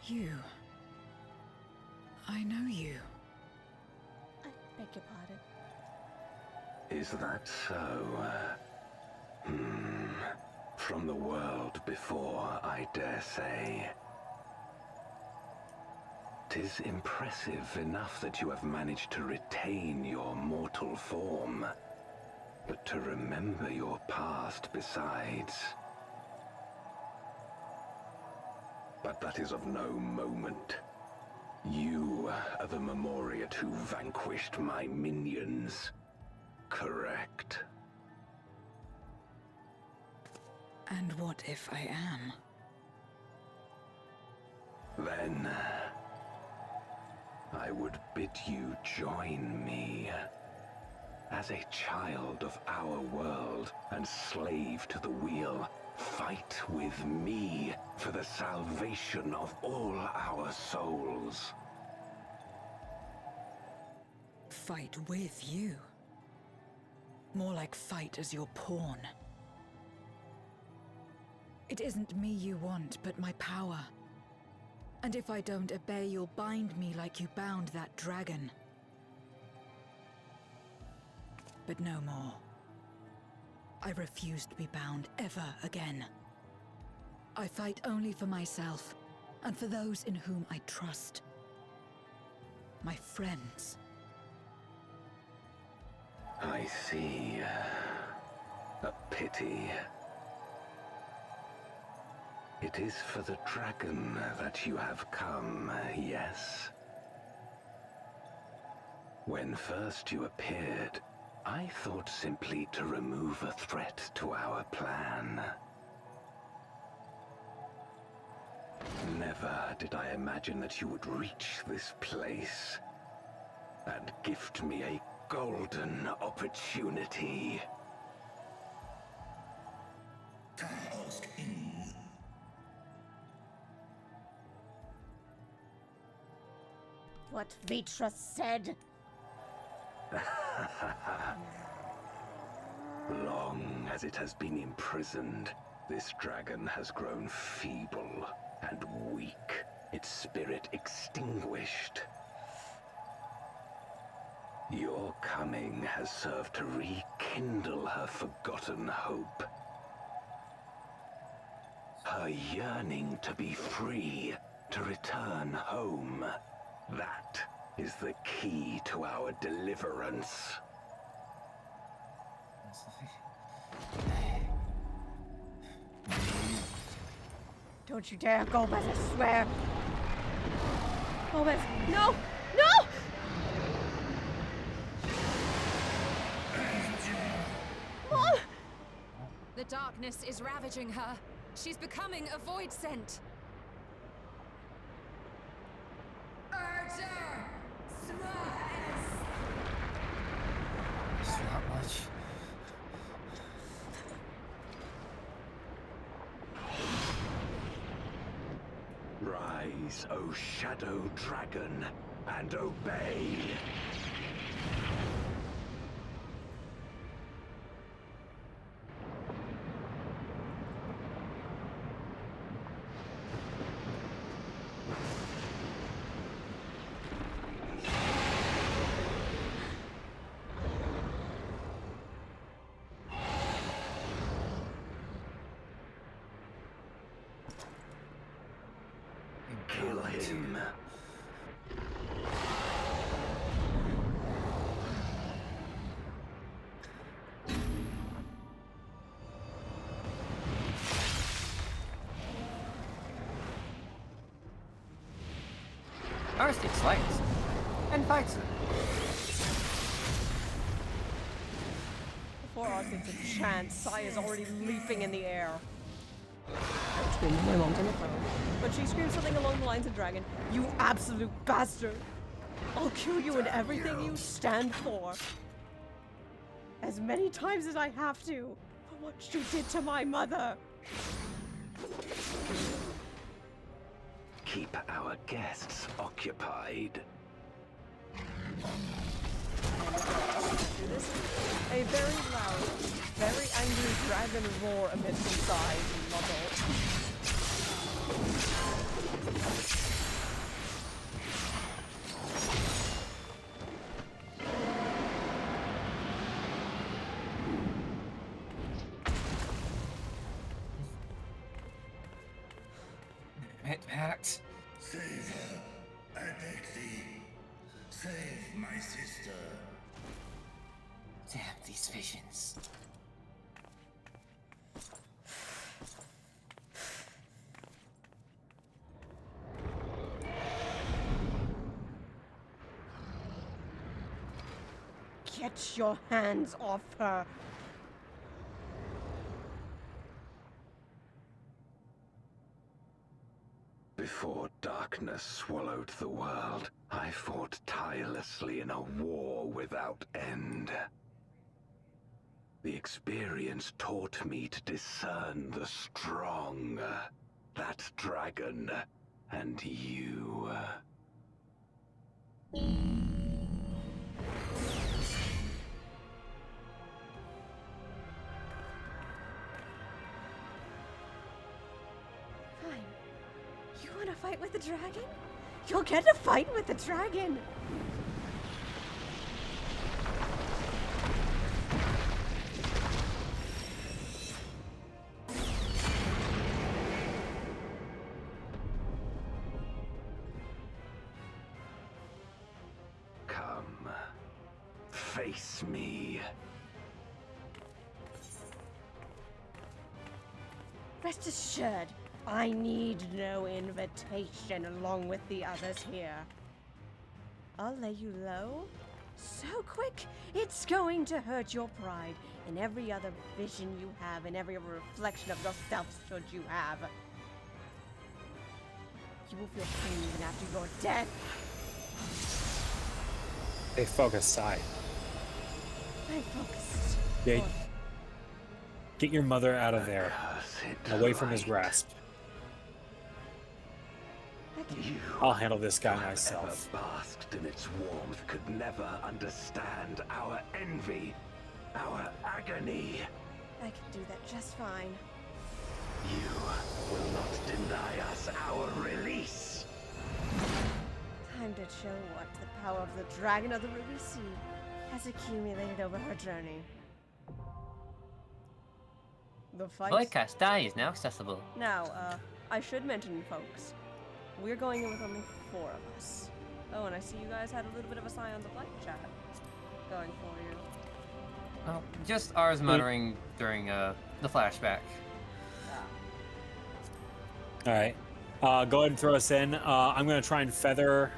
You. I know you. I beg your pardon. Is that so? From the world before, I dare say. 'Tis impressive enough that you have managed to retain your mortal form, but to remember your past besides. But that is of no moment. You are the Memoriat who vanquished my minions, correct? And what if I am? Then I would bid you join me. As a child of our world and slave to the wheel, fight with me for the salvation of all our souls. Fight with you? More like fight as your pawn. It isn't me you want, but my power. And if I don't obey, you'll bind me like you bound that dragon. But no more. I refuse to be bound ever again. I fight only for myself, and for those in whom I trust. My friends. I see. A pity. It is for the dragon that you have come, yes? When first you appeared, I thought simply to remove a threat to our plan. Never did I imagine that you would reach this place and gift me a golden opportunity. Task in. What Vitra said. Long as it has been imprisoned, this dragon has grown feeble and weak, its spirit extinguished. Your coming has served to rekindle her forgotten hope. Her yearning to be free, to return home. That is the key to our deliverance. Don't you dare, Gomez, I swear. Gomez, no! No! Mom! The darkness is ravaging her. She's becoming a void scent. Archer! Smash! It's not much. Rise, O Shadow Dragon, and obey. Kill him. Arstic slays and fights them. Before Arstic's a chance, Sai is already leaping in the air. I screamed my mom's on the phone, but she screamed something along the lines of Dragon. You absolute bastard! I'll kill you and everything you stand for. As many times as I have to, for what you did to my mother. Keep our guests occupied. After this, a very loud, very angry dragon roar amidst from Sai's muzzle. It packed. Save her, I beg thee. Save my sister. Damn these visions. Get your hands off her. Before darkness swallowed the world, I fought tirelessly in a war without end. The experience taught me to discern the strong, that dragon, and you. Fine. You want to fight with the dragon? You'll get to fight with the dragon. Come, face me. Rest assured, I need no invitation along with the others here. I'll lay you low so quick, it's going to hurt your pride and every other vision you have and every other reflection of yourself should you have. You will feel pain even after your death. Stay focused, Sai. Stay focused. Yeah. Get your mother out of there. Away from his grasp. I'll handle this guy myself. Whoever basked in its warmth could never understand our envy, our agony. I can do that just fine. You will not deny us our release. Time to show what the power of the Dragon of the Ruby Sea has accumulated over her journey. The fight. Boycast Die is now accessible. Now, I should mention, folks, we're going in with only 4 of us. Oh, and I see you guys had a little bit of a Scions of Light chat going for you. Oh, just ours muttering during the flashback. All right. Go ahead and throw us in. I'm going to try and feather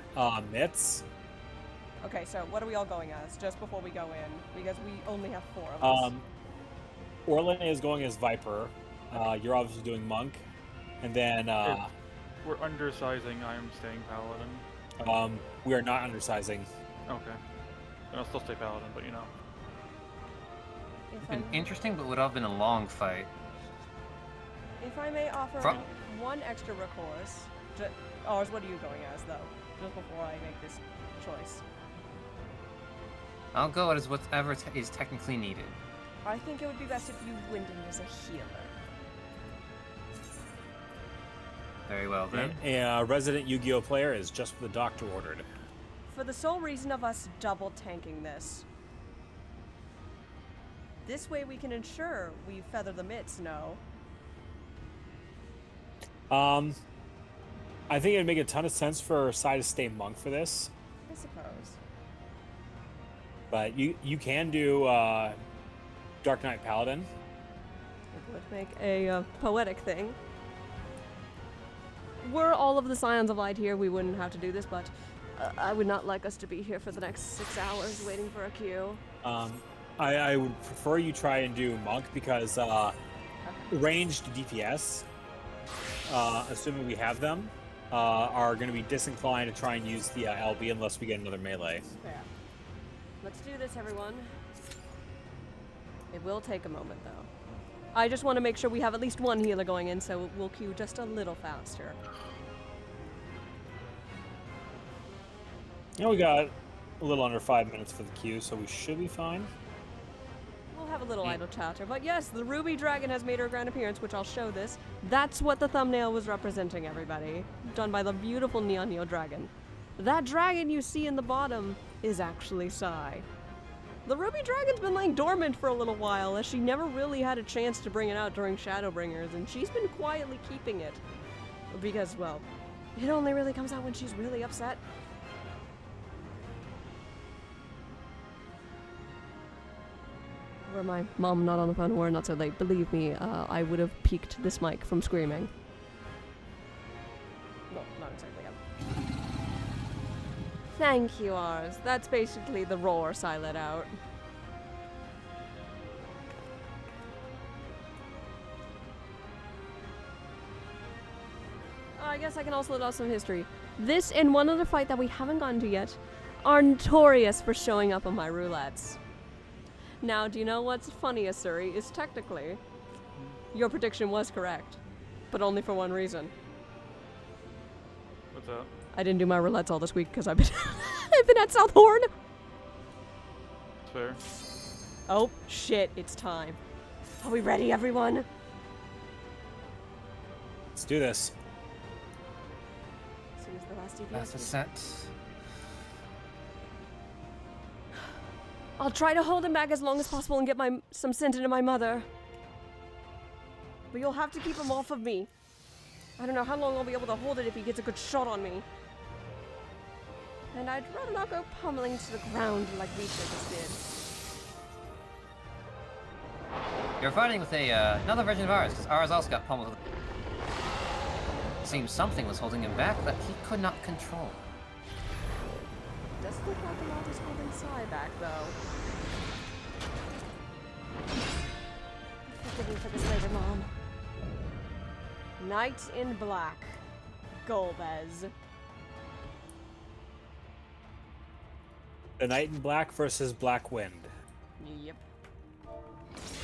Mitts. Okay, so what are we all going as just before we go in? Because we only have 4 of us. Orlin is going as Viper. You're obviously doing Monk. And then... We're undersizing. I'm staying Paladin. We are not undersizing. Okay. And I'll still stay Paladin, but you know. Been interesting, but would have been a long fight. If I may offer one extra recourse, ours, what are you going as, though? Just before I make this choice. I'll go as whatever is technically needed. I think it would be best if you went in as a healer. Very well, then. A resident Yu-Gi-Oh player is just what the doctor ordered. For the sole reason of us double tanking this. This way we can ensure we feather the mitts, no? I think it'd make a ton of sense for Sai to stay Monk for this. I suppose. But you can do Dark Knight Paladin. It would make a poetic thing. Were all of the Scions of Light here, we wouldn't have to do this, but I would not like us to be here for the next 6 hours waiting for a queue. I would prefer you try and do Monk because ranged DPS, assuming we have them, are going to be disinclined to try and use the LB unless we get another melee. Fair. Let's do this, everyone. It will take a moment, though. I just want to make sure we have at least one healer going in, so we'll queue just a little faster. Yeah, we got a little under 5 minutes for the queue, so we should be fine. We'll have a little idle chatter, but yes, the Ruby Dragon has made her grand appearance, which I'll show this. That's what the thumbnail was representing, everybody. Done by the beautiful Neon Neo Dragon. That dragon you see in the bottom is actually Sai. The Ruby Dragon's been lying dormant for a little while, as she never really had a chance to bring it out during Shadowbringers, and she's been quietly keeping it. Because, well, it only really comes out when she's really upset. Were my mom not on the phone, or not so late, believe me, I would have peaked this mic from screaming. Well, not exactly. Thank you, Ars. That's basically the roar I let out. I guess I can also let out some history. This and one other fight that we haven't gotten to yet are notorious for showing up on my roulettes. Now, do you know what's funniest, Suri? Is technically, your prediction was correct, but only for one reason. What's up? I didn't do my roulettes all this week because I've been I've been at Southhorn. Fair. Oh shit! It's time. Are we ready, everyone? Let's do this. As soon as the last DPS. That's a set. I'll try to hold him back as long as possible and get some scent into my mother. But you'll have to keep him off of me. I don't know how long I'll be able to hold it if he gets a good shot on me. And I'd rather not go pummeling to the ground like Risha just did. You're fighting with another version of ours, because ours also got pummeled. Seems something was holding him back that he could not control. Doesn't look like the Lord is holding Sai back, though. Forgive me for this later, Mom. Knight in Black. Golbez. The Knight in Black versus Black Wind. Yep.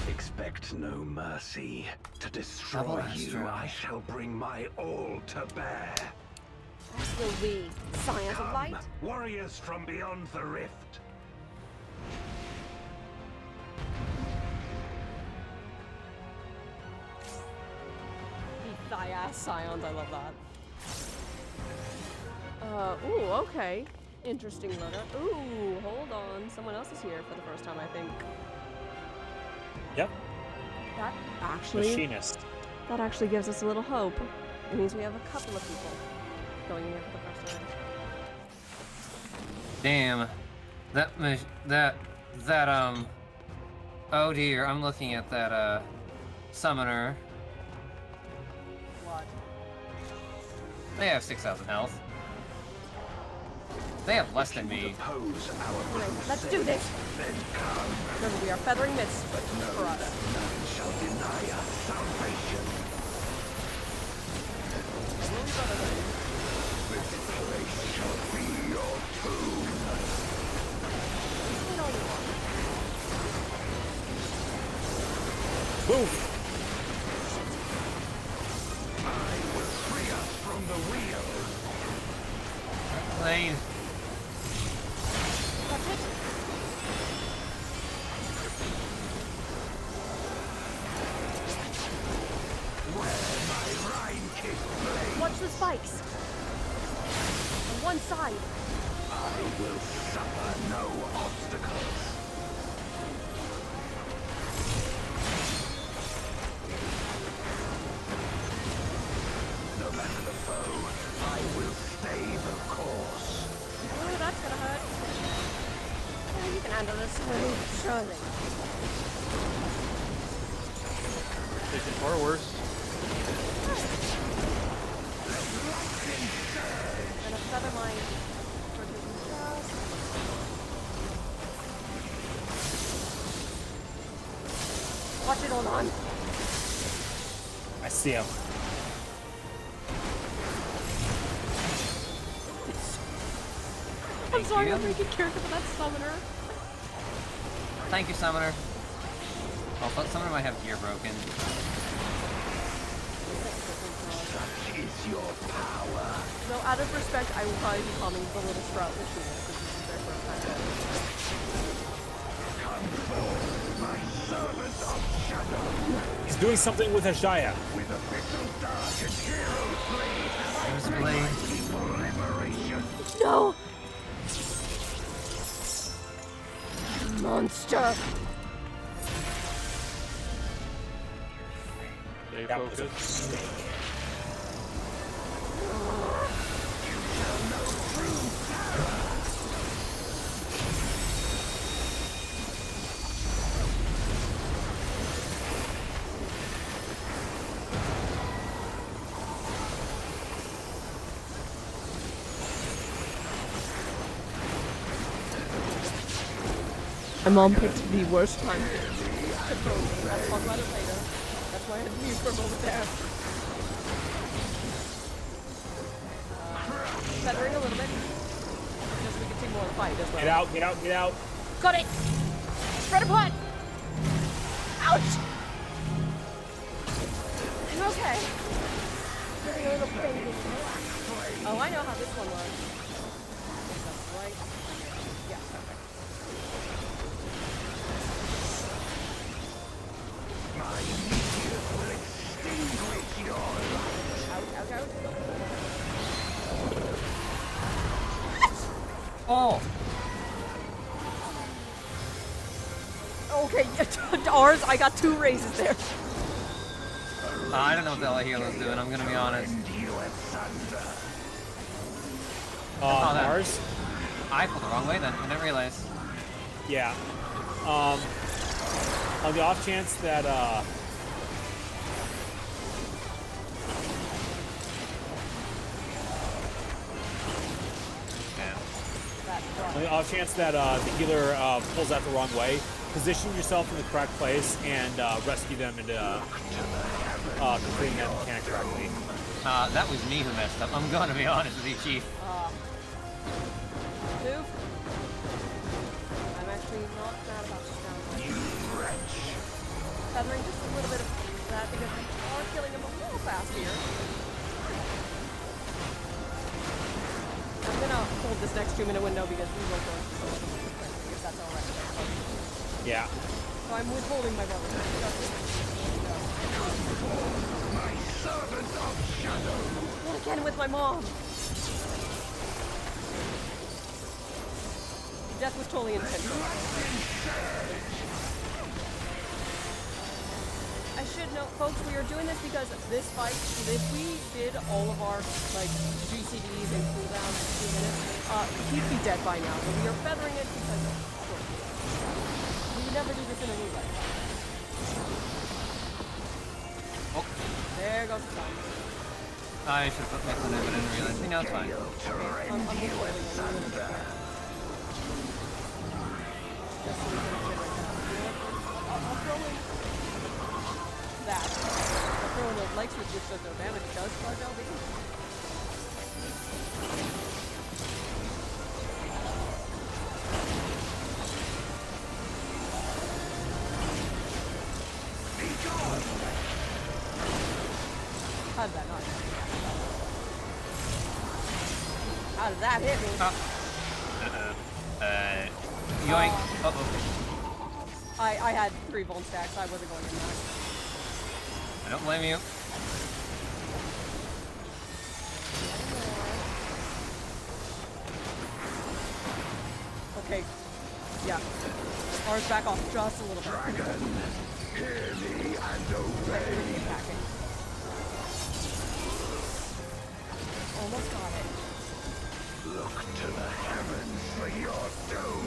Expect no mercy. To destroy you, I shall bring my all to bear. As will we, Science of Light. Warriors from beyond the rift. Beat thy ass, Scions. I love that. Ooh, okay. Interesting letter. Ooh, hold on. Someone else is here for the first time, I think. Yep. That actually... Machinist. That actually gives us a little hope. It means we have a couple of people going in here for the first time. Damn. Oh dear, I'm looking at that, summoner. What? They have 6,000 health. They have less than me. Let's do this! Remember, we are feathering mist for us. None shall deny us salvation. This place shall be your tomb. Move! I will free us from the wheel. Lane. Watch the spikes. On one side. I will suffer no obstacles. No matter the foe, I will stay the course. Oh, that's gonna hurt. Oh, you can handle this, surely. Take it far worse. And a feather mine. Watch it, hold on. I see him. I'm sorry, I'm making character for that summoner. Thank you, summoner. Oh, but summoner might have gear broken. Such is your power. So out of respect, I will probably be calling the little sprout machinist because this is their first time. Come forth, my servant of shadow. He's doing something with Ajaya. With a little dark and hero's blade, There's blade. for liberation. No! Monster! Stay That was a focused. mistake. My mom picked the worst time to throw me. I'll talk about it later. That's why I had to mute for a moment there. Feathering a little bit. Just so we can see more of the fight as well. Get out, get out, get out. Got it! Spread apart! Ouch! I'm okay. Getting a little faded. Oh, I know how this one works. That's right. Yeah, perfect. Ouch, ouch, ouch. Oh! Okay, ours, I got 2 raises there. I don't know what the hell a healer's doing, I'm gonna be honest. Oh, that- Ours? I pulled the wrong way then, I didn't realize. Yeah. On the off chance that, on the off chance that the healer pulls out the wrong way, position yourself in the correct place and rescue them into completing that mechanic correctly. That was me who messed up. I'm gonna be honest with you, Chief. Move. I'm actually not mad about this down. Feathering just a little bit of that because we are killing him a little fast here. I'm gonna hold this next 2-minute window because we will go into so much if that's alright. Yeah. So I'm withholding my brother. My servant of shadow. Not again with my mom. Death was totally intentional. I should note, folks, we are doing this because this fight, if we did all of our, like, GCDs and cooldowns in 2 minutes, he'd be dead by now, but we are feathering it because we would never do this in a roulette. Oh. There goes the sun. I should have put my foot in, but I didn't realize. No, it's fine. I'm just waiting. Just so we can I'll throw in that. I'll throw in those leg sweeps which does no damage. It does charge LB. How did that not hit me? How did that hit me? Yoink. Uh-oh. I had 3 bone stacks. I wasn't going in that. I don't blame you. Okay. Yeah. Ours back off just a little bit. Dragon, hear me and obey. Almost got it. Look to the heavens for your doom.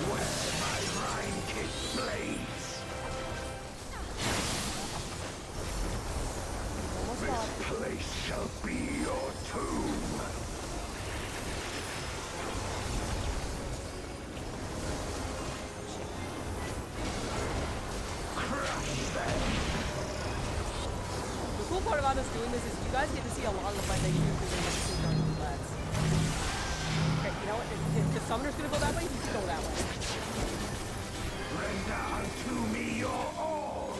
Where my rhyme kick blades. This place shall be your tomb. The cool part about us doing this is you guys get to see a lot of the fight that you do because they get to see our lads. Okay, you know what? If the summoner's gonna go that way, you just go that way. Render unto me your all.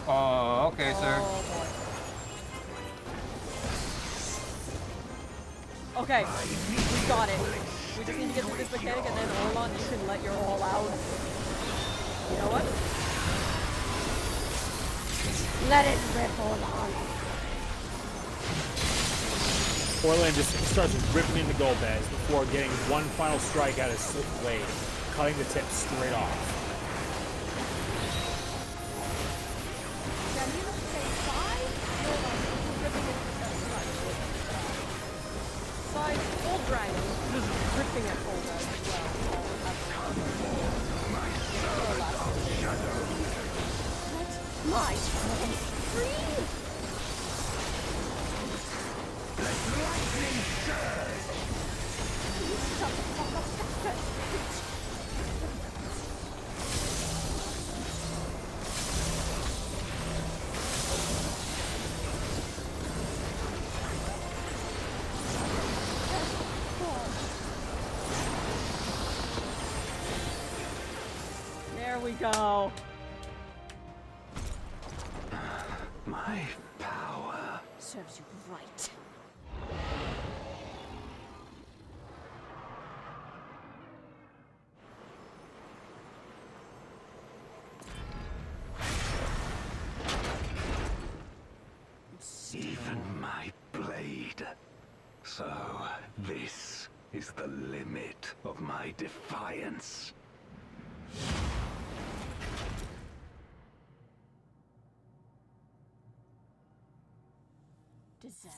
Oh, okay, sir. Oh, boy. Okay, we got it. We just need to get through this mechanic and then Orlon, you can let your all out. You know what? Let it rip, Orlon. Orlan just starts ripping into gold beds before getting one final strike at his slick blade, cutting the tip straight off. Side full dragon, just ripping at full as well. My free! we go. My power. Serves you right. Even my blade. So, this is the limit of my defiance. Deserved.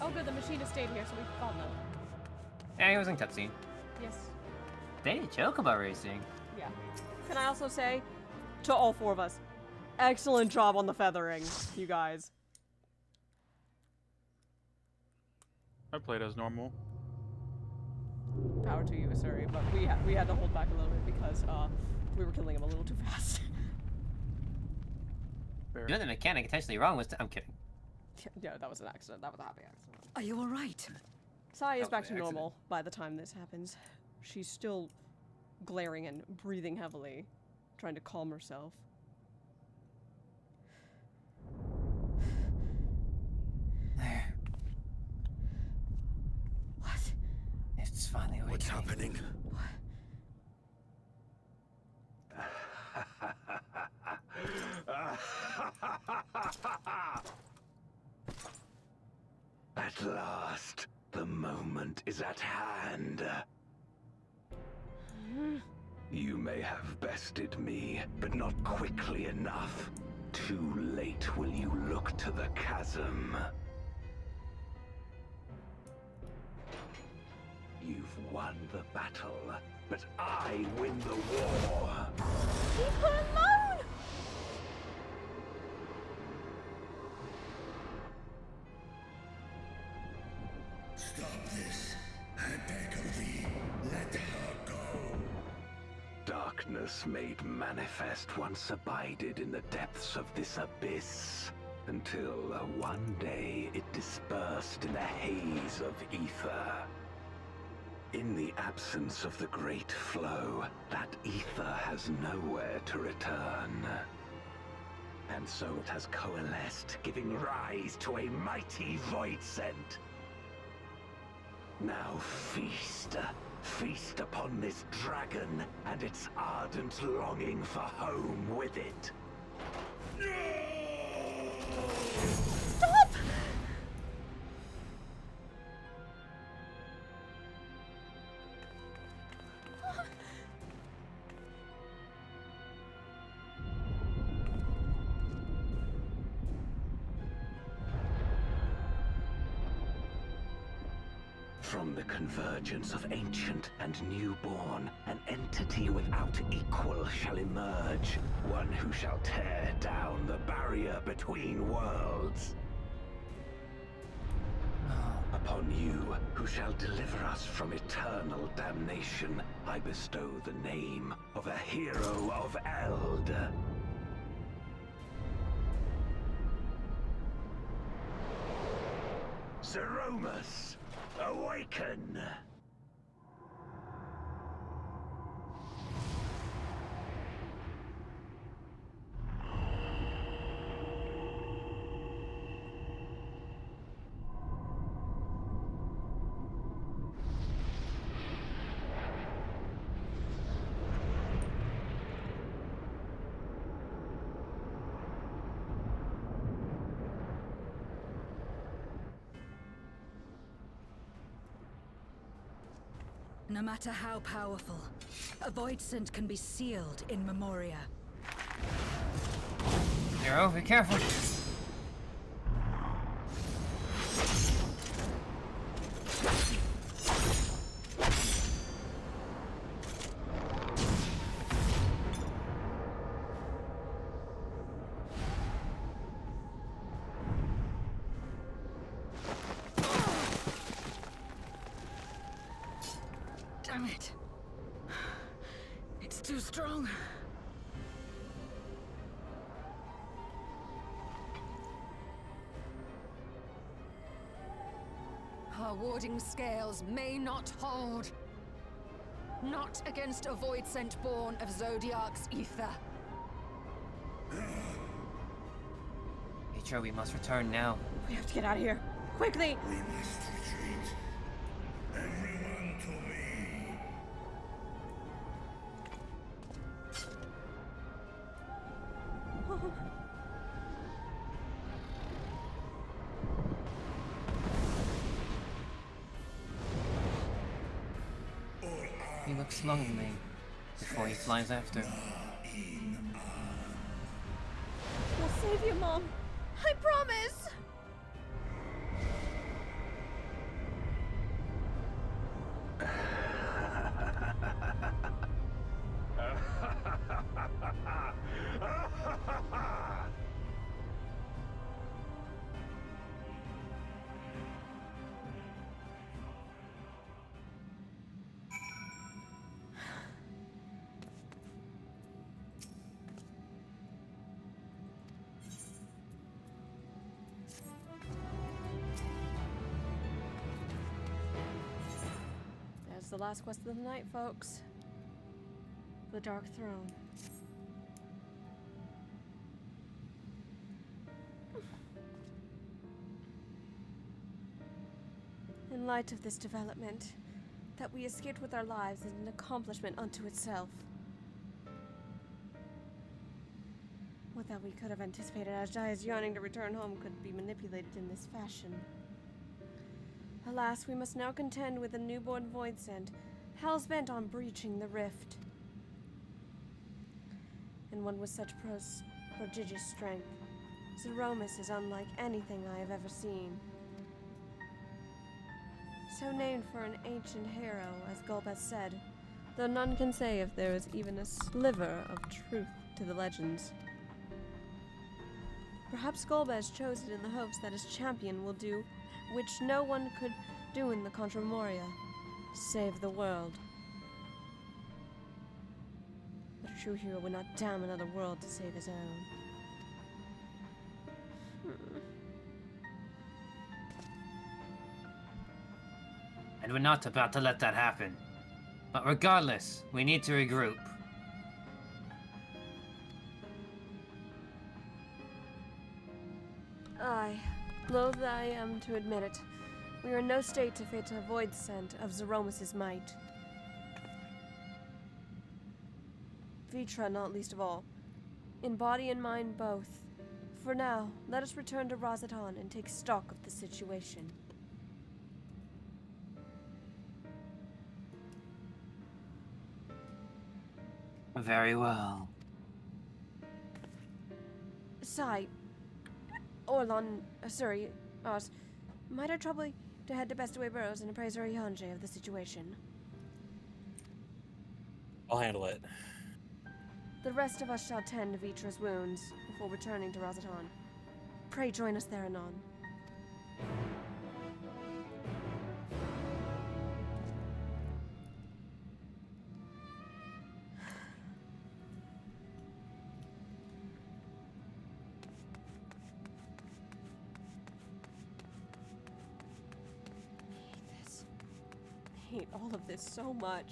Oh good, the machine has stayed here, so we've found them. Yeah, he was in cutscene. Yes. They did chocobo racing. Yeah. Can I also say, to all four of us, excellent job on the feathering, you guys. I played as normal. Power to you, Asuri, but we had to hold back a little bit because we were killing him a little too fast. You know the mechanic intentionally wrong was I'm kidding. Yeah, that was an accident. That was a happy accident. Are you all right? Sai is That was back to by normal by the time this happens. She's still glaring and breathing heavily, trying to calm herself. There. What? It's finally awakening. What's happening? At last, the moment is at hand. You may have bested me, but not quickly enough. Too late will you look to the chasm. You've won the battle, but I win the war. Leave her alone! Stop this. I beg of thee, let her go. Darkness made manifest once abided in the depths of this abyss, until one day it dispersed in a haze of ether. In the absence of the great flow, that ether has nowhere to return. And so it has coalesced, giving rise to a mighty void scent. Now feast. Feast upon this dragon and its ardent longing for home with it. Stop! From the convergence of ancient and newborn, an entity without equal shall emerge, one who shall tear down the barrier between worlds. Upon you, who shall deliver us from eternal damnation, I bestow the name of a hero of Eld. Zeromus, awaken! No matter how powerful, a void scent can be sealed in Memoria. Hero, be careful. Damn it. It's too strong. Our warding scales may not hold. Not against a void scent born of Zodiac's ether. Vitra, we must return now. We have to get out of here. Quickly! We must retreat. Everyone to me. He looks lonely before he flies after. We'll save you, Mom. I promise! That's the last quest of the night, folks. The Dark Throne. In light of this development, that we escaped with our lives is an accomplishment unto itself. What that we could have anticipated as Jaya's yearning to return home could be manipulated in this fashion. Alas, we must now contend with a newborn void scent, hell-bent on breaching the rift. And one with such prodigious strength, Zeromus is unlike anything I have ever seen. So named for an ancient hero, as Golbez said, though none can say if there is even a sliver of truth to the legends. Perhaps Golbez chose it in the hopes that his champion will do which no one could do in the Contra Moria, save the world. But a true hero would not damn another world to save his own. And we're not about to let that happen. But regardless, we need to regroup. Aye, loath I am to admit it. We are in no state to face a void scent of Zeromus' might. Vitra not least of all. In body and mind both. For now, let us return to Razatan and take stock of the situation. Very well. Sai, Orlon, sorry, Oz, might I trouble to head to Bestaway Burrows and appraise Yanje of the situation? I'll handle it. The rest of us shall tend to Vitra's wounds before returning to Razatan. Pray join us there anon. I hate all of this so much.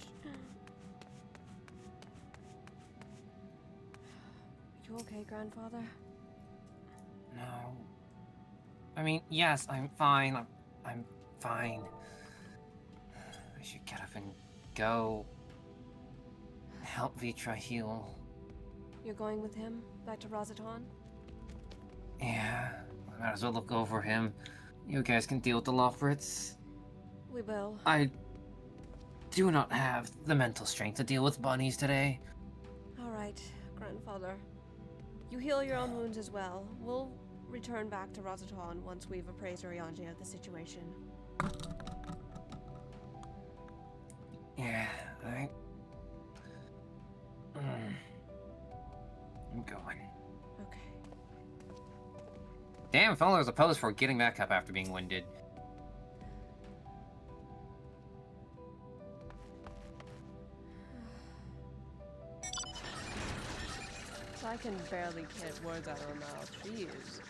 You okay, grandfather? No. I mean, yes, I'm fine. I'm fine. I should get up and go. Help Vitra heal. You're going with him back to Razatan? Yeah, I might as well look over him. You guys can deal with the Lofrits. We will. I do not have the mental strength to deal with bunnies today. All right, grandfather. You heal your own wounds as well. We'll return back to Razatan once we've appraised Yanje of the situation. Yeah, I'm going. Okay. Damn, fella was opposed for getting back up after being winded. I can barely get words out of her mouth. She is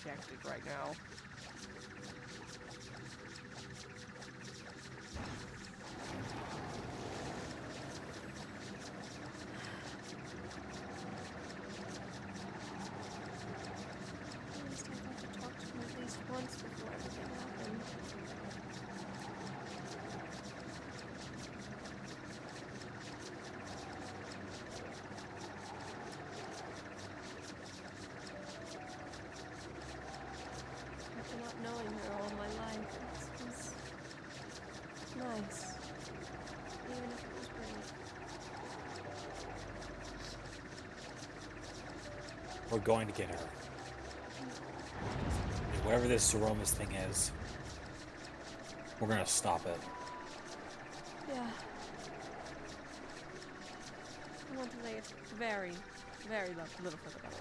dejected right now. We're going to get her. And whatever this Zeromus thing is, we're gonna stop it. Yeah. I want to lay it very, very little further back.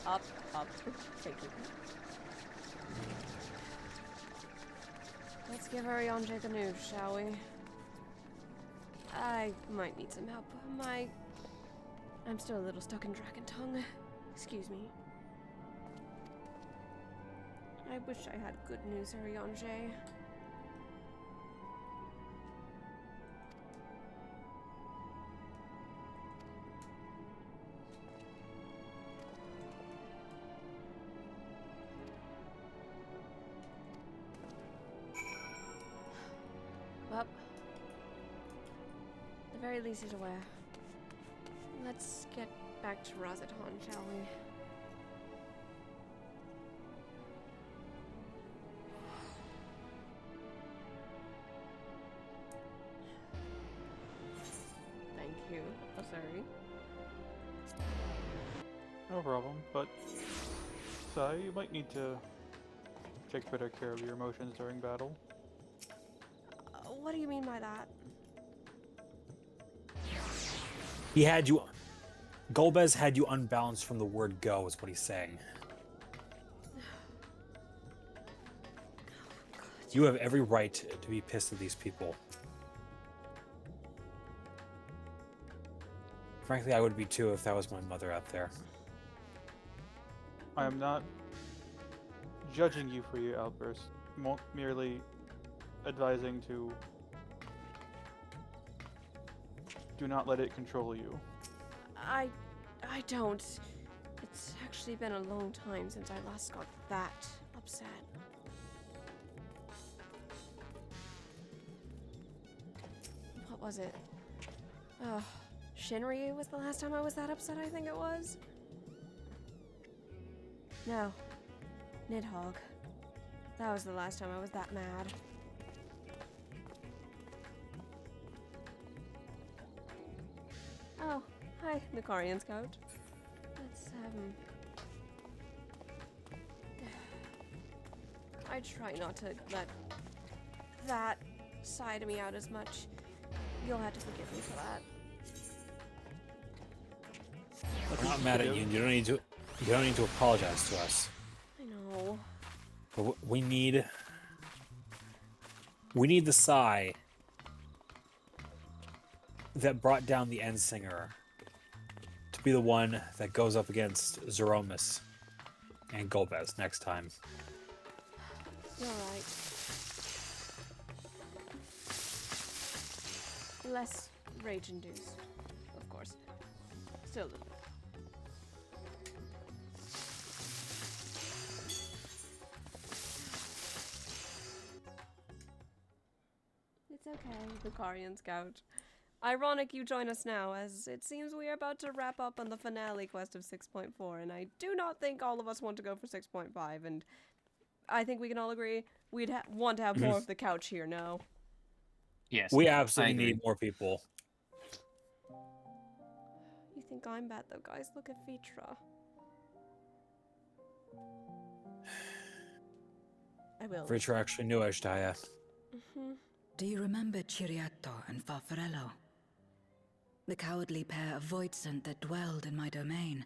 Up. Thank you. Let's give Ariane the news, shall we? I might need some help. I'm still a little stuck in Dragon Tongue. Excuse me. I wish I had good news, Ariane. Well, at the very least he's aware. Let's get back to Razatan, shall we? Thank you. Oh, sorry. No problem, but Sai, you might need to take better care of your emotions during battle. What do you mean by that? He had you... Golbez had you unbalanced from the word go, is what he's saying. You have every right to be pissed at these people. Frankly, I would be too if that was my mother out there. I am not judging you for your outburst, merely advising to do not let it control you. I don't. It's actually been a long time since I last got that upset. What was it? Oh, Shinryu was the last time I was that upset, I think it was. No. Nidhogg. That was the last time I was that mad. Oh, hi, Nikarian Scout. Let's, I try not to let that side of me out as much. You'll have to forgive me for that. I'm not mad at you. You don't need to apologize to us. I know. But we need the Sai that brought down the Endsinger to be the one that goes up against Zeromus and Golbez next time. You're right. Less rage-induced, of course. Still a little bit. It's okay, Lucarian Scout. Ironic you join us now, as it seems we are about to wrap up on the finale quest of 6.4, and I do not think all of us want to go for 6.5, and I think we can all agree we'd want to have more of the couch here, no? Yes. We absolutely need more people. You think I'm bad though, guys? Look at Vitra. I will. Vitra actually knew Ashtaya. Do you remember Chiriato and Farfarello? The cowardly pair of Voidsent that dwelled in my domain?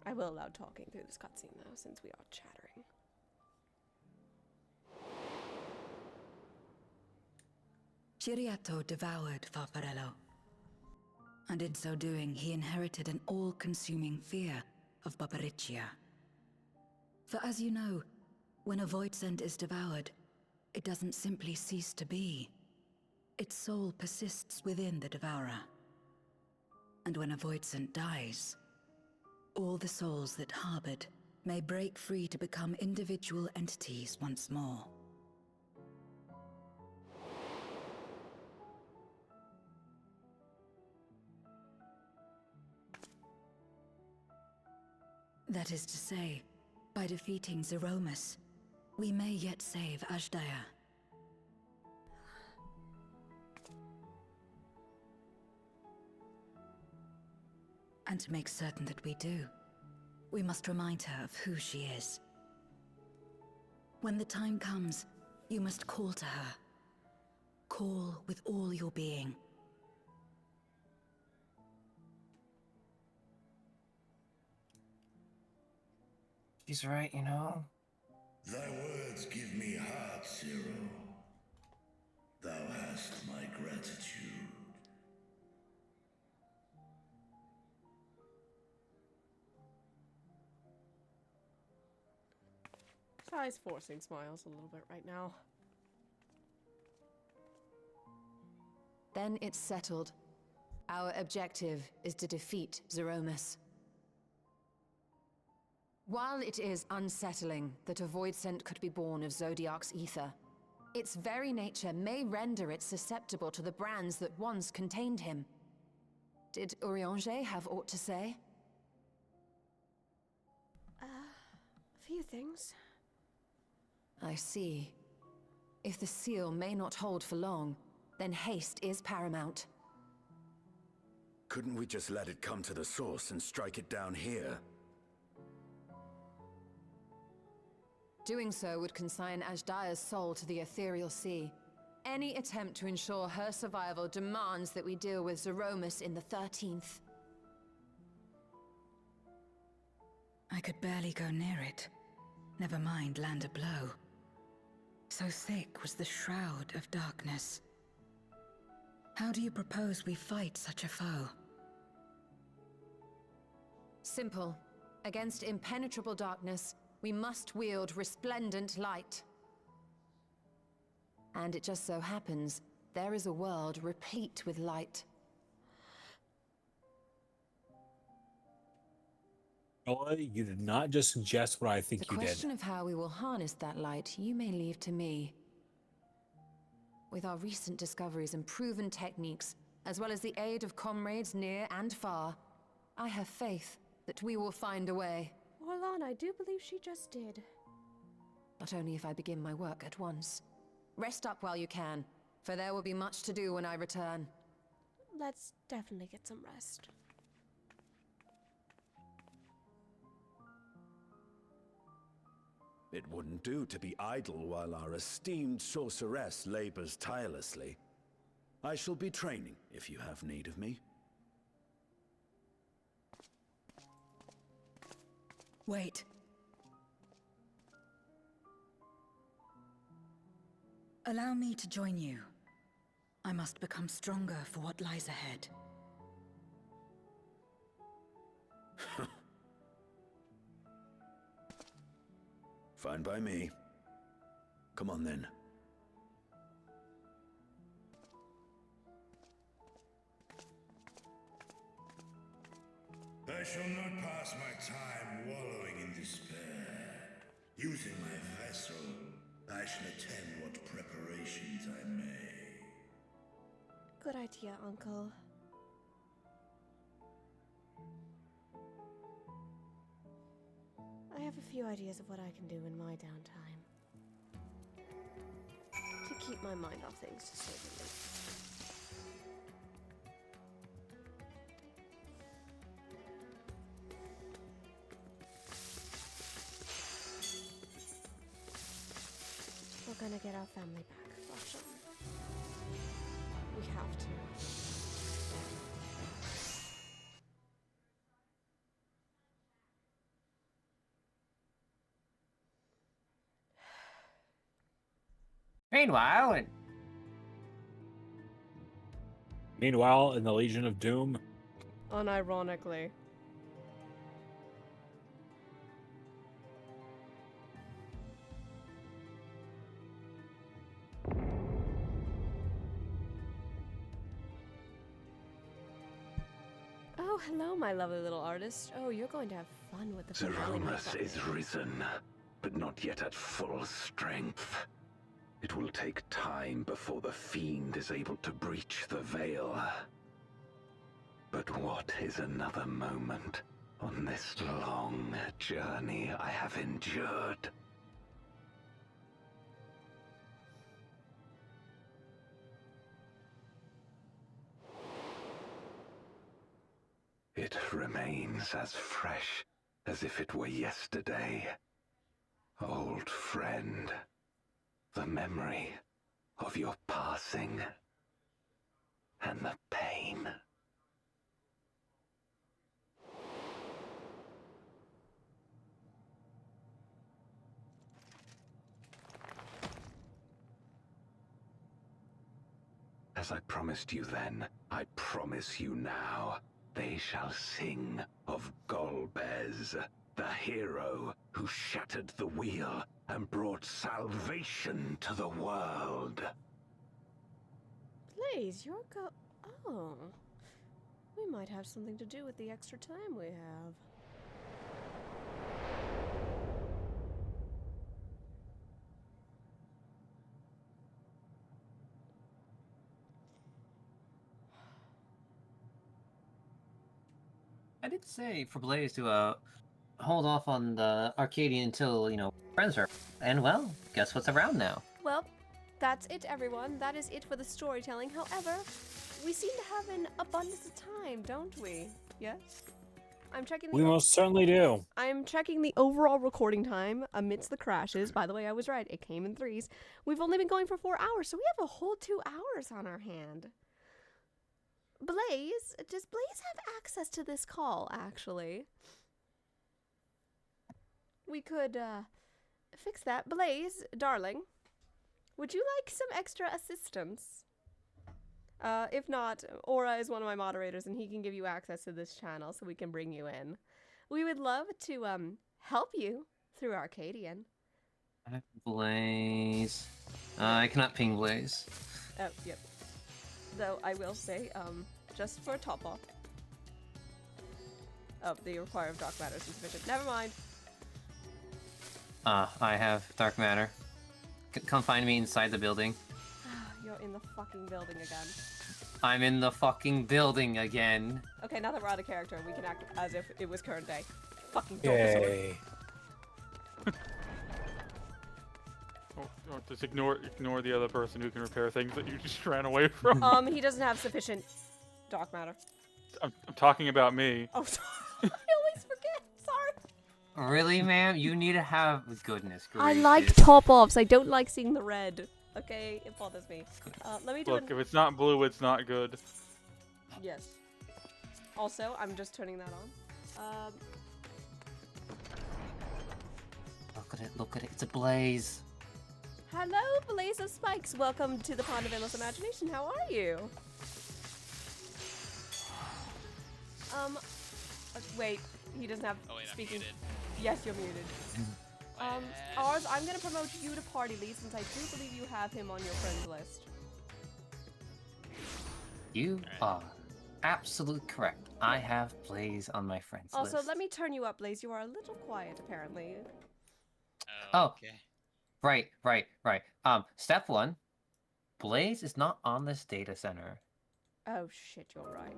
I will allow talking through this cutscene though, since we are chattering. Chiriato devoured Farfarello, and in so doing he inherited an all-consuming fear of Barbariccia. For as you know, when a Voidsent is devoured, it doesn't simply cease to be. Its soul persists within the devourer. And when a Voidsent dies, all the souls that harbored may break free to become individual entities once more. That is to say, by defeating Zeromus, we may yet save Ashdaya. And to make certain that we do, we must remind her of who she is. When the time comes, you must call to her. Call with all your being. She's right, you know? Thy words give me heart, Zero. Thou hast my gratitude. Ty's forcing smiles a little bit right now. Then it's settled. Our objective is to defeat Zeromus. While it is unsettling that a void scent could be born of Zodiac's ether, its very nature may render it susceptible to the brands that once contained him. Did Urianger have aught to say? A few things. I see. If the seal may not hold for long, then haste is paramount. Couldn't we just let it come to the source and strike it down here? Doing so would consign Ajdaya's soul to the ethereal sea. Any attempt to ensure her survival demands that we deal with Zeromus in the 13th. I could barely go near it. Never mind land a blow. So thick was the shroud of darkness. How do you propose we fight such a foe? Simple. Against impenetrable darkness, we must wield resplendent light. And it just so happens, there is a world replete with light. Ella, you did not just suggest what I think The you did. question of how we will harness that light, you may leave to me. With our recent discoveries and proven techniques, as well as the aid of comrades near and far, I have faith that we will find a way. Orlan, I do believe she just did. But only if I begin my work at once. Rest up while you can, for there will be much to do when I return. Let's definitely get some rest. It wouldn't do to be idle while our esteemed sorceress labors tirelessly. I shall be training if you have need of me. Wait. Allow me to join you. I must become stronger for what lies ahead. Fine by me. Come on then. I shall not pass my time wallowing in despair. Using my vessel, I shall attend what preparations I may. Good idea, Uncle. I have a few ideas of what I can do in my downtime. To keep my mind off things, to say the least. We're gonna get our family back, Roshan. We have to. Meanwhile, in the Legion of Doom, Unironically. Oh, hello, my lovely little artist. Oh, you're going to have fun with the finale. Zeromus is risen, but not yet at full strength. It will take time before the fiend is able to breach the veil. But what is another moment on this long journey I have endured? It remains remains as fresh as if it were yesterday. Old friend, the memory of your passing and the pain. As I promised you then, I promise you now, they shall sing of Golbez, the hero who shattered the wheel and brought salvation to the world. Blaze, you're Oh. We might have something to do with the extra time we have. I did say for Blaze to hold off on the Arcadian until, friends are. And well, guess what's around now? Well, that's it, everyone. That is it for the storytelling. However, we seem to have an abundance of time, don't we? Yes? I'm checking We most certainly do. I'm checking the overall recording time amidst the crashes. By the way, I was right. It came in 3s. We've only been going for 4 hours, so we have a whole 2 hours on our hand. Blaze, does Blaze have access to this call, actually? We could, fix that. Blaze, darling, would you like some extra assistance? If not, Aura is one of my moderators, and he can give you access to this channel so we can bring you in. We would love to, help you through Arcadian. Blaze. I cannot ping Blaze. Oh, yep. Though I will say, just for a top off. Oh, the require of dark matter is insufficient. Never mind. I have dark matter. Come find me inside the building. You're in the fucking building again. I'm in the fucking building again. Okay, now that we're out of character, we can act as if it was current day. Fucking Yay. Just ignore the other person who can repair things that you just ran away from. He doesn't have sufficient dark matter. I'm talking about me. Oh, sorry. I always forget. Sorry. Really, ma'am? You need to have... Goodness gracious. I like top-offs. I don't like seeing the red. Okay, it bothers me. Let me do Look, if it's not blue, it's not good. Yes. Also, I'm just turning that on. Look at it. It's a blaze. Hello, Blaze of Spikes. Welcome to the Pond of Endless Imagination. How are you? Wait. He doesn't have speaking. I'm muted. Yes, you're muted. Ours, I'm gonna promote you to party lead since I do believe you have him on your friends list. You are absolutely correct. I have Blaze on my friends list. Also, let me turn you up, Blaze. You are a little quiet, apparently. Oh, okay. Right. Step 1. Blaze is not on this data center. Oh shit, you're right.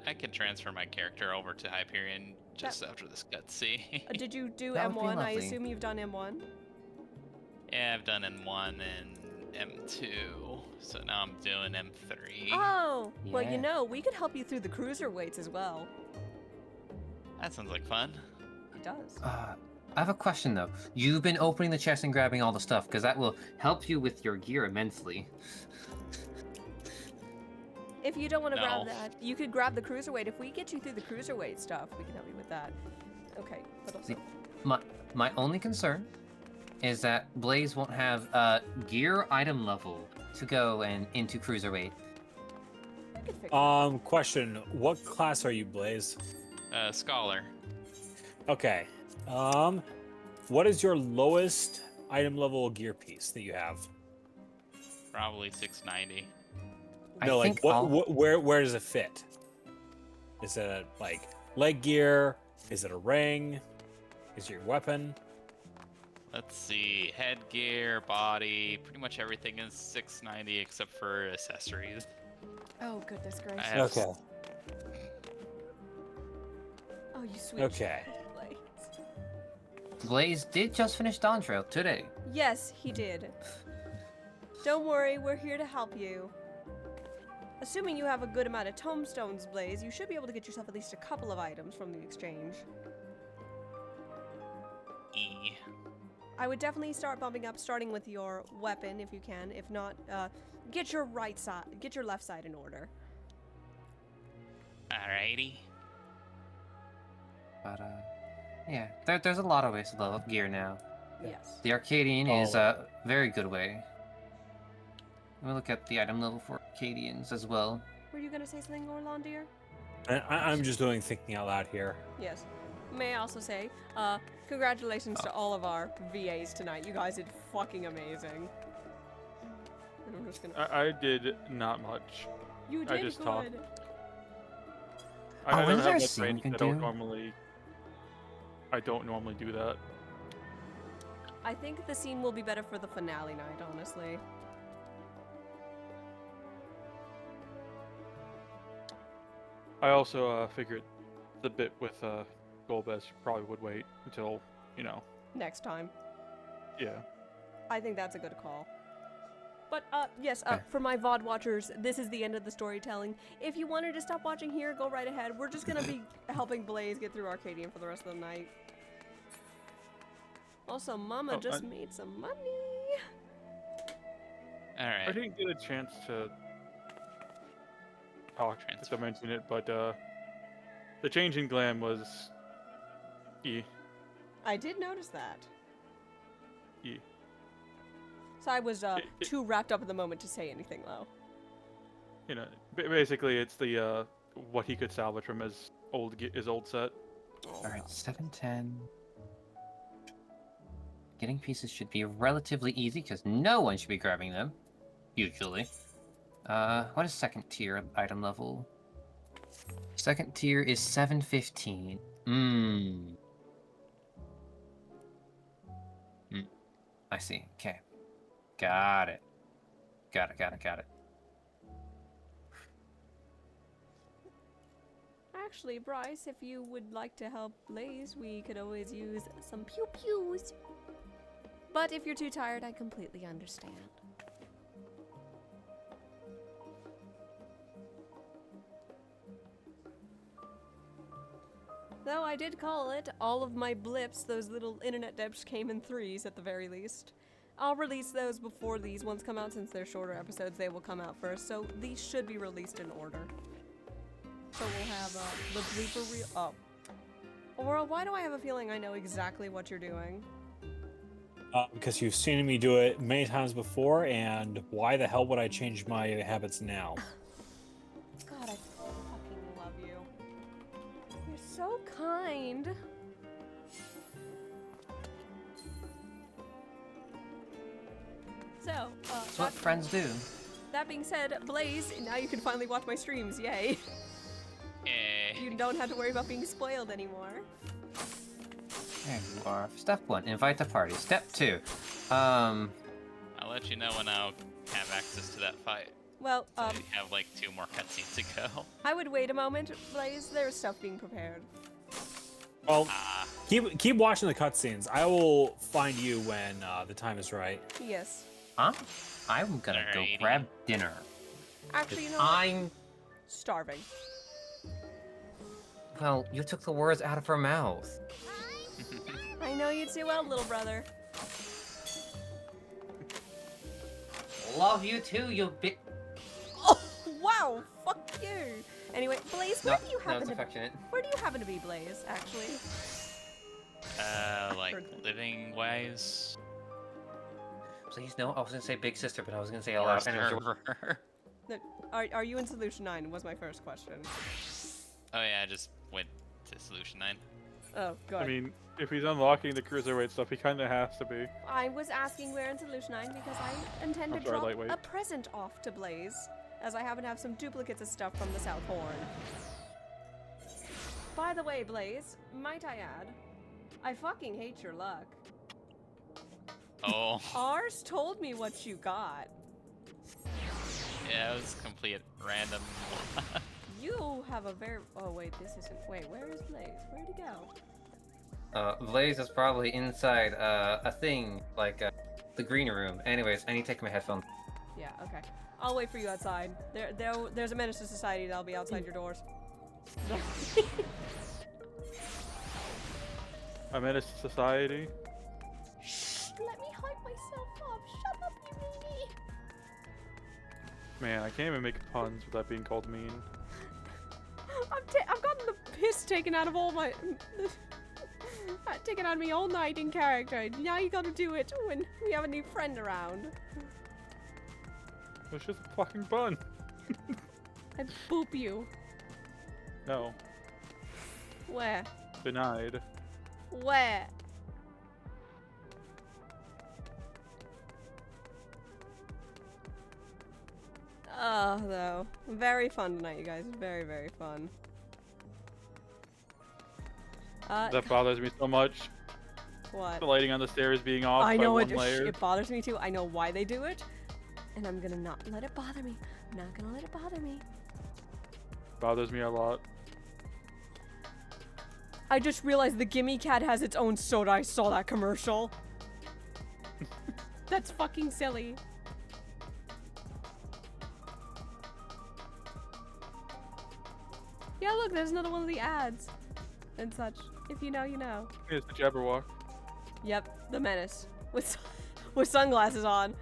I can transfer my character over to Hyperion just after this cutscene. Did you do That would be M1? I lovely. assume you've done M1? Yeah, I've done M1 and M2, so now I'm doing M3. Oh, well, you know, we could help you through the cruiserweights as well. That sounds like fun. It does. I have a question though. You've been opening the chest and grabbing all the stuff because that will help you with your gear immensely. If you don't want to grab No. that, you could grab the cruiserweight. If we get you through the cruiserweight stuff, we can help you with that. Okay, but also... My only concern is that Blaze won't have gear item level to go and into cruiserweight. Question. What class are you, Blaze? Scholar. Okay. What is your lowest item level gear piece that you have? Probably 690. No, like where does it fit? Is it like leg gear? Is it a ring? Is it your weapon? Let's see. Headgear, body, pretty much everything is 690 except for accessories. Oh, goodness gracious. I have Okay. Oh, you switched. Okay. Blaze did just finish Dawn Trail today. Yes, he did. Don't worry, we're here to help you. Assuming you have a good amount of tomestones, Blaze, you should be able to get yourself at least a couple of items from the exchange. E. I would definitely start bumping up, starting with your weapon if you can. If not, get your left side in order. Alrighty. But yeah, there's a lot of ways to level up gear now. Yes. The Arcadian is a very good way. Let me look at the item level for Arcadians as well. Were you gonna say something, Orlon, dear? I'm just doing thinking out loud here. Yes. May I also say, congratulations to all of our VAs tonight. You guys did fucking amazing. And I'm just gonna... I did not much. You did I just good. talked. Oh, I don't isn't there have a much scene range. you can I don't normally do that. I think the scene will be better for the finale night, honestly. I also figured the bit with Golbez probably would wait until, Next time. Yeah. I think that's a good call. But, yes, for my VOD watchers, this is the end of the storytelling. If you wanted to stop watching here, go right ahead. We're just gonna be helping Blaze get through Arcadian for the rest of the night. Also, Mama just made some money. Alright. I didn't get a chance to talk to mention it, but the change in glam was E. I did notice that. E. So I was too wrapped up in the moment to say anything, though. Basically it's the what he could salvage from his old set. Alright, 710. Getting pieces should be relatively easy because no one should be grabbing them, usually. What is second tier item level? Second tier is 715. I see. Okay. Got it. Got it. Actually, Bryce, if you would like to help Blaze, we could always use some pew-pews. But if you're too tired, I completely understand. Though I did call it, all of my blips, those little internet dips, came in 3s at the very least. I'll release those before these ones come out. Since they're shorter episodes, they will come out first, so these should be released in order. So we'll have the blooper reel. Oh. Aurora, why do I have a feeling I know exactly what you're doing? Because you've seen me do it many times before, and why the hell would I change my habits now? God, I fucking love you. You're so kind. So, That's what friends do. That being said, Blaze, now you can finally watch my streams, yay. You don't have to worry about being spoiled anymore. There you are. Step 1, invite to party. Step 2, I'll let you know when I'll have access to that fight. Well, so we have like 2 more cutscenes to go. I would wait a moment, Blaze. There's stuff being prepared. Well, keep watching the cutscenes. I will find you when the time is right. Yes. I'm gonna go grab dinner. Actually, you know I'm starving. Well, you took the words out of her mouth. I know you too well, little brother. Love you too, you bit. Oh, wow! Fuck you. Anyway, Blaze, where do you happen to? Affectionate. Where do you happen to be, Blaze? Actually. Like living ways. Please no. I was gonna say big sister, but I was gonna say a lot. No, are you in Solution 9? Was my first question. Oh yeah, I just went to Solution 9. Oh, good. I mean, if he's unlocking the cruiserweight stuff, he kind of has to be. I was asking where in Solution 9 because I intend to drop a present off to Blaze, as I happen to have some duplicates of stuff from the South Horn. By the way, Blaze, might I add, I fucking hate your luck. Oh. Ours told me what you got. Yeah, it was complete random. You have a very... Oh, wait, this isn't... Wait, where is Blaze? Where'd he go? Blaze is probably inside a thing like the green room. Anyways, I need to take my headphones. Yeah, okay. I'll wait for you outside. There's a menace to society that'll be outside your doors. I'm in a society. Shh, let me hype myself up. Shut up, you meanie. Man, I can't even make puns without being called mean. I've gotten the piss taken out of all my... taken out of me all night in character. Now you gotta do it when we have a new friend around. It's just a fucking pun. I boop you. No. Where? Denied. Where? Oh, though. Very fun tonight, you guys. Very, very fun. That bothers me so much. What? The lighting on the stairs being off I know by one layer. it bothers me too. I know why they do it. And I'm gonna not let it bother me. I'm not gonna let it bother me. Bothers me a lot. I just realized the Gimme Cat has its own soda. I saw that commercial. That's fucking silly. Yeah, look, there's another one of the ads and such. If you know, you know. Here's the Jabberwock. Yep, the menace with sunglasses on.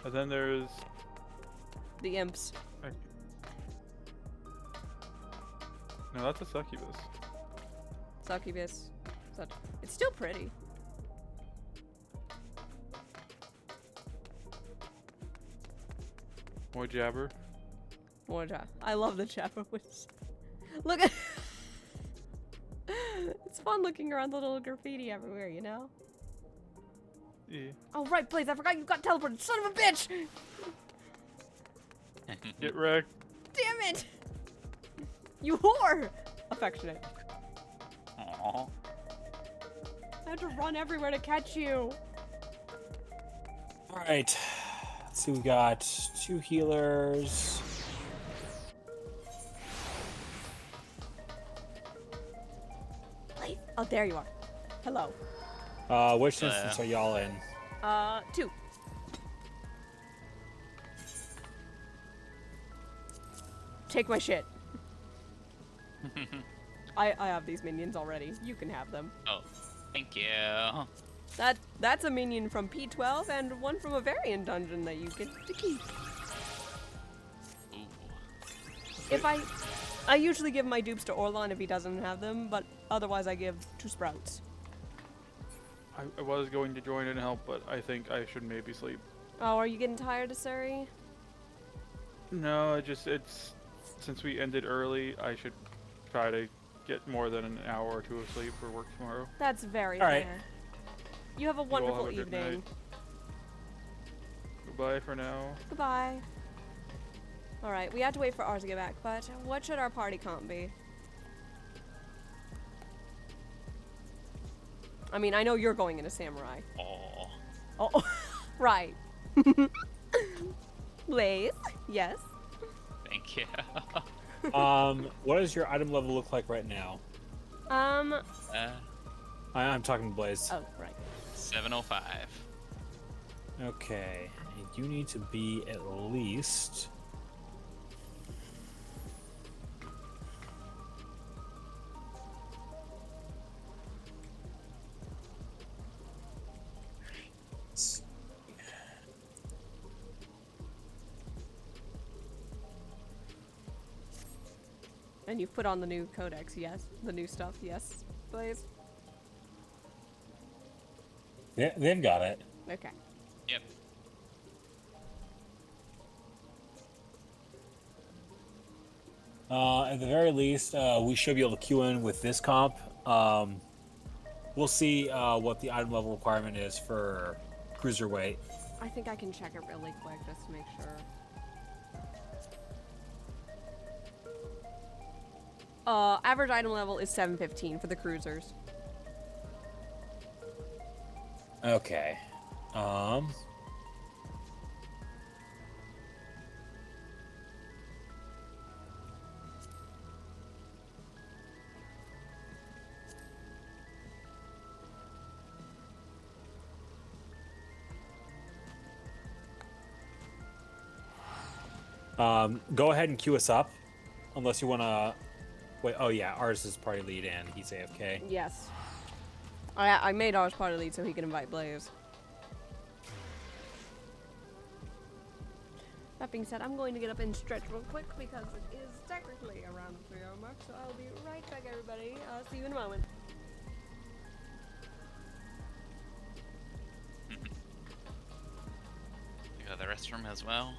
And then there's The imps. no, that's a succubus. Succubus. Such. It's still pretty. More jabber. More job. I love the Jabber Witch. Look at. It's fun looking around the little graffiti everywhere, you know? Yeah. Oh, right, Blaze, I forgot you got teleported. Son of a bitch! Get wrecked. Damn it! You whore! Affectionate. Aww. I had to run everywhere to catch you. Alright. Let's see, we got 2 healers. Blaze. Oh, there you are. Hello. Which instance are y'all in? 2. Take my shit. I have these minions already. You can have them. Oh, thank you. That's a minion from P12 and one from a variant dungeon that you get to keep. Ooh. If I usually give my dupes to Orlon if he doesn't have them, but otherwise I give to Sprouts. I was going to join and help, but I think I should maybe sleep. Oh, are you getting tired, Asuri? No, it's since we ended early, I should try to get more than an hour or 2 of sleep for work tomorrow. That's very All fair. right. You have a all wonderful have a good evening. night. Goodbye for now. Goodbye. Alright, we have to wait for ours to get back, but what should our party comp be? I mean, I know you're going in a samurai. Aww. Oh, right. Blaze, yes. Thank you. What does your item level look like right now? I'm talking to Blaze. Oh, right. 705. Okay, and you need to be at least... And you've put on the new codex, yes. The new stuff, yes. Blaze? Yeah, they've got it. Okay. Yep. At the very least, we should be able to queue in with this comp. We'll see what the item level requirement is for cruiserweight. I think I can check it really quick just to make sure. Average item level is 715 for the cruisers. Okay. Go ahead and queue us up, unless you want to. Wait. Oh yeah, ours is party lead and he's AFK. Yes. I made ours party lead so he can invite Blaze. That being said, I'm going to get up and stretch real quick because it is technically around the 3-hour mark, so I'll be right back, everybody. See you in a moment. You go to the restroom as well.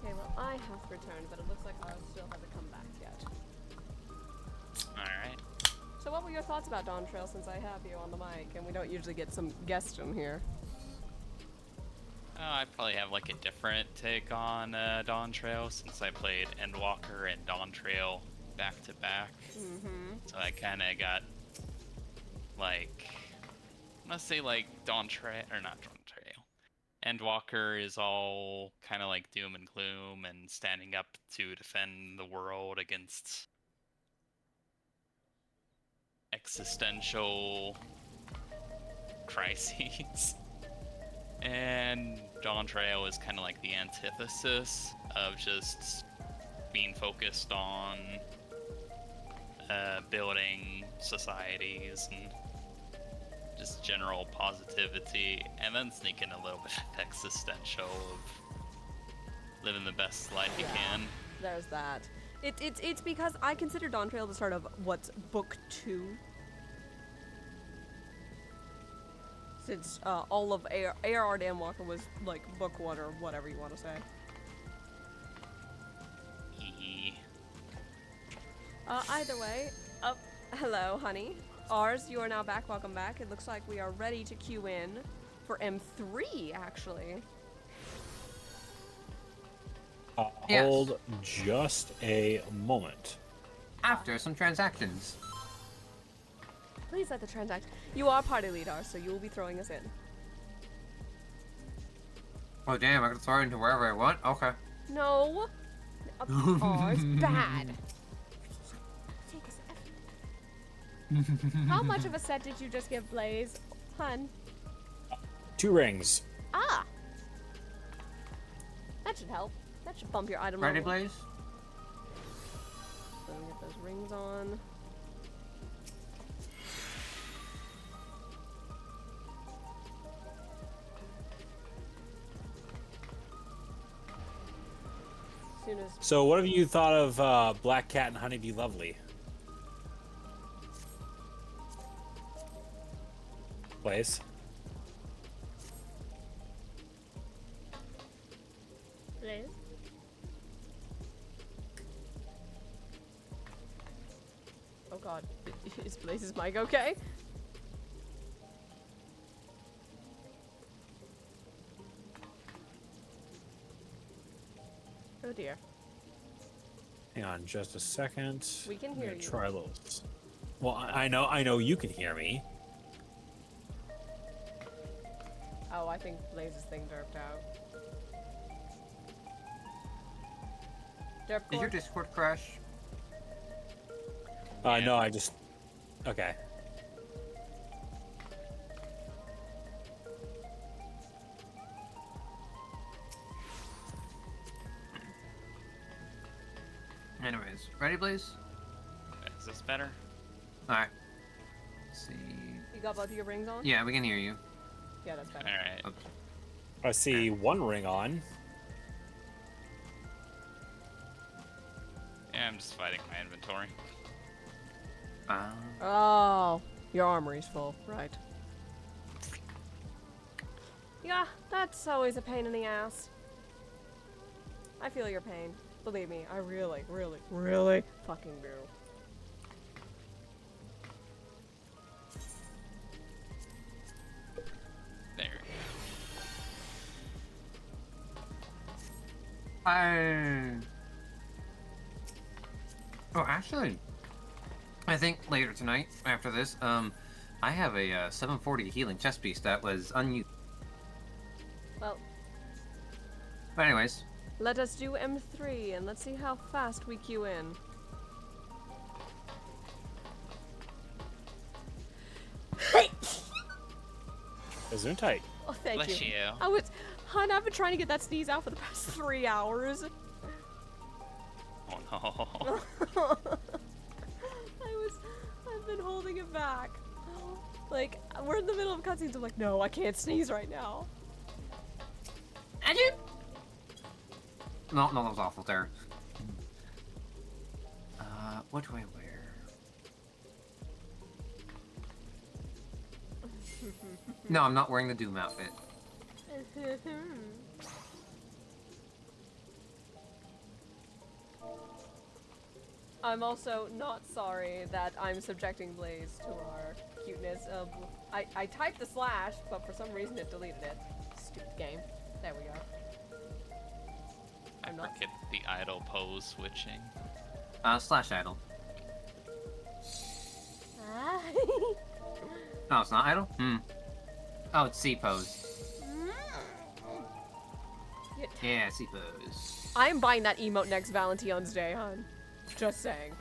Okay, well, I have returned, but it looks like ours still hasn't come back yet. Alright. So what were your thoughts about Dawn Trail since I have you on the mic and we don't usually get some guests from here? Oh, I probably have like a different take on Dawn Trail since I played Endwalker and Dawn Trail back to back. So I kind of got like, let's say like Dawn Trail, or not Dawn Trail. Endwalker is all kind of like doom and gloom and standing up to defend the world against existential crises. And Dawn Trail is kind of like the antithesis of just being focused on building societies and just general positivity, and then sneaking a little bit of existential of living the best life you can. There's that. It's because I consider Dawn Trail the start of what's book 2. Since all of A.R.R. Endwalker was like book 1 or whatever you want to say. Either way, hello, honey. Ours, you are now back. Welcome back. It looks like we are ready to queue in for M3, actually. Hold just a moment. After some transactions. Please let the transact. You are party leader, so you will be throwing us in. Oh damn, I can throw it into wherever I want? Okay. No. Oh, it's bad. Take a sec. How much of a set did you just give Blaze? Hun. 2 rings. Ah. That should help. That should bump your item Ready, level. Blaze? Let me get those rings on. Soon as So what have you thought of Black Cat and Honeybee Lovely? Blaze? Blaze? Oh god. Is Blaze's mic okay? Oh dear. Hang on just a second. We can I'm hear gonna you. try a little. Well, I know you can hear me. Oh, I think Blaze's thing derped out. Derp Did your cord? Discord crash? No, I just. Okay. Anyways, ready, Blaze? Is this better? Alright. Let's see. You got both of your rings on? Yeah, we can hear you. Yeah, that's better. Alright. I see 1 ring on. Yeah, I'm just fighting my inventory. Oh, your armory's full, right. Yeah, that's always a pain in the ass. I feel your pain. Believe me, I really, really, really fucking do. There. Oh, actually, I think later tonight, after this, I have a 740 healing chest piece that was unused. Well, But anyways, let us do M3 and let's see how fast we queue in. Gesundheit. Oh, thank Bless you. you. Hun, I've been trying to get that sneeze out for the past 3 hours. Oh no. I've been holding it back. Like, we're in the middle of cutscenes, I'm like, no, I can't sneeze right now. no, that was awful there. What do I wear? No, I'm not wearing the Doom outfit. I'm also not sorry that I'm subjecting Blaze to our cuteness. I typed the slash, but for some reason it deleted it. Stupid game. There we go. I forget the idle pose switching. Slash idle. No, it's not idle? Oh, it's C pose. Yeah, C pose. I'm buying that emote next Valentine's Day, hon. Just saying.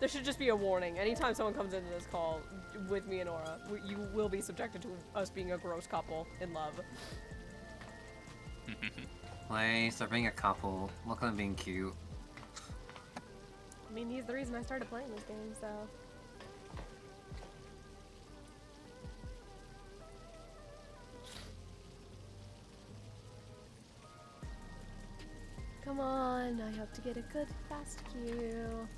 There should just be a warning. Anytime someone comes into this call with me and Aura, you will be subjected to us being a gross couple in love. Place, they're being a couple. Look at them being cute. I mean, he's the reason I started playing this game, so... Come on, I hope to get a good, fast queue.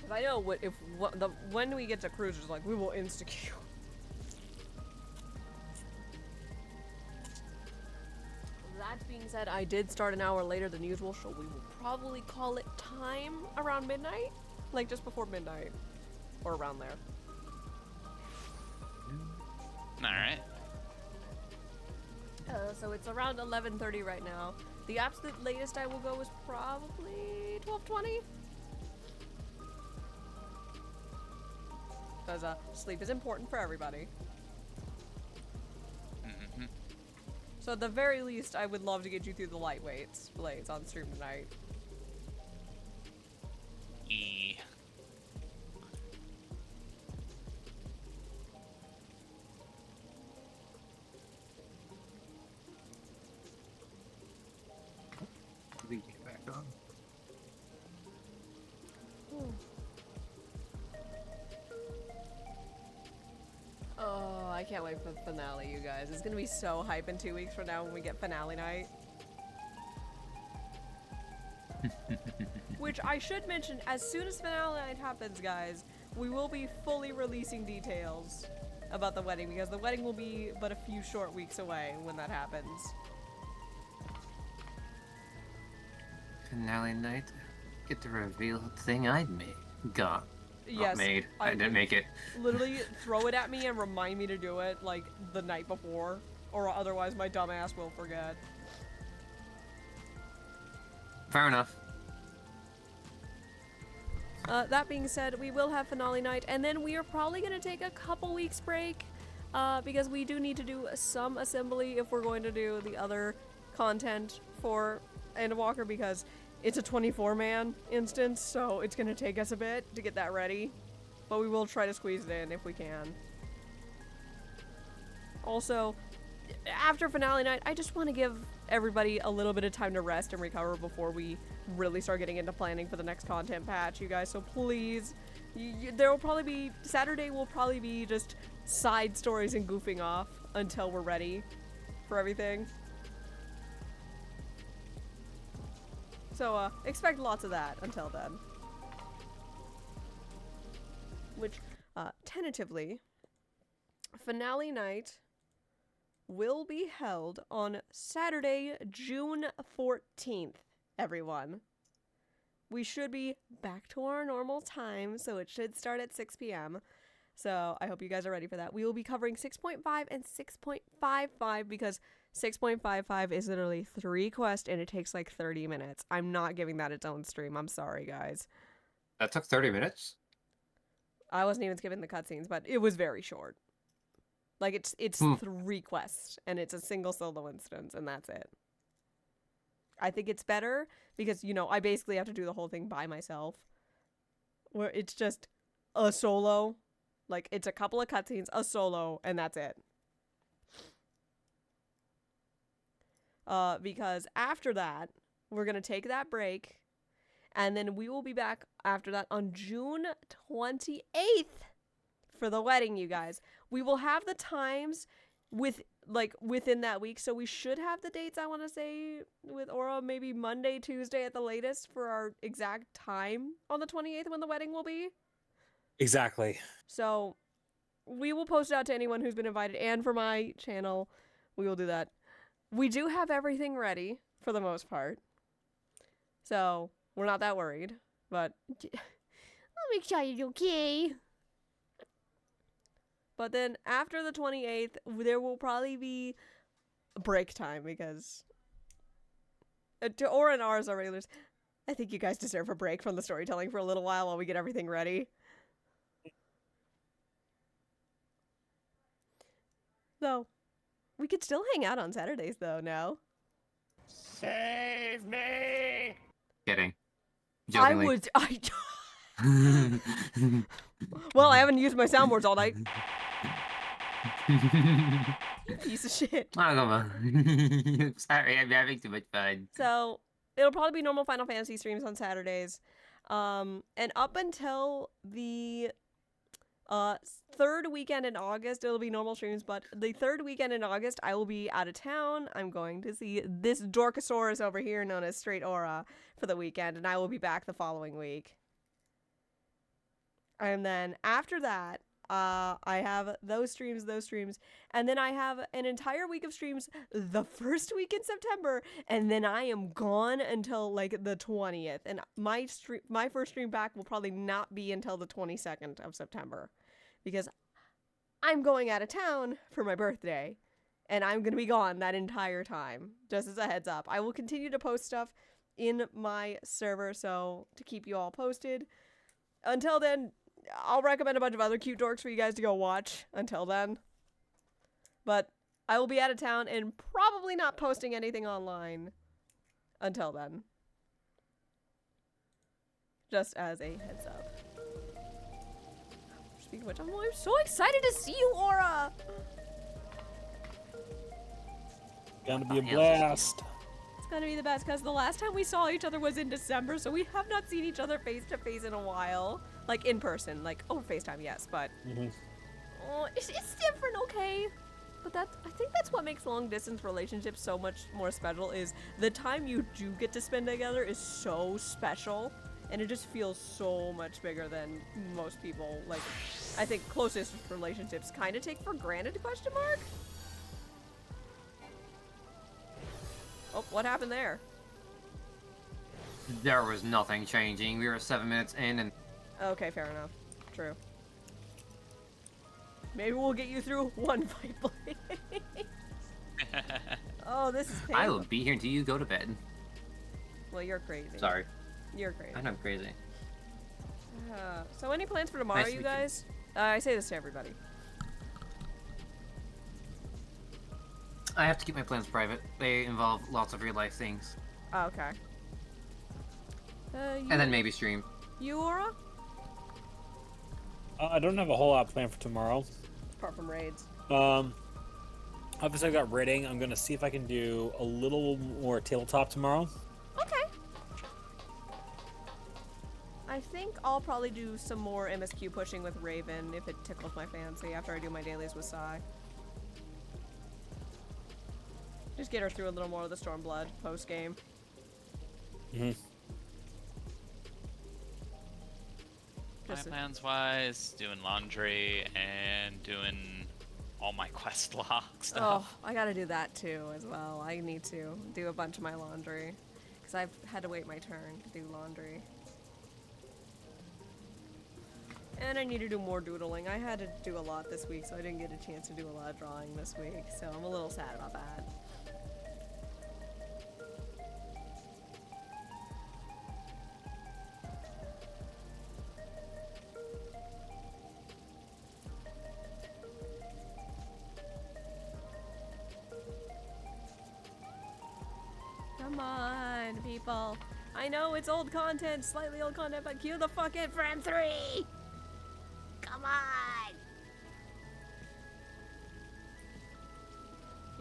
If I know when we get to cruisers, like, we will insta-queue. That being said, I did start an hour later than usual, so we will probably call it time around midnight. Like, just before midnight. Or around there. Alright. So it's around 11:30 right now. The absolute latest I will go is probably 12:20. Because sleep is important for everybody. Mm-hmm. So at the very least, I would love to get you through the lightweights blades on stream tonight. E. We get back on. Oh, I can't wait for the finale, you guys. It's gonna be so hype in 2 weeks from now when we get finale night. Which I should mention, as soon as finale night happens, guys, we will be fully releasing details about the wedding, because the wedding will be but a few short weeks away when that happens. Finale night. Get to reveal the thing I'd made. Got. Yes, Not made. I didn't make it. Literally throw it at me and remind me to do it like the night before, or otherwise my dumbass will forget. Fair enough. That being said, we will have finale night, and then we are probably going to take a couple weeks break, because we do need to do some assembly if we're going to do the other content for Endwalker, because it's a 24-man instance, so it's going to take us a bit to get that ready, but we will try to squeeze it in if we can. Also, after finale night, I just want to give everybody a little bit of time to rest and recover before we really start getting into planning for the next content patch, you guys. So please, there will probably be, Saturday will probably be just side stories and goofing off until we're ready for everything. So expect lots of that until then. Which, tentatively, finale night will be held on Saturday, June 14th, everyone. We should be back to our normal time, so it should start at 6 p.m. So I hope you guys are ready for that. We will be covering 6.5 and 6.55 because 6.55 is literally 3 quests and it takes like 30 minutes. I'm not giving that its own stream. I'm sorry, guys. That took 30 minutes? I wasn't even skipping the cutscenes, but it was very short. Like, it's 3 quests, and it's a single solo instance, and that's it. I think it's better because, you know, I basically have to do the whole thing by myself. Where it's just a solo. Like, it's a couple of cutscenes, a solo, and that's it. Because after that, we're going to take that break, and then we will be back after that on June 28th for the wedding, you guys. We will have the times within that week, so we should have the dates, I want to say, with Aura, maybe Monday, Tuesday at the latest for our exact time on the 28th when the wedding will be. Exactly. So we will post it out to anyone who's been invited, and for my channel, we will do that. We do have everything ready for the most part, so we're not that worried, but I'll make sure you're okay. But then after the 28th, there will probably be break time because to Aura and ours are regulars. I think you guys deserve a break from the storytelling for a little while we get everything ready. So, we could still hang out on Saturdays though, no? Save me! Kidding. Jokingly. Well, I haven't used my soundboards all night. You piece of shit. Oh, come on. Sorry, I'm having too much fun. So, it'll probably be normal Final Fantasy streams on Saturdays. And up until the third weekend in August, it'll be normal streams, but the third weekend in August, I will be out of town. I'm going to see this Dorkosaurus over here known as Straight Aura for the weekend, and I will be back the following week. And then after that, I have those streams, and then I have an entire week of streams the first week in September, and then I am gone until like the 20th, and my first stream back will probably not be until the 22nd of September, because I'm going out of town for my birthday, and I'm gonna be gone that entire time. Just as a heads up. I will continue to post stuff in my server, so to keep you all posted. Until then, I'll recommend a bunch of other cute dorks for you guys to go watch until then. But I will be out of town and probably not posting anything online until then. Just as a heads up. Speaking of which, I'm so excited to see you, Aura! Gonna be a blast. It's gonna be the best, because the last time we saw each other was in December, so we have not seen each other face to face in a while. Like, in person. Like, over FaceTime, yes, but... Oh, it's different, okay? But I think that's what makes long-distance relationships so much more special, is the time you do get to spend together is so special, and it just feels so much bigger than most people, like, I think closest relationships kind of take for granted, question mark? Oh, what happened there? There was nothing changing. We were 7 minutes in and... Okay, fair enough. True. Maybe we'll get you through one fight blade. Oh, this is painful. I will be here until you go to bed. Well, you're crazy. Sorry. You're crazy. I know I'm crazy. So any plans for tomorrow, Nice you to meet you. guys? I say this to everybody. I have to keep my plans private. They involve lots of real life things. Oh, okay. And then maybe stream. You, Aura? I don't have a whole lot planned for tomorrow. Apart from raids. Obviously I got raiding. I'm gonna see if I can do a little more tabletop tomorrow. Okay. I think I'll probably do some more MSQ pushing with Raven if it tickles my fancy after I do my dailies with Sai. Just get her through a little more of the Stormblood post-game. My plans-wise, doing laundry and doing all my quest log stuff. Oh, I gotta do that too as well. I need to do a bunch of my laundry. Because I've had to wait my turn to do laundry. And I need to do more doodling. I had to do a lot this week, so I didn't get a chance to do a lot of drawing this week. So I'm a little sad about that. Come on, people. I know it's old content, slightly old content, but cue the fucking Frame 3! Come on!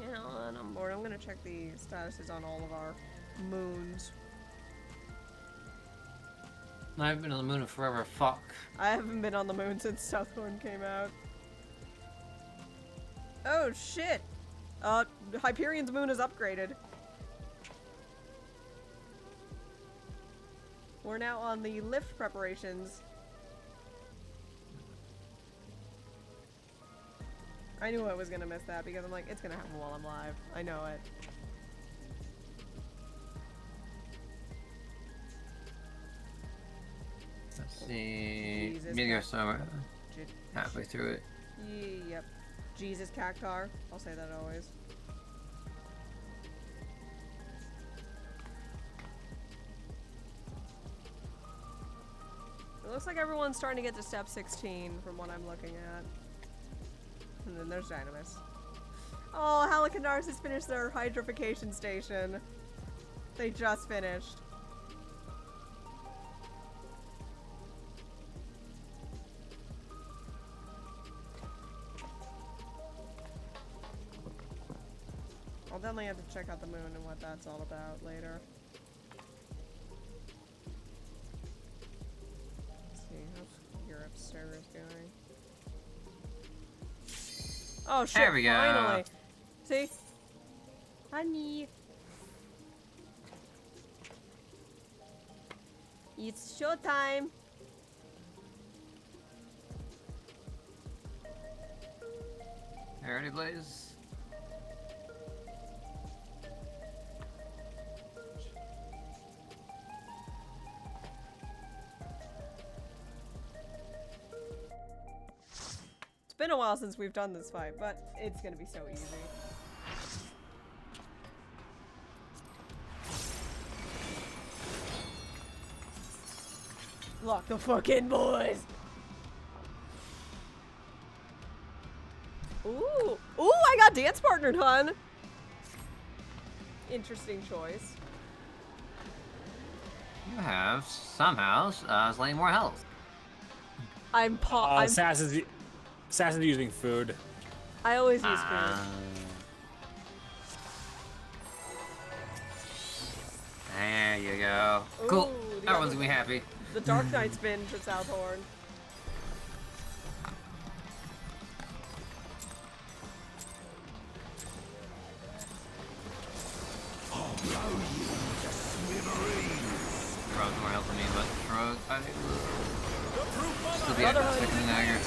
You know, and I'm bored. I'm gonna check the statuses on all of our moons. I haven't been on the moon in forever. Fuck. I haven't been on the moon since Southhorn came out. Oh shit! Hyperion's moon is upgraded. We're now on the lift preparations. I knew I was gonna miss that because I'm like, it's gonna happen while I'm live. I know it. Let's see. Jesus Meteor Summer. Halfway through it. Yep. Jesus Cactar. I'll say that always. It looks like everyone's starting to get to step 16 from what I'm looking at. And then there's Dynamis. Oh, Halicanars has finished their hydrification station. They just finished. I'll definitely have to check out the moon and what that's all about later. Let's see, how's Europe's servers going? Oh shit, There we go. finally! See? Honey! It's showtime! Alrighty, Blaze. It's been a while since we've done this fight, but it's gonna be so easy. Lock the fuck in, boys. Ooh. Ooh, I got dance partnered, hun. Interesting choice. You have somehow slightly more health. I'm Assassin's using food. I always use food. There you go. Cool. Ooh, Everyone's gonna be happy. The Dark Knight's been to Southhorn. Shrug's more health than me, but Shrug, still be second dagger.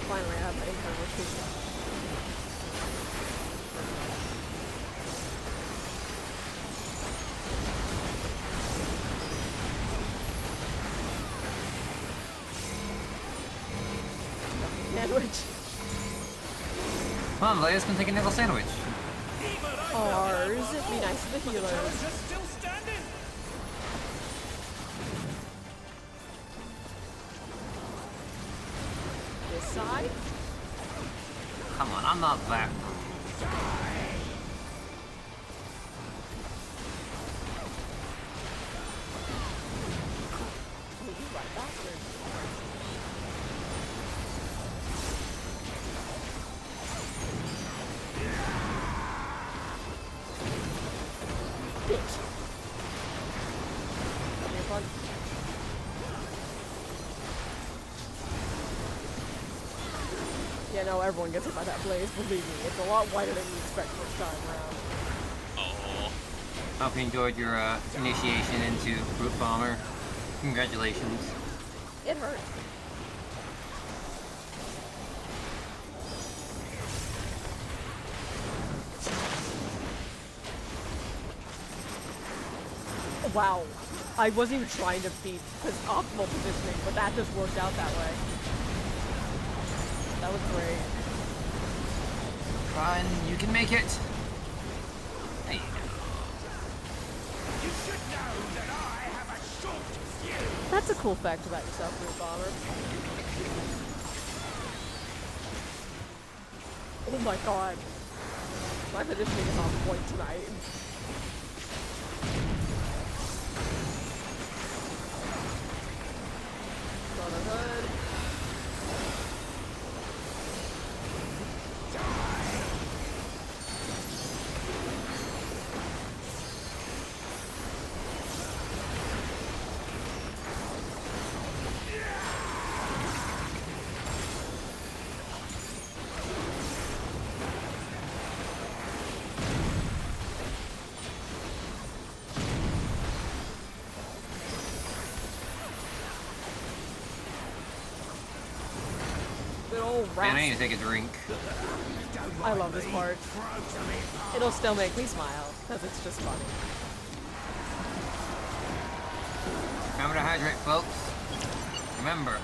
Finally, I have my incredible retreat. Sandwich. Come on, Blaze, can take a nickel sandwich. Ours. Be nice to the healers. Still standing. This side? Come on, I'm not that. Oh, you right bastard. Bitch. Come here, bud. Yeah, no, everyone gets hit by that blaze, believe me. It's a lot whiter than you expect first time around. Oh. Hope you enjoyed your initiation into Brute Bomber. Congratulations. It hurt. Wow. I wasn't even trying to beat his optimal positioning, but that just worked out that way. That was great. Run, you can make it. There you go. You should know that I have a short fuse. That's a cool fact about yourself, Root Bomber. Oh my god. My positioning is on point tonight. Brotherhood. Good old rat. Man, I need to take a drink. I love this part. It'll still make me smile, because it's just funny. Remember to hydrate, folks. Remember,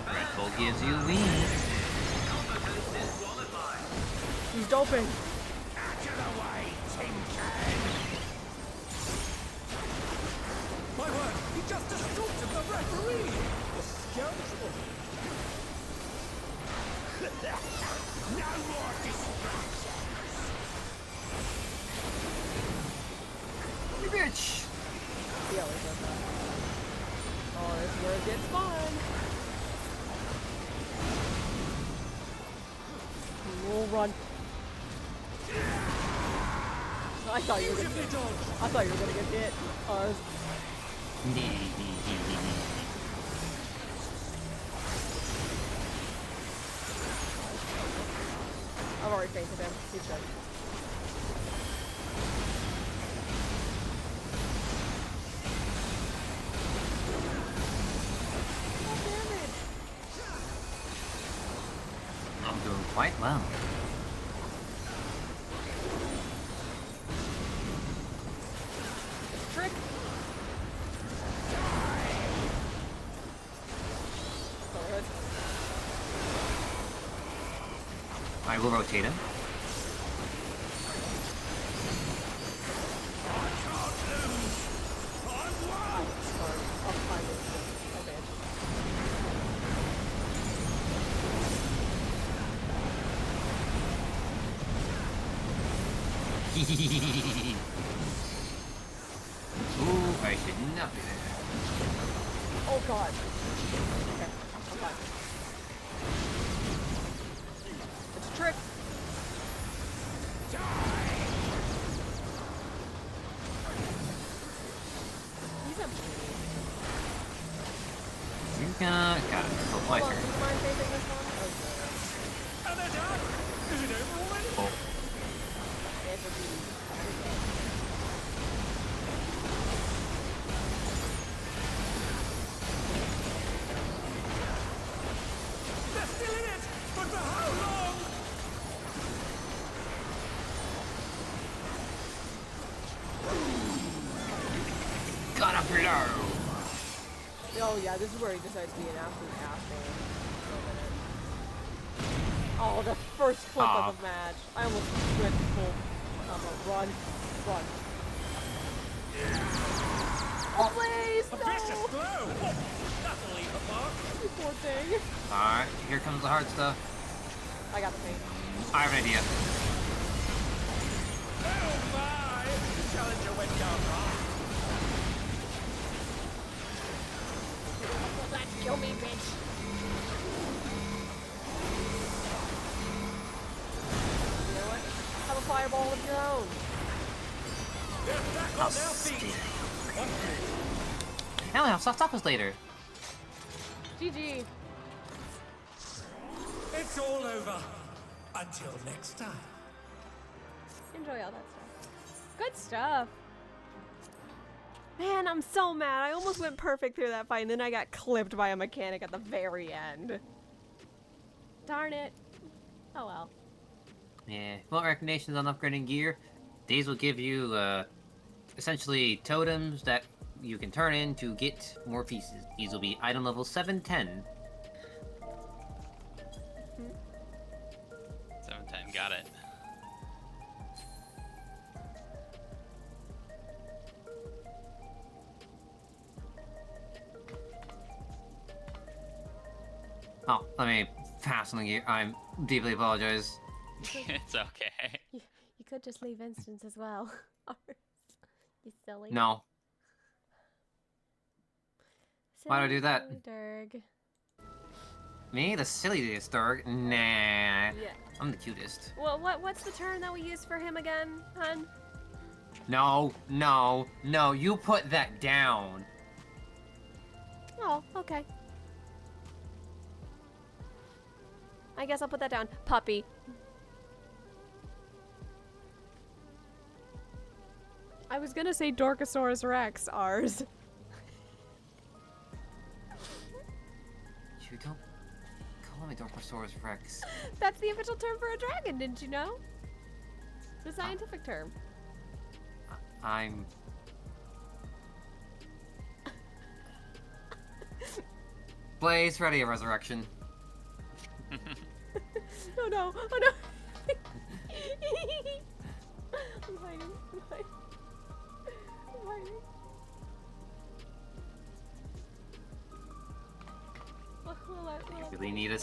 Red Bull gives you lean. He's doping. My word, he just assaulted the referee! The scoundrel! No more distractions. You bitch! He always does that. Oh, this is where it gets fun. We'll run. I thought you were gonna get hit. I've already fainted him. He's dead. I'm doing quite well. Trick. Brotherhood. I will rotate him. Ooh, I should not be there. Oh god. Okay, I'm fine. It's a trick. He's a beauty. You got it. Oh, my Hold on, turn. do you mind facing this one? And they're done! Is it over already? Oh. It's a beauty. They're still in it! But for how long? Got up below. Oh yeah, this is where he decides to be an absolute asshole. Oh, the first clip of the match. I almost went full run. Oh, please, A no! vicious blow! That'll leave a mark. You poor thing. Alright, here comes the hard stuff. I got the pain. I have an idea. Oh my! The challenger went down wrong. Let's kill me, bitch. You know what? Have a fireball of your own. They're back on their feet. Now we have soft tacos later. GG. It's all over. Until next time. Enjoy all that stuff. Good stuff. Man, I'm so mad. I almost went perfect through that fight, and then I got clipped by a mechanic at the very end. Darn it. Oh well. Yeah. Well, recommendations on upgrading gear. These will give you, essentially totems that you can turn in to get more pieces. These will be item level 710. 710, got it. Oh, let me pass on the gear. I'm deeply apologize. It's okay. You could just leave instance as well. You silly. No. Why do I do that? Silly Durg. Me? The silliest Durg? Nah. Yeah. I'm the cutest. Well, what's the term that we use for him again, hun? No, you put that down. Oh, okay. I guess I'll put that down. Puppy. I was gonna say Dorkosaurus Rex, ours. You don't call me Dorkosaurus Rex. That's the official term for a dragon, didn't you know? The scientific term. I'm... Blaze, ready a resurrection. Oh no, oh no. I'm hiding, I'm hiding. I'm hiding. They need a...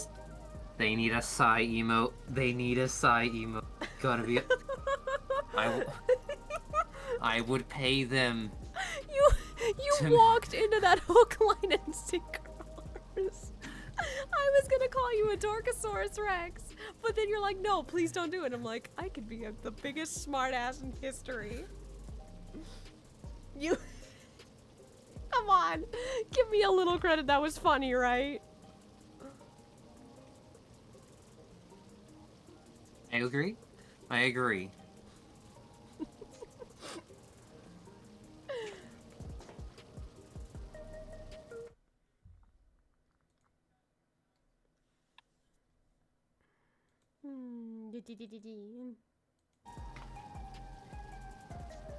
They need a sigh emote. They need a sigh emote. Gotta be... I would pay them. You walked into that hook, line, and sinker. I was gonna call you a Dorkosaurus Rex, but then you're like, no, please don't do it. I'm like, I could be the biggest smartass in history. You... Come on. Give me a little credit. That was funny, right? I agree. I agree.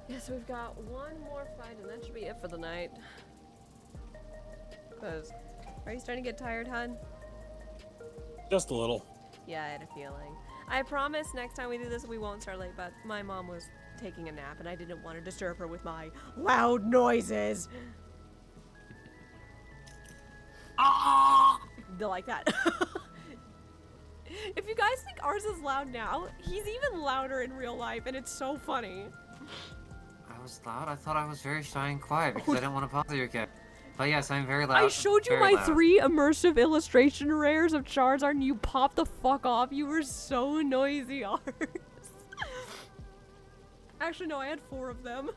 Yes, we've got one more fight, and that should be it for the night. Cause, are you starting to get tired, hun? Just a little. Yeah, I had a feeling. I promise next time we do this, we won't start late, but my mom was taking a nap, and I didn't want to disturb her with my loud noises. Ah! Like that. If you guys think ours is loud now, he's even louder in real life, and it's so funny. I was loud? I thought I was very shy and quiet because I didn't want to bother you again. But yes, I'm very loud. I showed you very my loud. 3 immersive illustration rares of Charizard, and you popped the fuck off. You were so noisy, ours. Actually, no, I had 4 of them.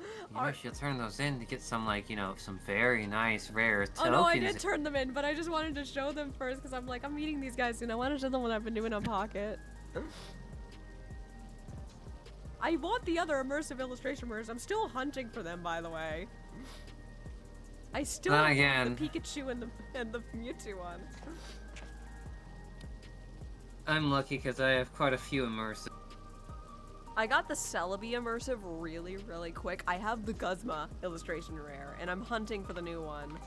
You know, she'll turn those in to get some, like, you know, some very nice rare tokens. Oh no, I did turn them in, but I just wanted to show them first because I'm like, I'm meeting these guys soon. I want to show them what I've been doing on Pocket. I want the other immersive illustration rares. I'm still hunting for them, by the way. I still Then want again, the Pikachu and the Mewtwo one. I'm lucky because I have quite a few immersive. I got the Celebi immersive really, really quick. I have the Guzma illustration rare, and I'm hunting for the new one.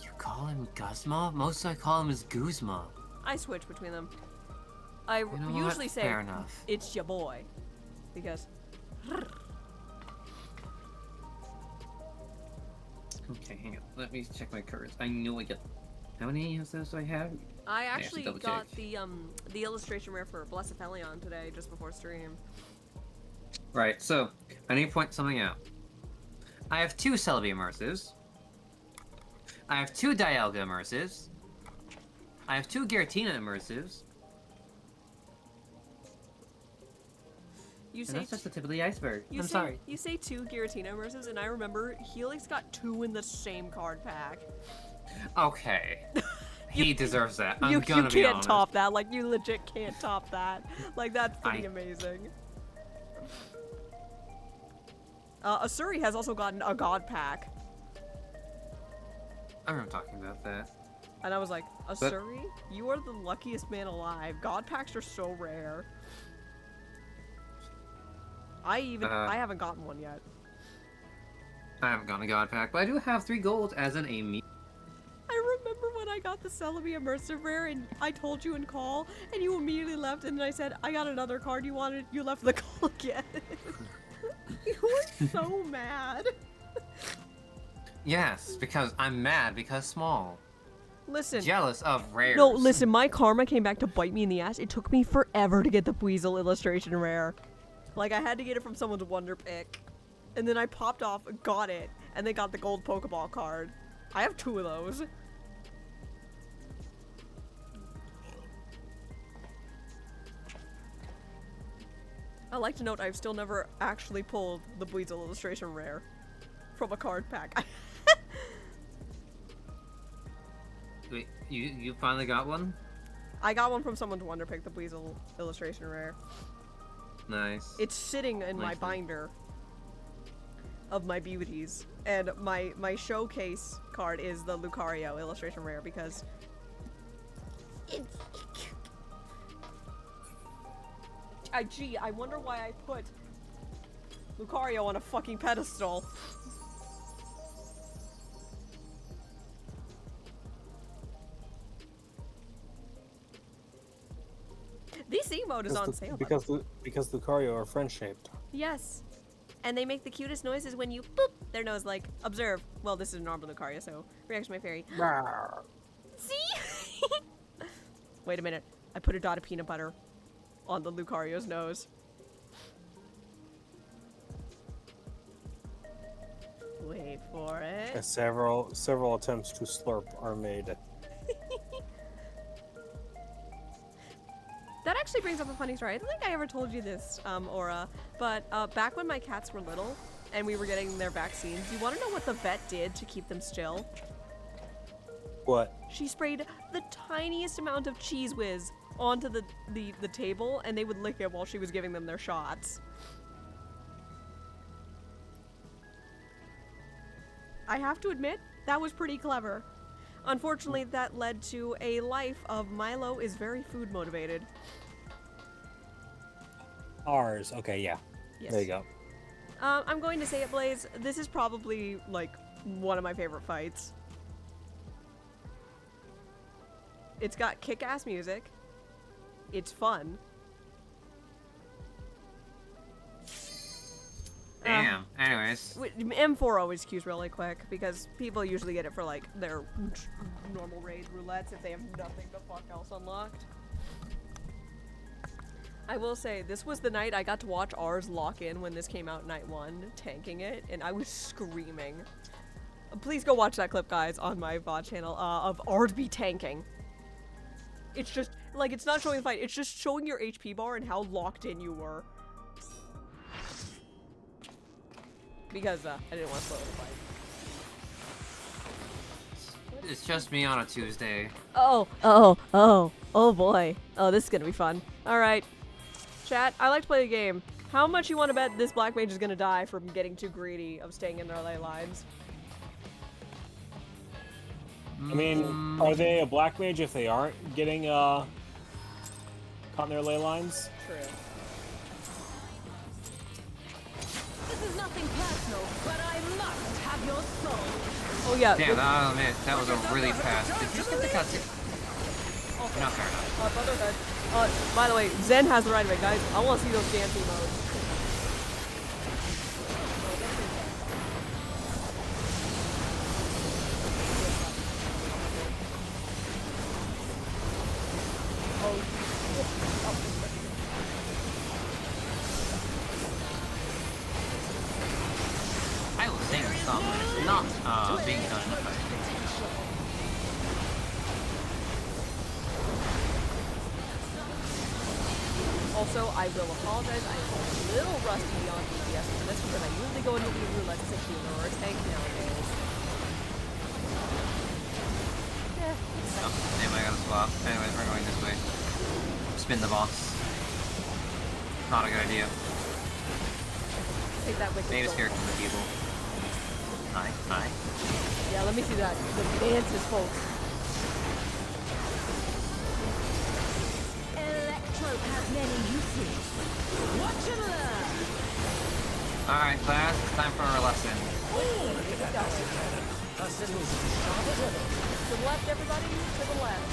You call him Guzma? Most I call him is Guzma. I switch between them. I You know usually what? say, Fair enough. it's your boy. Because... Okay, hang on. Let me check my cards. I know I got... How many of those do I have? I have to actually double got check. the illustration rare for Blessifelion today, just before stream. Right, so, I need to point something out. I have 2 Celebi immersives. I have 2 Dialga immersives. I have 2 Giratina immersives. You And say that's just the tip of the iceberg. I'm say, sorry. You say 2 Giratina immersives, and I remember Helix got 2 in the same card pack. Okay. He deserves that. I'm You gonna be can't honest. top that. Like, you legit can't top that. Like, that's pretty amazing. Asuri has also gotten a God Pack. I remember talking about that. And I was like, Asuri, you are the luckiest man alive. God Packs are so rare. I haven't gotten one yet. I haven't gotten a God Pack, but I do have 3 gold as an Amy. I remember when I got the Celebi immersive rare and I told you in call and you immediately left and I said, I got another card you wanted. You left the call again. You were so mad. Yes, because I'm mad because small. Listen. Jealous of rares. No, listen, my karma came back to bite me in the ass. It took me forever to get the Weasel illustration rare. Like, I had to get it from someone's Wonder Pick. And then I popped off, got it, and then got the gold Pokeball card. I have 2 of those. I like to note I've still never actually pulled the Weasel illustration rare from a card pack. Wait, you finally got one? I got one from someone's Wonder Pick, the Weasel illustration rare. Nice. It's sitting in my binder of my beauties, and my showcase card is the Lucario illustration rare because it's gee, I wonder why I put Lucario on a fucking pedestal. This emote is on sale. Because Lucario are friend-shaped. Yes. And they make the cutest noises when you boop their nose, like, observe. Well, this is a normal Lucario, so reaction my fairy. See? Wait a minute. I put a dot of peanut butter on the Lucario's nose. Wait for it. Several attempts to slurp are made. That actually brings up a funny story. I don't think I ever told you this, Aura, but back when my cats were little and we were getting their vaccines, do you want to know what the vet did to keep them still? What? She sprayed the tiniest amount of Cheese Whiz onto the table, and they would lick it while she was giving them their shots. I have to admit, that was pretty clever. Unfortunately, that led to a life of Milo is very food motivated. Ours. Okay, yeah. Yes. There you go. I'm going to say it, Blaze. This is probably, like, one of my favorite fights. It's got kick-ass music. It's fun. Damn. Anyways. nice. M4 always queues really quick because people usually get it for like their normal raid roulettes if they have nothing the fuck else unlocked. I will say, this was the night I got to watch ours lock in when this came out night 1, tanking it, and I was screaming. Please go watch that clip, guys, on my VOD channel of ours be tanking. It's just, like, it's not showing the fight, it's just showing your HP bar and how locked in you were. Because, I didn't want to spoil the fight. It's just me on a Tuesday. Oh boy. Oh, this is gonna be fun. Alright. Chat, I like to play the game. How much you want to bet this Black Mage is gonna die from getting too greedy of staying in their ley lines? I mean, are they a Black Mage if they aren't getting caught in their ley lines? True. This is nothing personal, but I must have your soul. Oh yeah. Damn, I'll admit, that was a really fast. Did you just get the cutscene? Okay. Not fair enough. Brotherhood. By the way, Zen has the right of it, guys. I want to see those dancing modes. I will sing this song when it's not being done in the fight. Also, I will apologize. I am a little rusty on DPS for this because I usually go into the roulette to healer or a tank nowadays. Yeah. Oh, damn, I gotta swap. Anyways, we're going this way. Spin the boss. Not a good idea. Take that wicked Maybe soul. scare from the people. Hi. Yeah, let me see that. The dances, folks. Electro has many uses. Watch and learn. Alright, class, it's time for our lesson. To the left, everybody. To the left.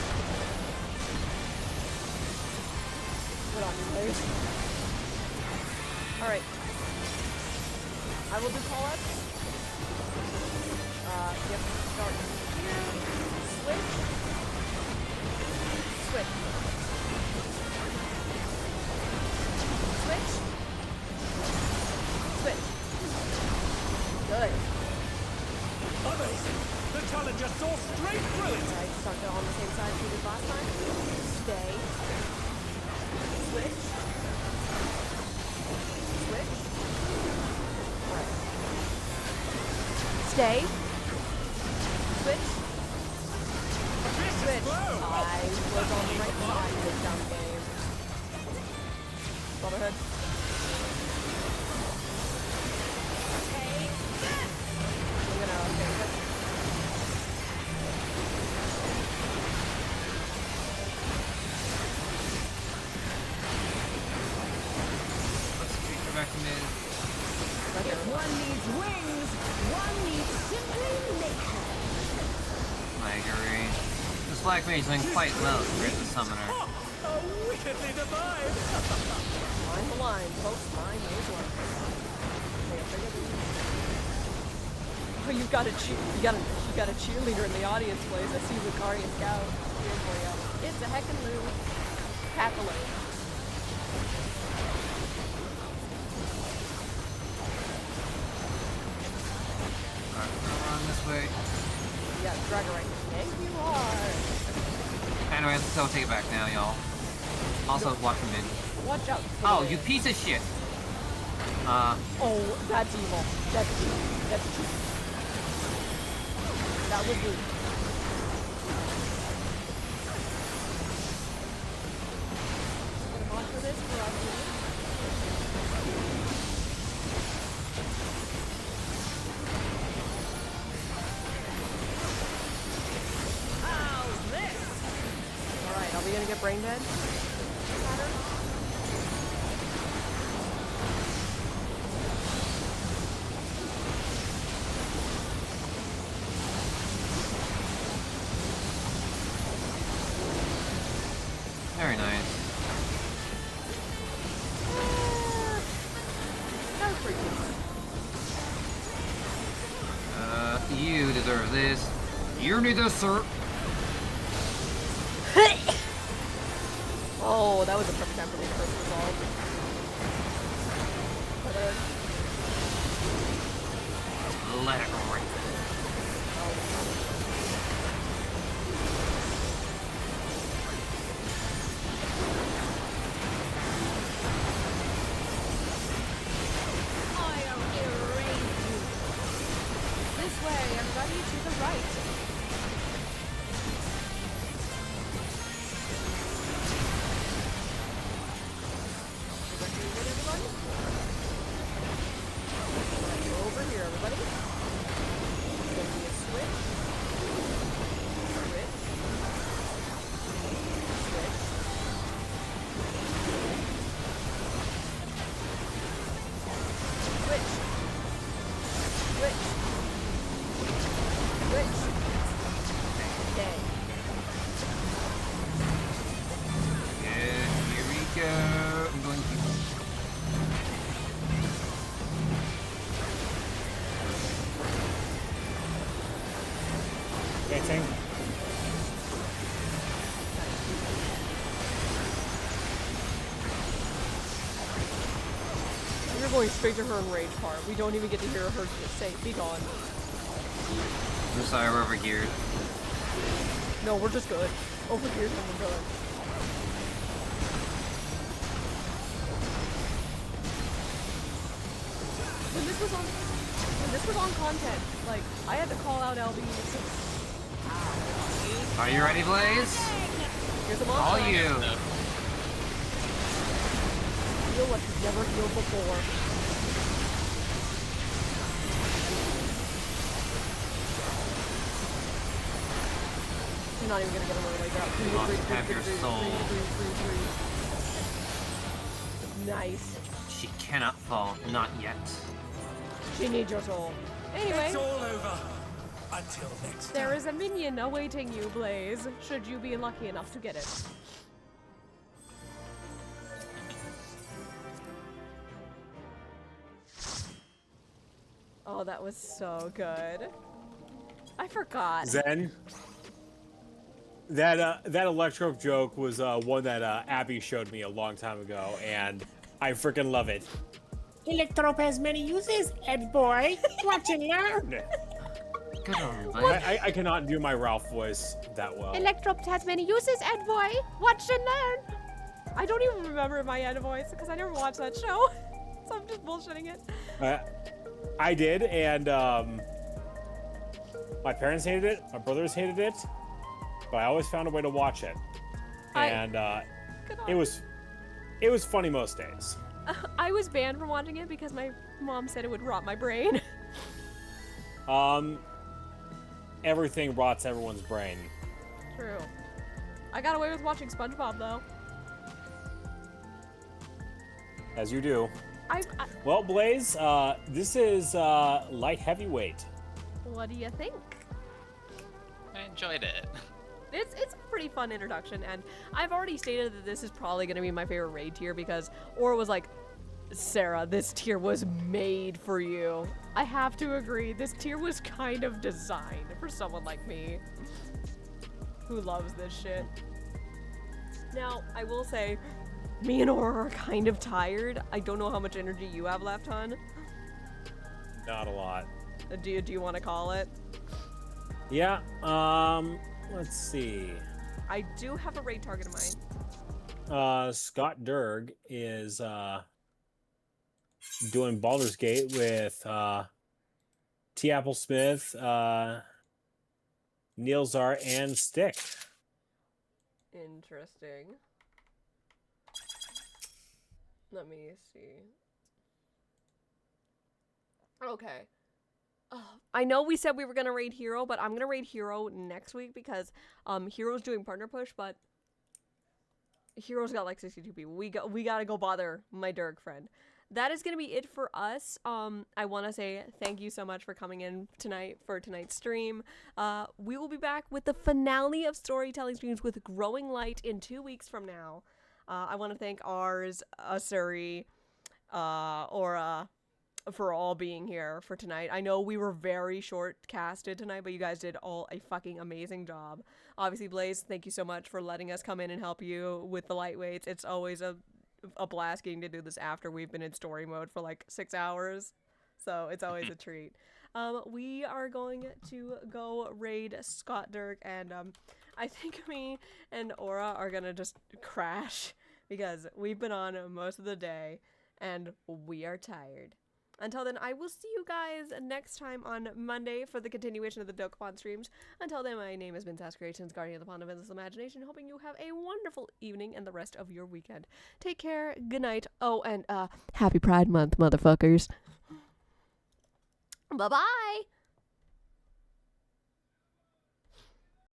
Put on your legs. Alright. I will do call-ups. Yep, start here. Switch. Switch. Switch. Switch. Good. Amazing! The challenger saw straight through it! Alright, start on the same side as we did last time. Stay. Switch. Switch. Alright. Stay. Switch. Switch. I was on the right side of this dumb game. Brotherhood. I'm gonna fix it. Let's take her back to mid. If one needs wings, one needs simply nature. I agree. This Black Mage is doing quite well compared to the Summoner. Oh, wickedly divine! Mind the line, folks. Mind those lines. Oh, you got a cheerleader in the audience, please. I see Lucari and Scout here for you. It's a heckin' Lou. Happily. Alright, we're gonna run this way. Yeah, drag her right. Thank you hard. Anyway, let's go take it back now, y'all. Also, watch the mid. Watch out. Oh, you piece of shit! Oh, that's evil. That's evil. That's true. That was rude. Gonna monitor this for us. Alright, are we gonna get brain dead? Pattern? Very nice. That was pretty good. this. You need this, sir. Oh, that was a perfect time for me to first resolve. Let it rip. This way, everybody, to the right. Over here, everybody. It's gonna be a switch. Switch. Switch. Switch. Switch. Switch. Okay. Yeah, here we go. I'm going to. Dancing. We're going straight to her enrage part. We don't even get to hear her say, "Be gone." I'm sorry, we're overgeared. No, we're just good. Over here, and we're good. When this was on content, like, I had to call out LB. Are you ready, Blaze? Here's a All monster. you. Feel what you've never healed before. She's not even gonna get another leg out. You must have your soul. Nice. She cannot fall, not yet. She needs your soul. Anyway. It's all over. Until next time. There is a minion awaiting you, Blaze, should you be lucky enough to get it. Oh, that was so good. I forgot. Zen. That Electro joke was one that Abby showed me a long time ago, and I freaking love it. Electro has many uses, Ed boy. Watch and learn. Good on, buddy. I cannot do my Ralph voice that well. Electro has many uses, Ed boy. Watch and learn. I don't even remember my Ed voice because I never watched that show, so I'm just bullshitting it. I did, and my parents hated it. My brothers hated it, but I always found a way to watch it, and it was funny most days. I was banned from watching it because my mom said it would rot my brain. Everything rots everyone's brain. True. I got away with watching SpongeBob though. As you do. I Well, Blaze, this is light heavyweight. What do you think? I enjoyed it. It's a pretty fun introduction, and I've already stated that this is probably going to be my favorite raid tier because Aura was like, Sarah, this tier was made for you. I have to agree, this tier was kind of designed for someone like me who loves this shit. Now, I will say, me and Aura are kind of tired. I don't know how much energy you have left, hon. Not a lot. Do you want to call it? Yeah, let's see. I do have a raid target of mine. Scott Durg is doing Baldur's Gate with T. Apple Smith, Neil Zar, and Stick. Interesting. Let me see. Okay. I know we said we were gonna raid Hero, but I'm gonna raid Hero next week because Hero's doing partner push, but Hero's got like 62 people. We gotta go bother my Durg friend. That is gonna be it for us. I want to say thank you so much for coming in tonight for tonight's stream. We will be back with the finale of storytelling streams with Growing Light in 2 weeks from now. I want to thank ours, Asuri, Aura, for all being here for tonight. I know we were very short casted tonight, but you guys did all a fucking amazing job. Obviously, Blaze, thank you so much for letting us come in and help you with the lightweights. It's always a blast getting to do this after we've been in story mode for like 6 hours. So it's always a treat. We are going to go raid Scott Dirk, and I think me and Aura are gonna just crash because we've been on most of the day and we are tired. Until then, I will see you guys next time on Monday for the continuation of the Dokapon streams. Until then, my name has been Sass Creations, Guardian of the Pond of Endless Imagination, hoping you have a wonderful evening and the rest of your weekend. Take care, good night. Oh, and happy Pride Month, motherfuckers. Bye-bye!